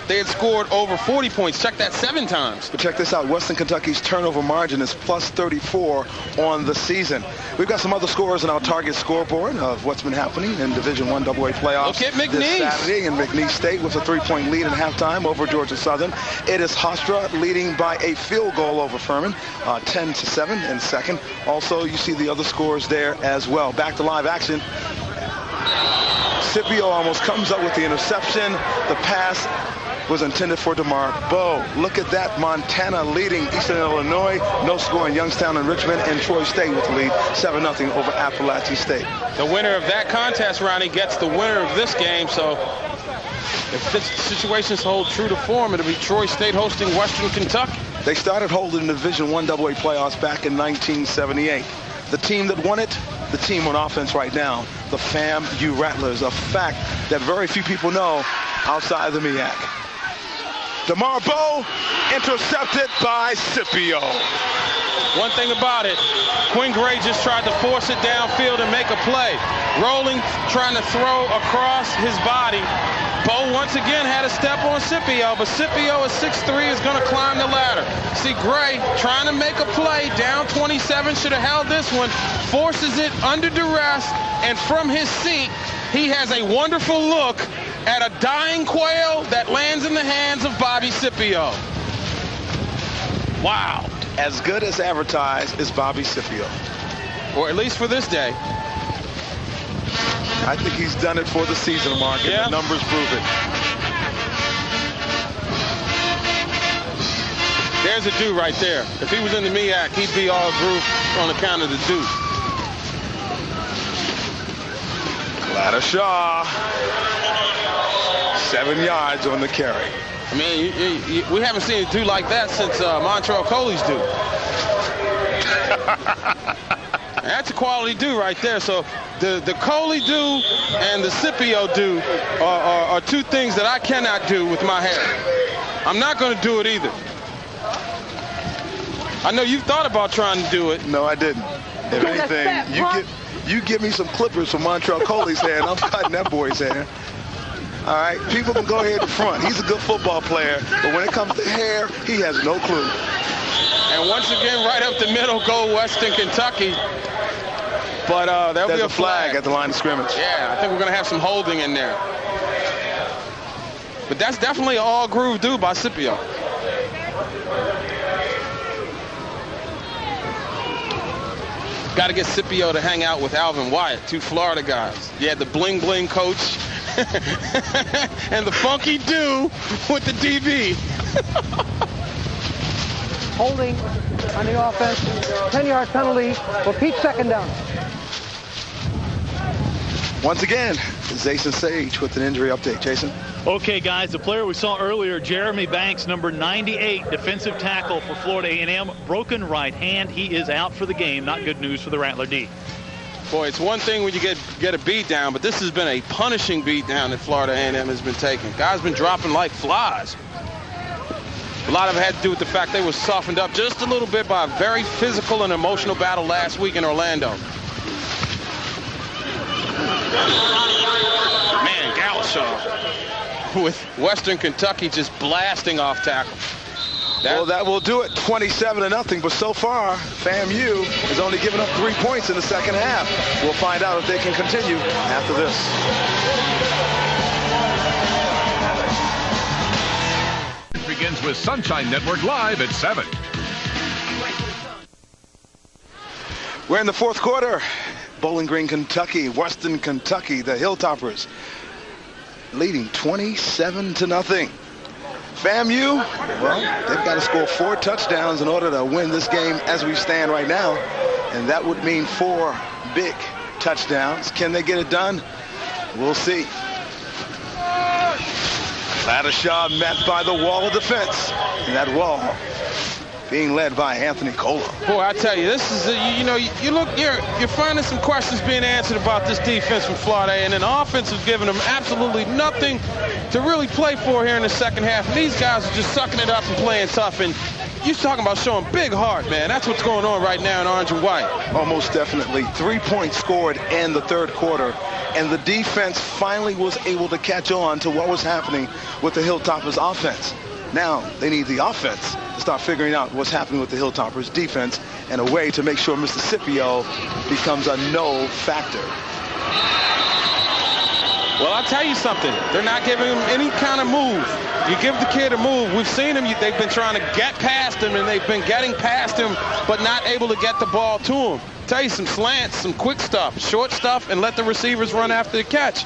they had scored over 40 points. Check that, 7 times. But check this out. Western Kentucky's turnover margin is plus 34 on the season. We've got some other scores in our target scoreboard of what's been happening in Division I AA playoffs. Look at McNeese this Saturday, and McNeese State with a 3-point lead at halftime over Georgia Southern. It is Hofstra leading by a field goal over Furman, 10-7 in second. Also, you see the other scores there as well. Back to live action. Scipio almost comes up with the interception. The pass was intended for DeMar Bowe. Look at that. Montana leading Eastern Illinois. No score in Youngstown and Richmond, and Troy State with the lead 7-0 over Appalachian State. The winner of that contest, Ronnie, gets the winner of this game. So if this situations hold true to form, it'll be Troy State hosting Western Kentucky. They started holding the Division I AA playoffs back in 1978. The team that won it, the team on offense right now, the FAMU Rattlers, a fact that very few people know outside the MEAC. DeMar Bowe intercepted by Scipio. One thing about it, Quinn Gray just tried to force it downfield and make a play. Rolling, trying to throw across his body. Bowe once again had a step on Scipio, but Scipio at 6'3" is going to climb the ladder. See, Gray trying to make a play, down 27, should have held this one, forces it under duress, and from his seat, he has a wonderful look at a dying quail that lands in the hands of Bobby Scipio. Wow. As good as advertised is Bobby Scipio. Or at least for this day. I think he's done it for the season, Mark, and the numbers prove it. There's a do right there. If he was in the MEAC, he'd be all groove on account of the do. Ladder-Shaw, 7 yards on the carry. I mean, we haven't seen a do like that since Montrell Coley's do. That's a quality do right there. So the Coley do and the Scipio do are 2 things that I cannot do with my hair. I'm not going to do it either. I know you've thought about trying to do it. No, I didn't. If anything, you give me some clippers from Montrell Coley's hair, and I'm cutting that boy's hair. All right, people can go ahead in front. He's a good football player, but when it comes to hair, he has no clue. And once again, right up the middle, go Western Kentucky. But there'll be a flag at the line of scrimmage. Yeah, I think we're going to have some holding in there. But that's definitely an all-groove do by Scipio. Got to get Scipio to hang out with Alvin Wyatt, 2 Florida guys. You had the bling-bling coach and the funky do with the DB. Holding on the offense, 10-yard penalty. Repeat second down. Once again, Jason Sage with an injury update. Jason? Okay, guys, the player we saw earlier, Jeremy Banks, number 98, defensive tackle for Florida A&M, broken right hand. He is out for the game. Not good news for the Rattler D. Boy, it's one thing when you get a beat down, but this has been a punishing beat down that Florida A&M has been taking. Guys been dropping like flies. A lot of it had to do with the fact they were softened up just a little bit by a very physical and emotional battle last week in Orlando. Man, Galashaw with Western Kentucky just blasting off tackle. Well, that will do it. 27-0. But so far, FAMU has only given up 3 points in the second half. We'll find out if they can continue after this. It begins with Sunshine Network Live at 7. We're in the fourth quarter. Bowling Green, Kentucky, Western Kentucky, the Hilltoppers leading 27-0. FAMU, well, they've got to score 4 touchdowns in order to win this game as we stand right now. And that would mean 4 big touchdowns. Can they get it done? We'll see. Laddershaw met by the wall of defense. And that wall being led by Anthony Cola. Boy, I tell you, this is, you're finding some questions being answered about this defense from Florida, and then the offense is giving them absolutely nothing to really play for here in the second half. And these guys are just sucking it up and playing tough. And you're talking about showing big heart, man. That's what's going on right now in orange and white. Almost definitely. 3 points scored in the third quarter. And the defense finally was able to catch on to what was happening with the Hilltoppers offense. Now they need the offense to start figuring out what's happening with the Hilltoppers defense and a way to make sure Mississippi becomes a no factor. Well, I'll tell you something. They're not giving him any kind of move. You give the kid a move. We've seen him. They've been trying to get past him, and they've been getting past him, but not able to get the ball to him. Tell you some slants, some quick stuff, short stuff, and let the receivers run after the catch.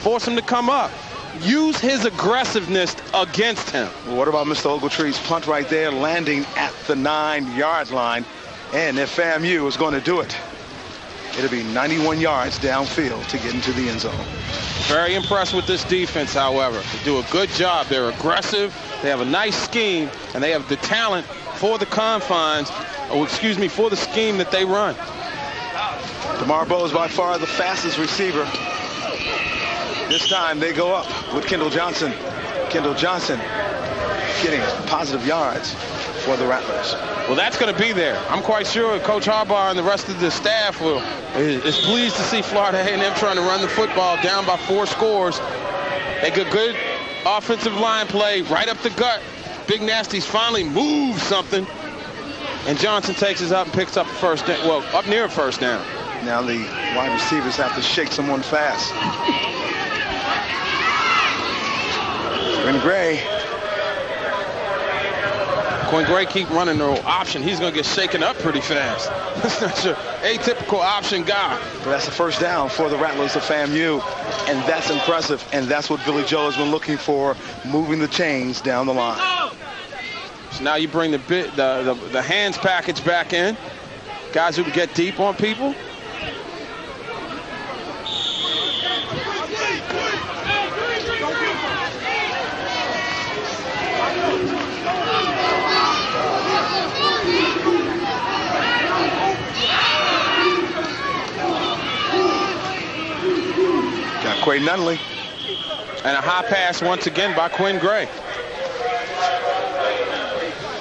Force him to come up. Use his aggressiveness against him. Well, what about Mr. Ogletree's punt right there, landing at the 9-yard line? And if FAMU is going to do it, it'll be 91 yards downfield to get into the end zone. Very impressed with this defense, however. They do a good job. They're aggressive. They have a nice scheme, and they have the talent for the confines, for the scheme that they run. DeMar Bowe is by far the fastest receiver. This time they go up with Kendall Johnson. Kendall Johnson getting positive yards for the Rattlers. Well, that's going to be there. I'm quite sure Coach Harbaugh and the rest of the staff is pleased to see Florida A&M trying to run the football down by 4 scores. They get good offensive line play right up the gut. Big Nasty's finally moved something. And Johnson takes us up and picks up the first down. Well, up near a first down. Now the wide receivers have to shake someone fast. Quinn Gray keep running the option. He's going to get shaken up pretty fast. That's not your atypical option guy. But that's the first down for the Rattlers of FAMU, and that's impressive. And that's what Billy Joe has been looking for, moving the chains down the line. So now you bring the hands package back in. Guys who can get deep on people. Quay Nunley. And a high pass once again by Quinn Gray.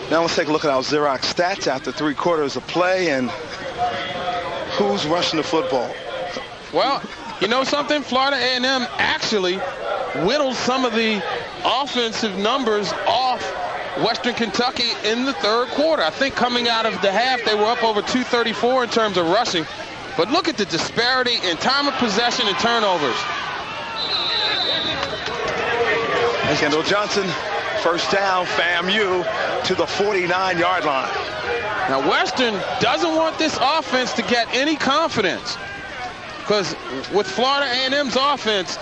Now let's take a look at our Xerox stats after 3 quarters of play and who's rushing the football. Well, you know something? Florida A&M actually whittled some of the offensive numbers off Western Kentucky in the third quarter. I think coming out of the half, they were up over 234 in terms of rushing. But look at the disparity in time of possession and turnovers. Kendall Johnson, first down, FAMU to the 49-yard line. Now, Western doesn't want this offense to get any confidence because with Florida A&M's offense,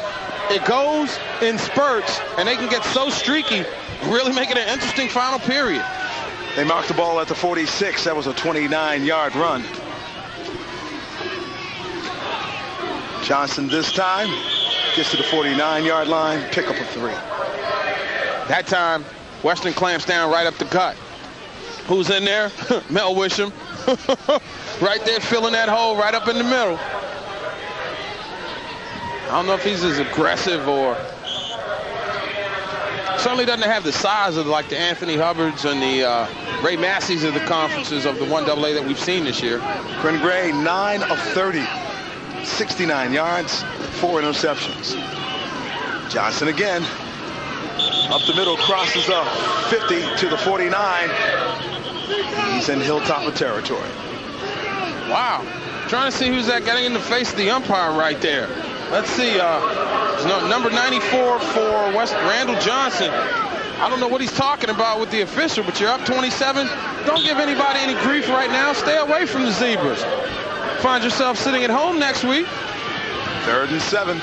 it goes in spurts, and they can get so streaky, really making an interesting final period. They marked the ball at the 46. That was a 29-yard run. Johnson this time gets to the 49-yard line, pick up a 3. That time, Western clamps down right up the gut. Who's in there? Mel Wisham. Right there filling that hole right up in the middle. I don't know if he's as aggressive or certainly doesn't have the size of like the Anthony Hubbards and the Ray Masseys of the conferences of the 1AA that we've seen this year. Quinn Gray, 9 of 30. 69 yards, 4 interceptions. Johnson again. Up the middle, crosses up 50 to the 49. He's in Hilltopper territory. Wow. Trying to see who's that getting in the face of the umpire right there. Let's see. Number 94 for Randall Johnson. I don't know what he's talking about with the official, but you're up 27. Don't give anybody any grief right now. Stay away from the Zebras. Find yourself sitting at home next week. 3rd and 7.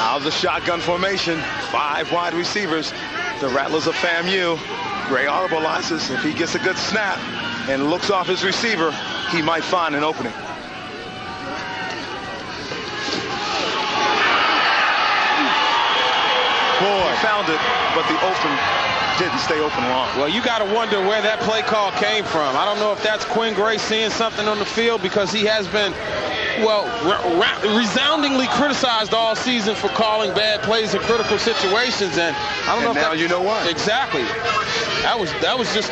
Out of the shotgun formation. 5 wide receivers. The Rattlers of FAMU. Gray audibleizes. If he gets a good snap and looks off his receiver, he might find an opening. Boy, found it, but the open didn't stay open long. Well, you got to wonder where that play call came from. I don't know if that's Quinn Gray seeing something on the field, because he has been, well, resoundingly criticized all season for calling bad plays in critical situations. And I don't know if now you know why. Exactly. That was just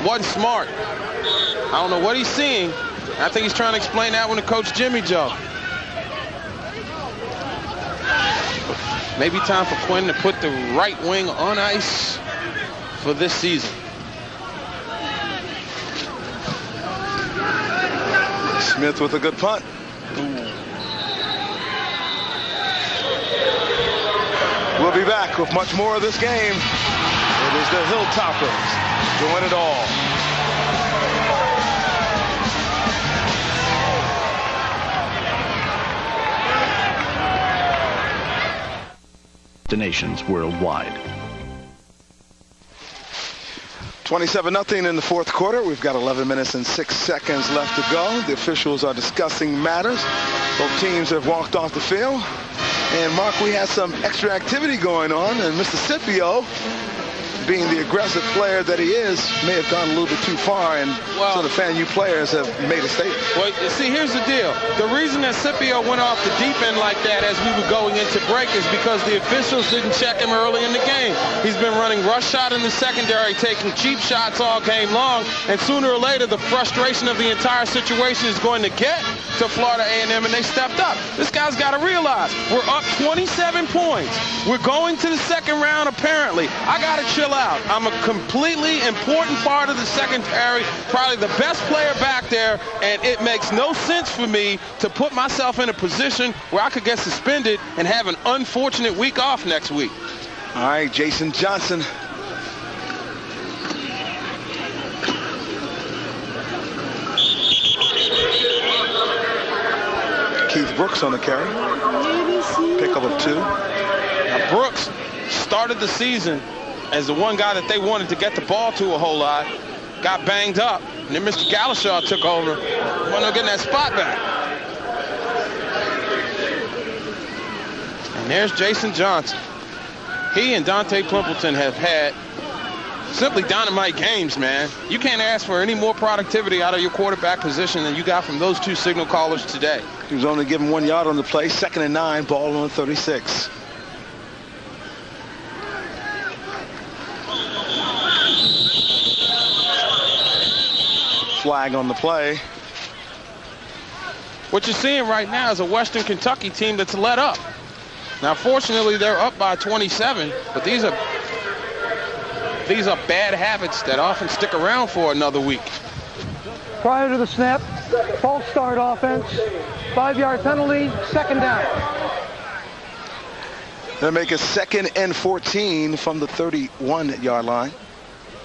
wasn't smart. I don't know what he's seeing. I think he's trying to explain that one to Coach Jimmy Joe. Maybe time for Quinn to put the right wing on ice for this season. Smith with a good punt. We'll be back with much more of this game. It is the Hilltoppers doing it all. Destinations worldwide. 27-0 in the 4th quarter. We've got 11 minutes and 6 seconds left to go. The officials are discussing matters. Both teams have walked off the field. And Mark, we had some extra activity going on, and Mr. Scipio, being the aggressive player that he is, may have gone a little bit too far, and so the FAMU players have made a statement. Well, see, here's the deal. The reason that Scipio went off the deep end like that as we were going into break is because the officials didn't check him early in the game. He's been running rush shot in the secondary, taking cheap shots all game long, and sooner or later the frustration of the entire situation is going to get to Florida A&M, and they stepped up. This guy's got to realize we're up 27 points. We're going to the 2nd round apparently. I got to chill out. I'm a completely important part of the secondary, probably the best player back there, and it makes no sense for me to put myself in a position where I could get suspended and have an unfortunate week off next week. All right, Jason Johnson. Keith Brooks on the carry. Pickup of 2. Now, Brooks started the season as the one guy that they wanted to get the ball to a whole lot. Got banged up, and then Mr. Galashaw took over. Wound up getting that spot back. And there's Jason Johnson. He and Dante Plimpleton have had simply dynamite games, man. You can't ask for any more productivity out of your quarterback position than you got from those 2 signal callers today. He was only given 1 yard on the play. 2nd and 9, ball on 36. Flag on the play. What you're seeing right now is a Western Kentucky team that's let up. Now, fortunately, they're up by 27, but these are bad habits that often stick around for another week. Prior to the snap, false start offense, 5-yard penalty, 2nd down. They make a 2nd and 14 from the 31-yard line.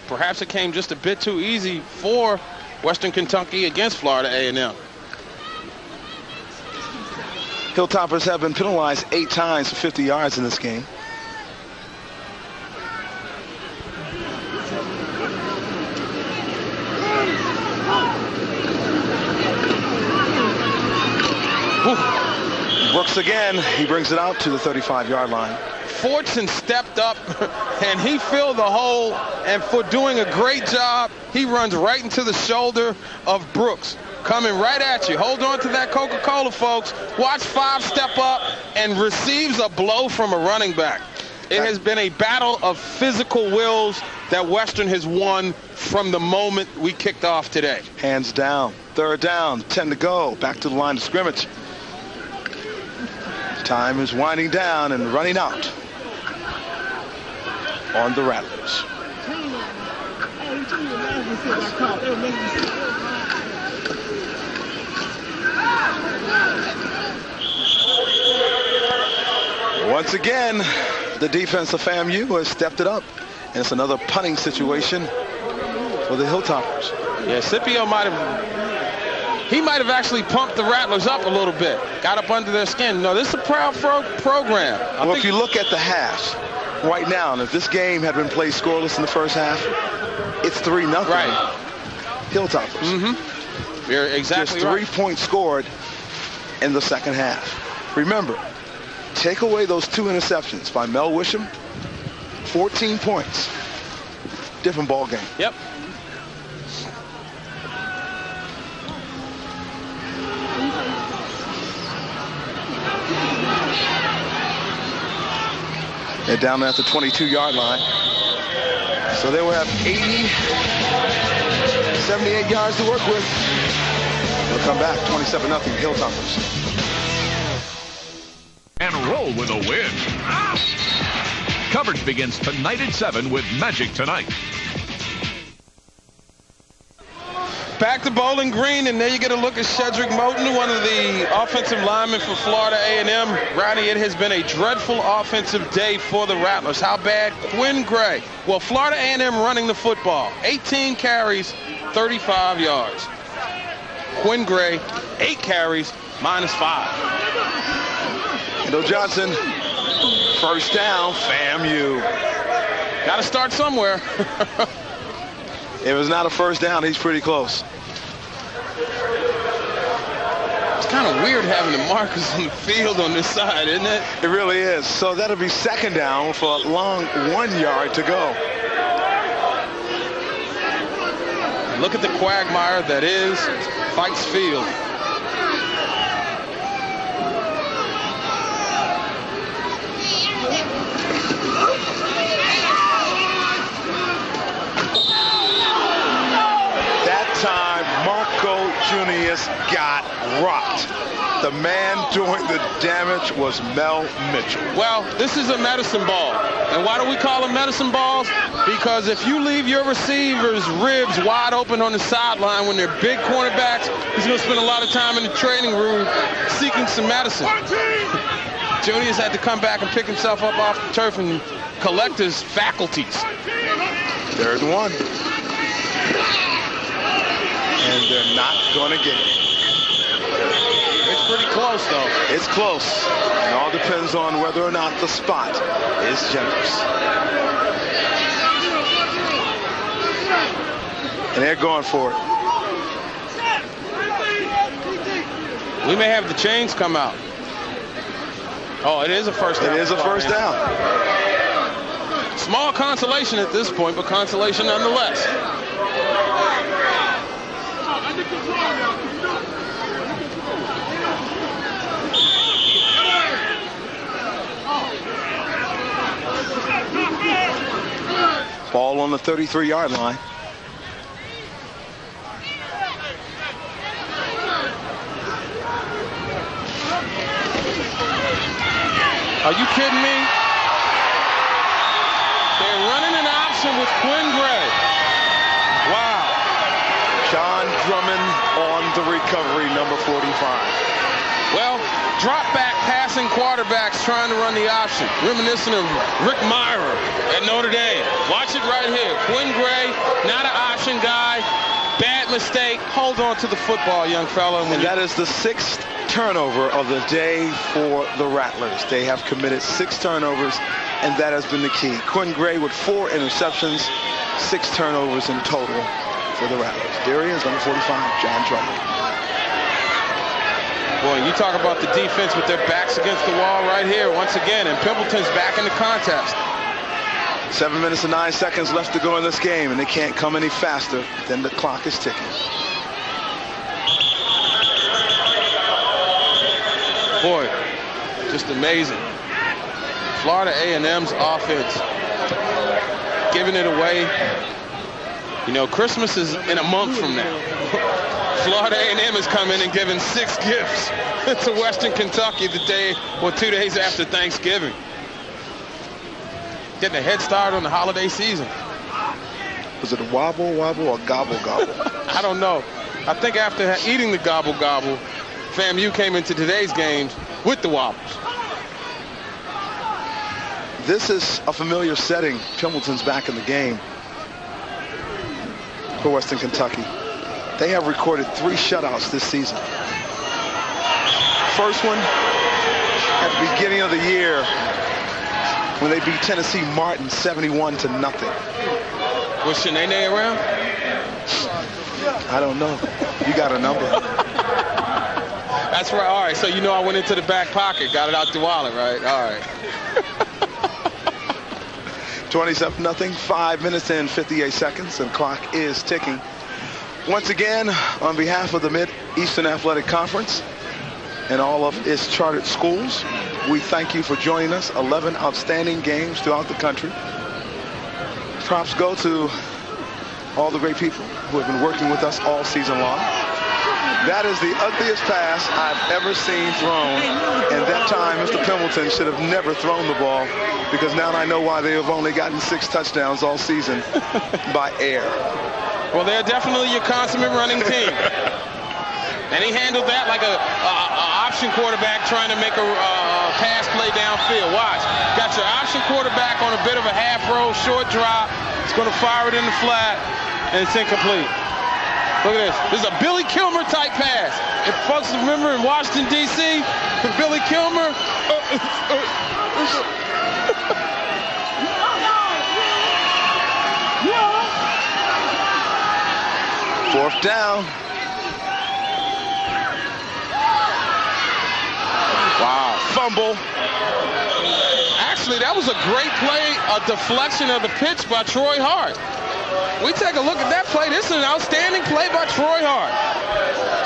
Perhaps it came just a bit too easy for Western Kentucky against Florida A&M. Hilltoppers have been penalized 8 times for 50 yards in this game. Brooks again. He brings it out to the 35-yard line. Fortson stepped up and he filled the hole, and for doing a great job, he runs right into the shoulder of Brooks, coming right at you. Hold on to that Coca-Cola, folks. Watch 5 step up and receives a blow from a running back. It has been a battle of physical wills that Western has won from the moment we kicked off today. Hands down. 3rd down, 10 to go. Back to the line of scrimmage. Time is winding down and running out. on the Rattlers. Once again, the defense of FAMU has stepped it up, and it's another punting situation for the Hilltoppers. Yeah, Scipio might have actually pumped the Rattlers up a little bit, got up under their skin. No, this is a proud program. Well, if you look at the halves right now, and if this game had been played scoreless in the first half, it's 3-0. Right. Hilltoppers. Mm-hmm. You're exactly There's 3 right. points scored in the second half. Remember, take away those 2 interceptions by Mel Wisham, 14 points. Different ball game. Yep. They're down at the 22-yard line. So they will have 78 yards to work with. They'll come back 27-0 Hilltoppers. And roll with a win. Coverage begins tonight at 7 with Magic Tonight. Back to Bowling Green, and there you get a look at Shedrick Moten, one of the offensive linemen for Florida A&M. Ronnie, it has been a dreadful offensive day for the Rattlers. How bad? Quinn Gray. Well, Florida A&M running the football. 18 carries, 35 yards. Quinn Gray, 8 carries, -5. Kendall Johnson, first down, FAMU. Got to start somewhere. If it's not a first down, he's pretty close. It's kind of weird having the markers on the field on this side, isn't it? It really is. So that'll be second down for a long 1 yard to go. Look at the quagmire that is Fikes Field. Time Marco Junius got rocked. The man doing the damage was Mel Mitchell. Well, this is a medicine ball. And why do we call them medicine balls? Because if you leave your receivers' ribs wide open on the sideline when they're big cornerbacks, he's going to spend a lot of time in the training room seeking some medicine. Junius had to come back and pick himself up off the turf and collect his faculties. 3rd and 1. And they're not going to get it. It's pretty close, though. It's close. It all depends on whether or not the spot is generous. And they're going for it. We may have the chains come out. Oh, it is a first down. It is a first down. Small consolation at this point, but consolation nonetheless. Ball on the 33-yard line. Are you kidding me? They're running an option with Quinn Gray. Wow. John Drummond on the recovery, number 45. Well, drop back passing quarterbacks trying to run the option. Reminiscent of Rick Myra at Notre Dame. Watch it right here. Quinn Gray, not an option guy. Bad mistake. Hold on to the football, young fella. And that is the 6th turnover of the day for the Rattlers. They have committed 6 turnovers, and that has been the key. Quinn Gray with 4 interceptions, 6 turnovers in total for the Rattlers. There he is, number 45, John Drummond. Boy, you talk about the defense with their backs against the wall right here once again, and Pimpleton's back in the contest. 7 minutes and 9 seconds left to go in this game, and they can't come any faster than the clock is ticking. Boy, just amazing. Florida A&M's offense giving it away. You know, Christmas is in a month from now. Florida A&M is coming and giving 6 gifts to Western Kentucky the day or 2 days after Thanksgiving. getting a head start on the holiday season. Was it a wobble or gobble? I don't know. I think after eating the gobble, FAMU came into today's games with the wobbles. This is a familiar setting. Pimbleton's back in the game for Western Kentucky. They have recorded 3 shutouts this season. First one at the beginning of the year when they beat Tennessee Martin 71-0. Was Shanae around? I don't know. You got a number. That's right. All right. So you know I went into the back pocket, got it out the wallet, right? All right. 27-0, 5 minutes and 58 seconds, and clock is ticking. Once again, on behalf of the Mid-Eastern Athletic Conference and all of its chartered schools, we thank you for joining us. 11 outstanding games throughout the country. Props go to all the great people who have been working with us all season long. That is the ugliest pass I've ever seen thrown. And that time, Mr. Pimbleton should have never thrown the ball, because now I know why they have only gotten 6 touchdowns all season by air. Well, they're definitely your consummate running team. And he handled that like a option quarterback trying to make a pass play downfield. Watch. Got your option quarterback on a bit of a half roll, short drop. It's going to fire it in the flat, and it's incomplete. Look at this. This is a Billy Kilmer type pass. If folks remember in Washington, D.C., Billy Kilmer. Fourth down. Wow. Fumble. Actually, that was a great play, a deflection of the pitch by Troy Hart. We take a look at that play. This is an outstanding play by Troy Hart.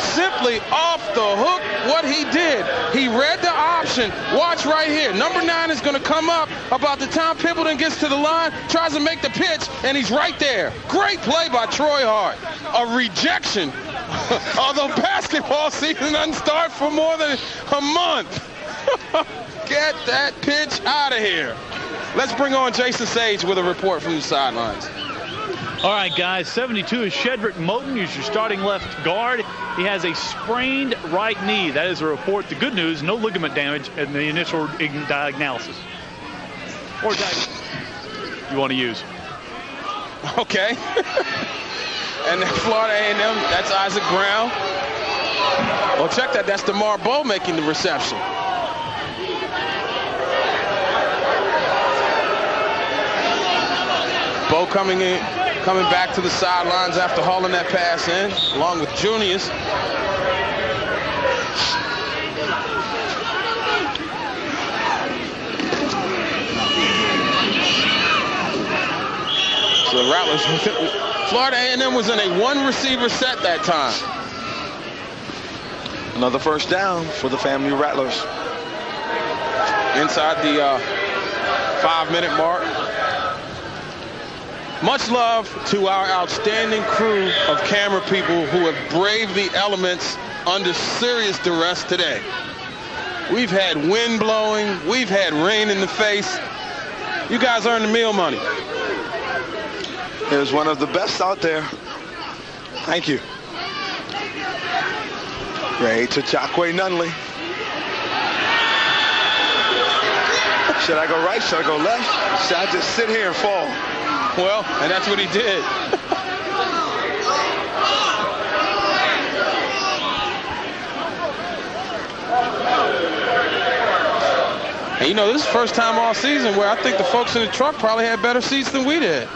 Simply off the hook what he did. He read the option. Watch right here. Number 9 is going to come up about the time Pimbleton gets to the line, tries to make the pitch, and he's right there. Great play by Troy Hart. A rejection. Although basketball season doesn't start for more than a month. Get that pitch out of here. Let's bring on Jason Sage with a report from the sidelines. All right, guys, 72 is Shedrick Moten. He's your starting left guard. He has a sprained right knee. That is a report. The good news, no ligament damage in the initial diagnosis. Or you want to use. Okay. And Florida A&M, that's Isaac Brown. Well, check that. That's DeMar Bowe making the reception. Bowe coming back to the sidelines after hauling that pass in, along with Junius. So the Rattlers, Florida A&M was in a 1-receiver set that time. Another first down for the FAMU Rattlers. Inside the 5-minute mark. Much love to our outstanding crew of camera people who have braved the elements under serious duress today. We've had wind blowing. We've had rain in the face. You guys earned the meal money. Here's one of the best out there. Thank you. Great to Chakwe Nunley. Should I go right? Should I go left? Should I just sit here and fall? Well, and that's what he did. And you know, this is the first time all season where I think the folks in the truck probably had better seats than we did.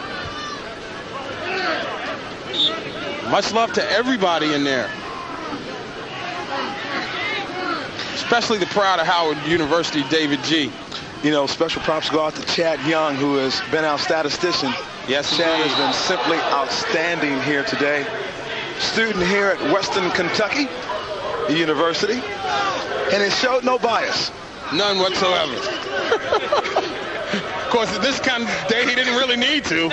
Much love to everybody in there. Especially the proud of Howard University, David G. You know, special props go out to Chad Young, who has been our statistician. Yes, Chad has been simply outstanding here today. Student here at Western Kentucky University, and it showed no bias. None whatsoever. Of course, this kind of day he didn't really need to.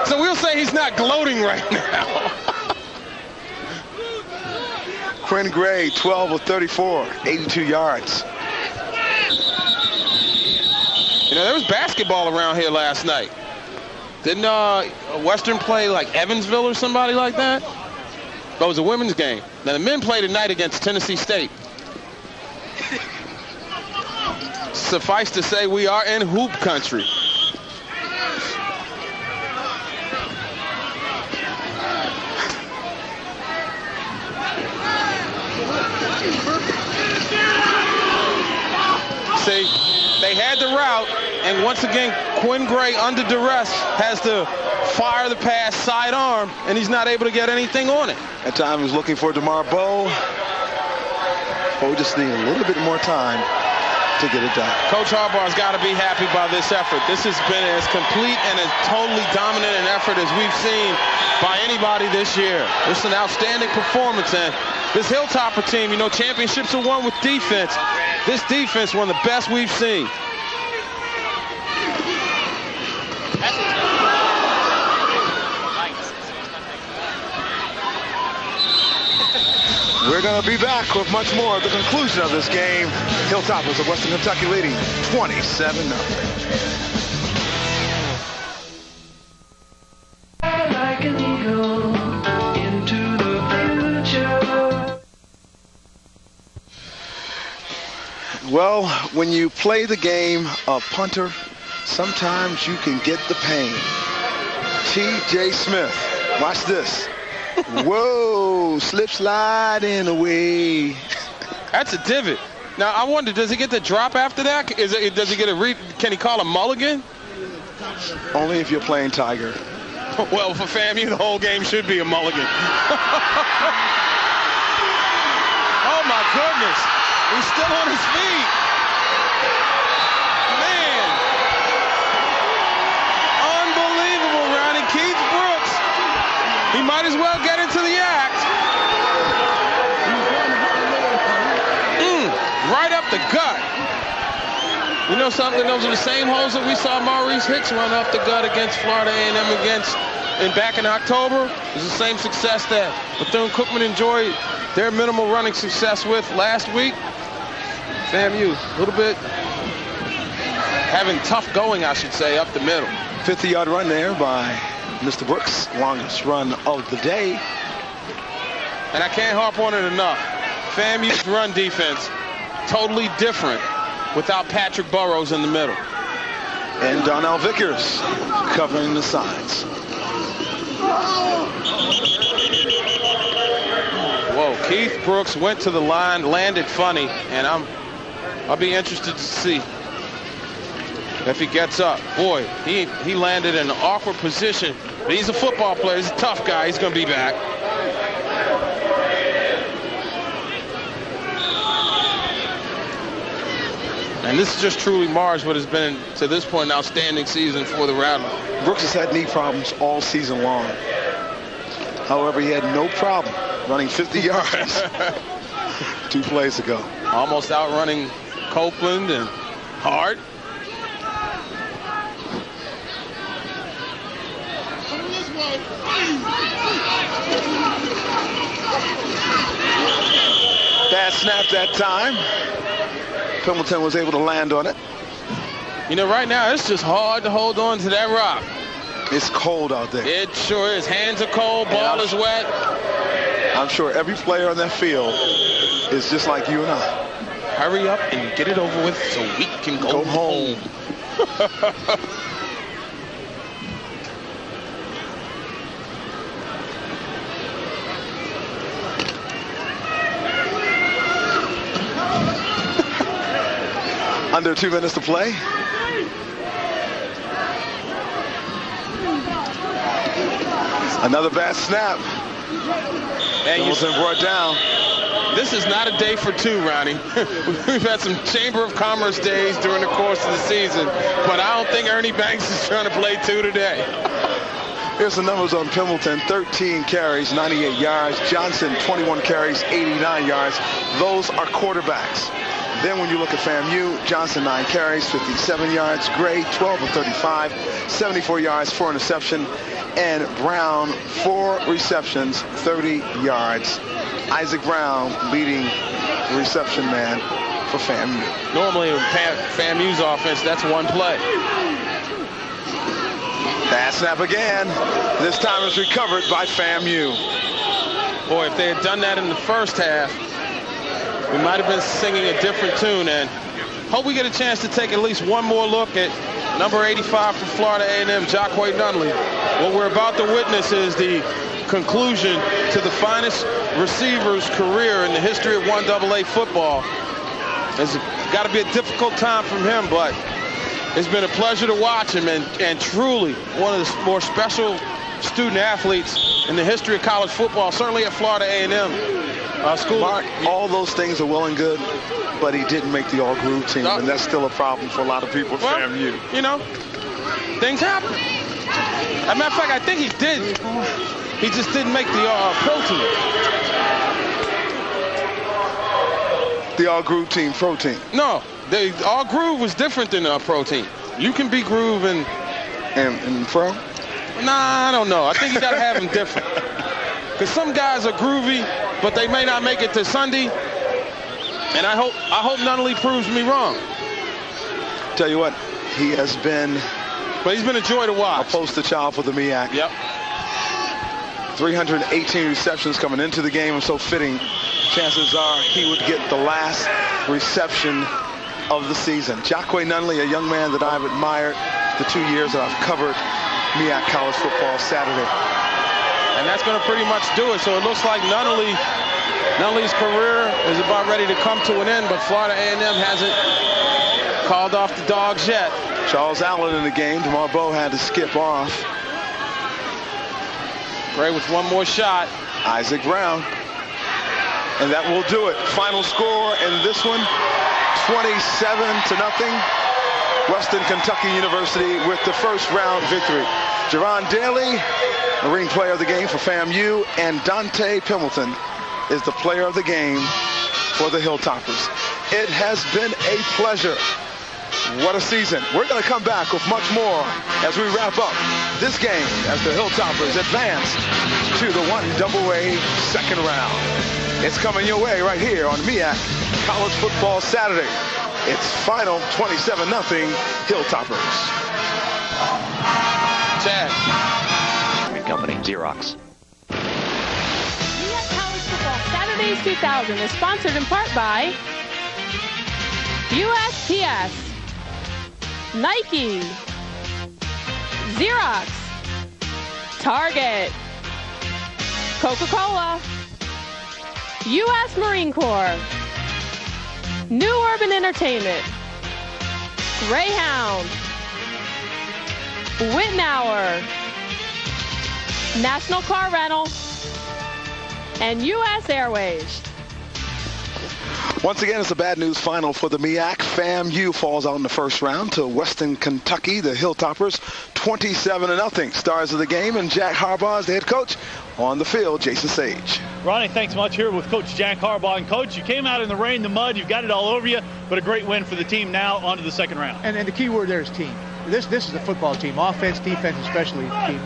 So we'll say he's not gloating right now. Quinn Gray, 12 of 34, 82 yards. You know, there was basketball around here last night. Didn't Western play like Evansville or somebody like that? That was a women's game. Now, the men played tonight against Tennessee State. Suffice to say, we are in hoop country. See, they had the route, and once again, Quinn Gray, under duress, has to fire the pass sidearm, and he's not able to get anything on it. At time, he was looking for DeMar Bowe, but we just need a little bit more time to get it done. Coach Harbaugh's got to be happy by this effort. This has been as complete and as totally dominant an effort as we've seen by anybody this year. It's an outstanding performance, and this Hilltopper team, you know, championships are won with defense. This defense, one of the best we've seen. We're going to be back with much more at the conclusion of this game. Hilltoppers of Western Kentucky leading 27-0. Like an eagle into the future. Well, when you play the game of punter, sometimes you can get the pain. T.J. Smith, watch this. Whoa, slip sliding away. That's a divot. Now, I wonder, does he get the drop after that? Does he get a can he call a mulligan? Only if you're playing Tiger. Well, for FAMU, the whole game should be a mulligan. Oh, my goodness. He's still on his feet. Man. Unbelievable, Ronnie. Keith Brooks. He might as well get into the act. Right up the gut. You know something? Those are the same holes that we saw Maurice Hicks run up the gut against Florida A&M back in October. It's the same success that Bethune-Cookman enjoyed their minimal running success with last week. FAMU, a little bit having tough going, I should say, up the middle. 50-yard run there by Mr. Brooks, longest run of the day. And I can't harp on it enough. FAMU's run defense, totally different without Patrick Burrows in the middle. And Donnell Vickers covering the sides. Whoa, Keith Brooks went to the line, landed funny, and I'll be interested to see if he gets up. Boy, he landed in an awkward position, but he's a football player. He's a tough guy. He's going to be back. And this is just truly marks what has been, to this point, an outstanding season for the Rattlers. Brooks has had knee problems all season long. However, he had no problem running 50 yards 2 plays ago. Almost outrunning Copeland and Hart. Bad snap that time. Pendleton was able to land on it. You know, right now, it's just hard to hold on to that rock. It's cold out there. It sure is. Hands are cold, ball is wet. I'm sure every player on that field is just like you and I. Hurry up and get it over with so we can go home. Under 2 minutes to play. Another bad snap. And Pendleton brought down. This is not a day for two, Ronnie. We've had some Chamber of Commerce days during the course of the season, but I don't think Ernie Banks is trying to play two today. Here's the numbers on Pendleton. 13 carries, 98 yards. Johnson, 21 carries, 89 yards. Those are quarterbacks. Then when you look at FAMU, Johnson 9 carries, 57 yards. Gray 12 of 35, 74 yards, 4 interception. And Brown 4 receptions, 30 yards. Isaac Brown leading the reception man for FAMU. Normally in FAMU's offense, that's one play. Pass snap again. This time it's recovered by FAMU. Boy, if they had done that in the first half, we might have been singing a different tune. And hope we get a chance to take at least one more look at number 85 for Florida A&M, Jacquay Nunley. What we're about to witness is the conclusion to the finest receiver's career in the history of 1AA football. It's got to be a difficult time from him, but it's been a pleasure to watch him, and truly one of the more special student athletes in the history of college football, certainly at Florida A&M school. Mark, all those things are well and good, but he didn't make the all-groove team, and that's still a problem for a lot of people at FAMU. You know, things happen. As a matter of fact, I think he did. He just didn't make the pro team. The all-groove team, pro team. No, the all-groove was different than a pro team. You can be groove and pro? Nah, I don't know. I think you got to have them different. Because some guys are groovy, but they may not make it to Sunday. And I hope Nunley proves me wrong. Tell you what, he has been... But he's been a joy to watch. A poster child for the MEAC. Yep. 318 receptions coming into the game, and so fitting. Chances are he would get the last reception of the season. Jacquay Nunley, a young man that I've admired the 2 years that I've covered MEAC college football Saturday. And that's going to pretty much do it. So it looks like Nunley's career is about ready to come to an end, but Florida A&M hasn't called off the dogs yet. Charles Allen in the game. DeMar Bowe had to skip off. Gray with one more shot. Isaac Brown. And that will do it. Final score in this one, 27-0. Western Kentucky University with the first round victory. Jerron Daly, Marine player of the game for FAMU, and Dante Pimbleton is the player of the game for the Hilltoppers. It has been a pleasure. What a season. We're going to come back with much more as we wrap up this game as the Hilltoppers advance to the 1AA second round. It's coming your way right here on MEAC College Football Saturday. It's final 27-0 Hilltoppers. Chad. Company, Xerox. MEAC College Football Saturdays 2000 is sponsored in part by USPS, Nike, Xerox, Target, Coca-Cola, U.S. Marine Corps, New Urban Entertainment, Greyhound, Whitnauer, National Car Rental, and U.S. Airways. Once again, it's a bad news final for the MEAC. FAMU falls out in the first round to Western Kentucky, the Hilltoppers, 27-0. Stars of the game, and Jack Harbaugh is the head coach. On the field, Jason Sage. Ronnie, thanks much here with Coach Jack Harbaugh. And Coach, you came out in the rain, the mud, you've got it all over you, but a great win for the team now onto the second round. And the key word there is team. This is a football team, offense, defense, especially team.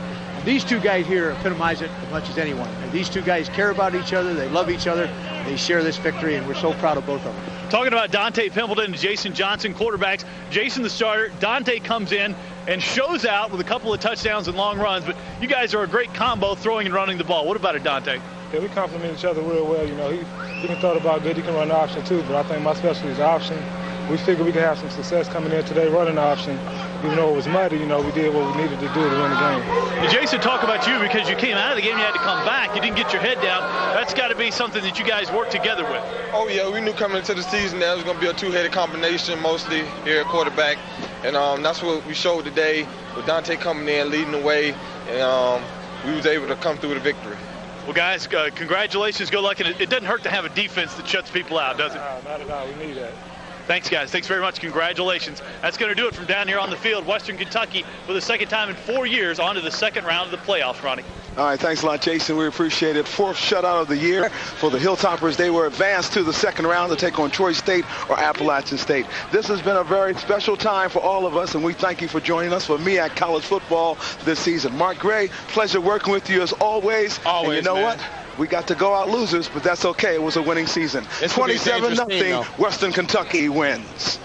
These two guys here epitomize it as much as anyone. And these two guys care about each other, they love each other, they share this victory, and we're so proud of both of them. Talking about Dante Pimbleton and Jason Johnson, quarterbacks. Jason the starter, Dante comes in and shows out with a couple of touchdowns and long runs, but you guys are a great combo throwing and running the ball. What about it, Dante? Yeah, we complement each other real well. You know, he can throw the ball good, he can run the option too, but I think my specialty is the option. We figured we could have some success coming in today running the option. Even though it was muddy, you know, we did what we needed to do to win the game. And Jason, talk about you, because you came out of the game, you had to come back, you didn't get your head down. That's got to be something that you guys work together with. Oh, yeah, we knew coming into the season that it was going to be a two-headed combination, mostly here at quarterback. And that's what we showed today with Dante coming in, leading the way, and we was able to come through the victory. Well, guys, congratulations, good luck. And it doesn't hurt to have a defense that shuts people out, does it? No, not at all. We need that. Thanks, guys. Thanks very much. Congratulations. That's going to do it from down here on the field. Western Kentucky, for the second time in 4 years, on to the second round of the playoffs, Ronnie. All right, thanks a lot, Jason. We appreciate it. Fourth shutout of the year for the Hilltoppers. They were advanced to the second round to take on Troy State or Appalachian State. This has been a very special time for all of us, and we thank you for joining us for MEAC College Football this season. Mark Gray, pleasure working with you as always. Always, and you know man. what? We got to go out losers, but that's okay. It was a winning season. 27-0, Western Kentucky wins.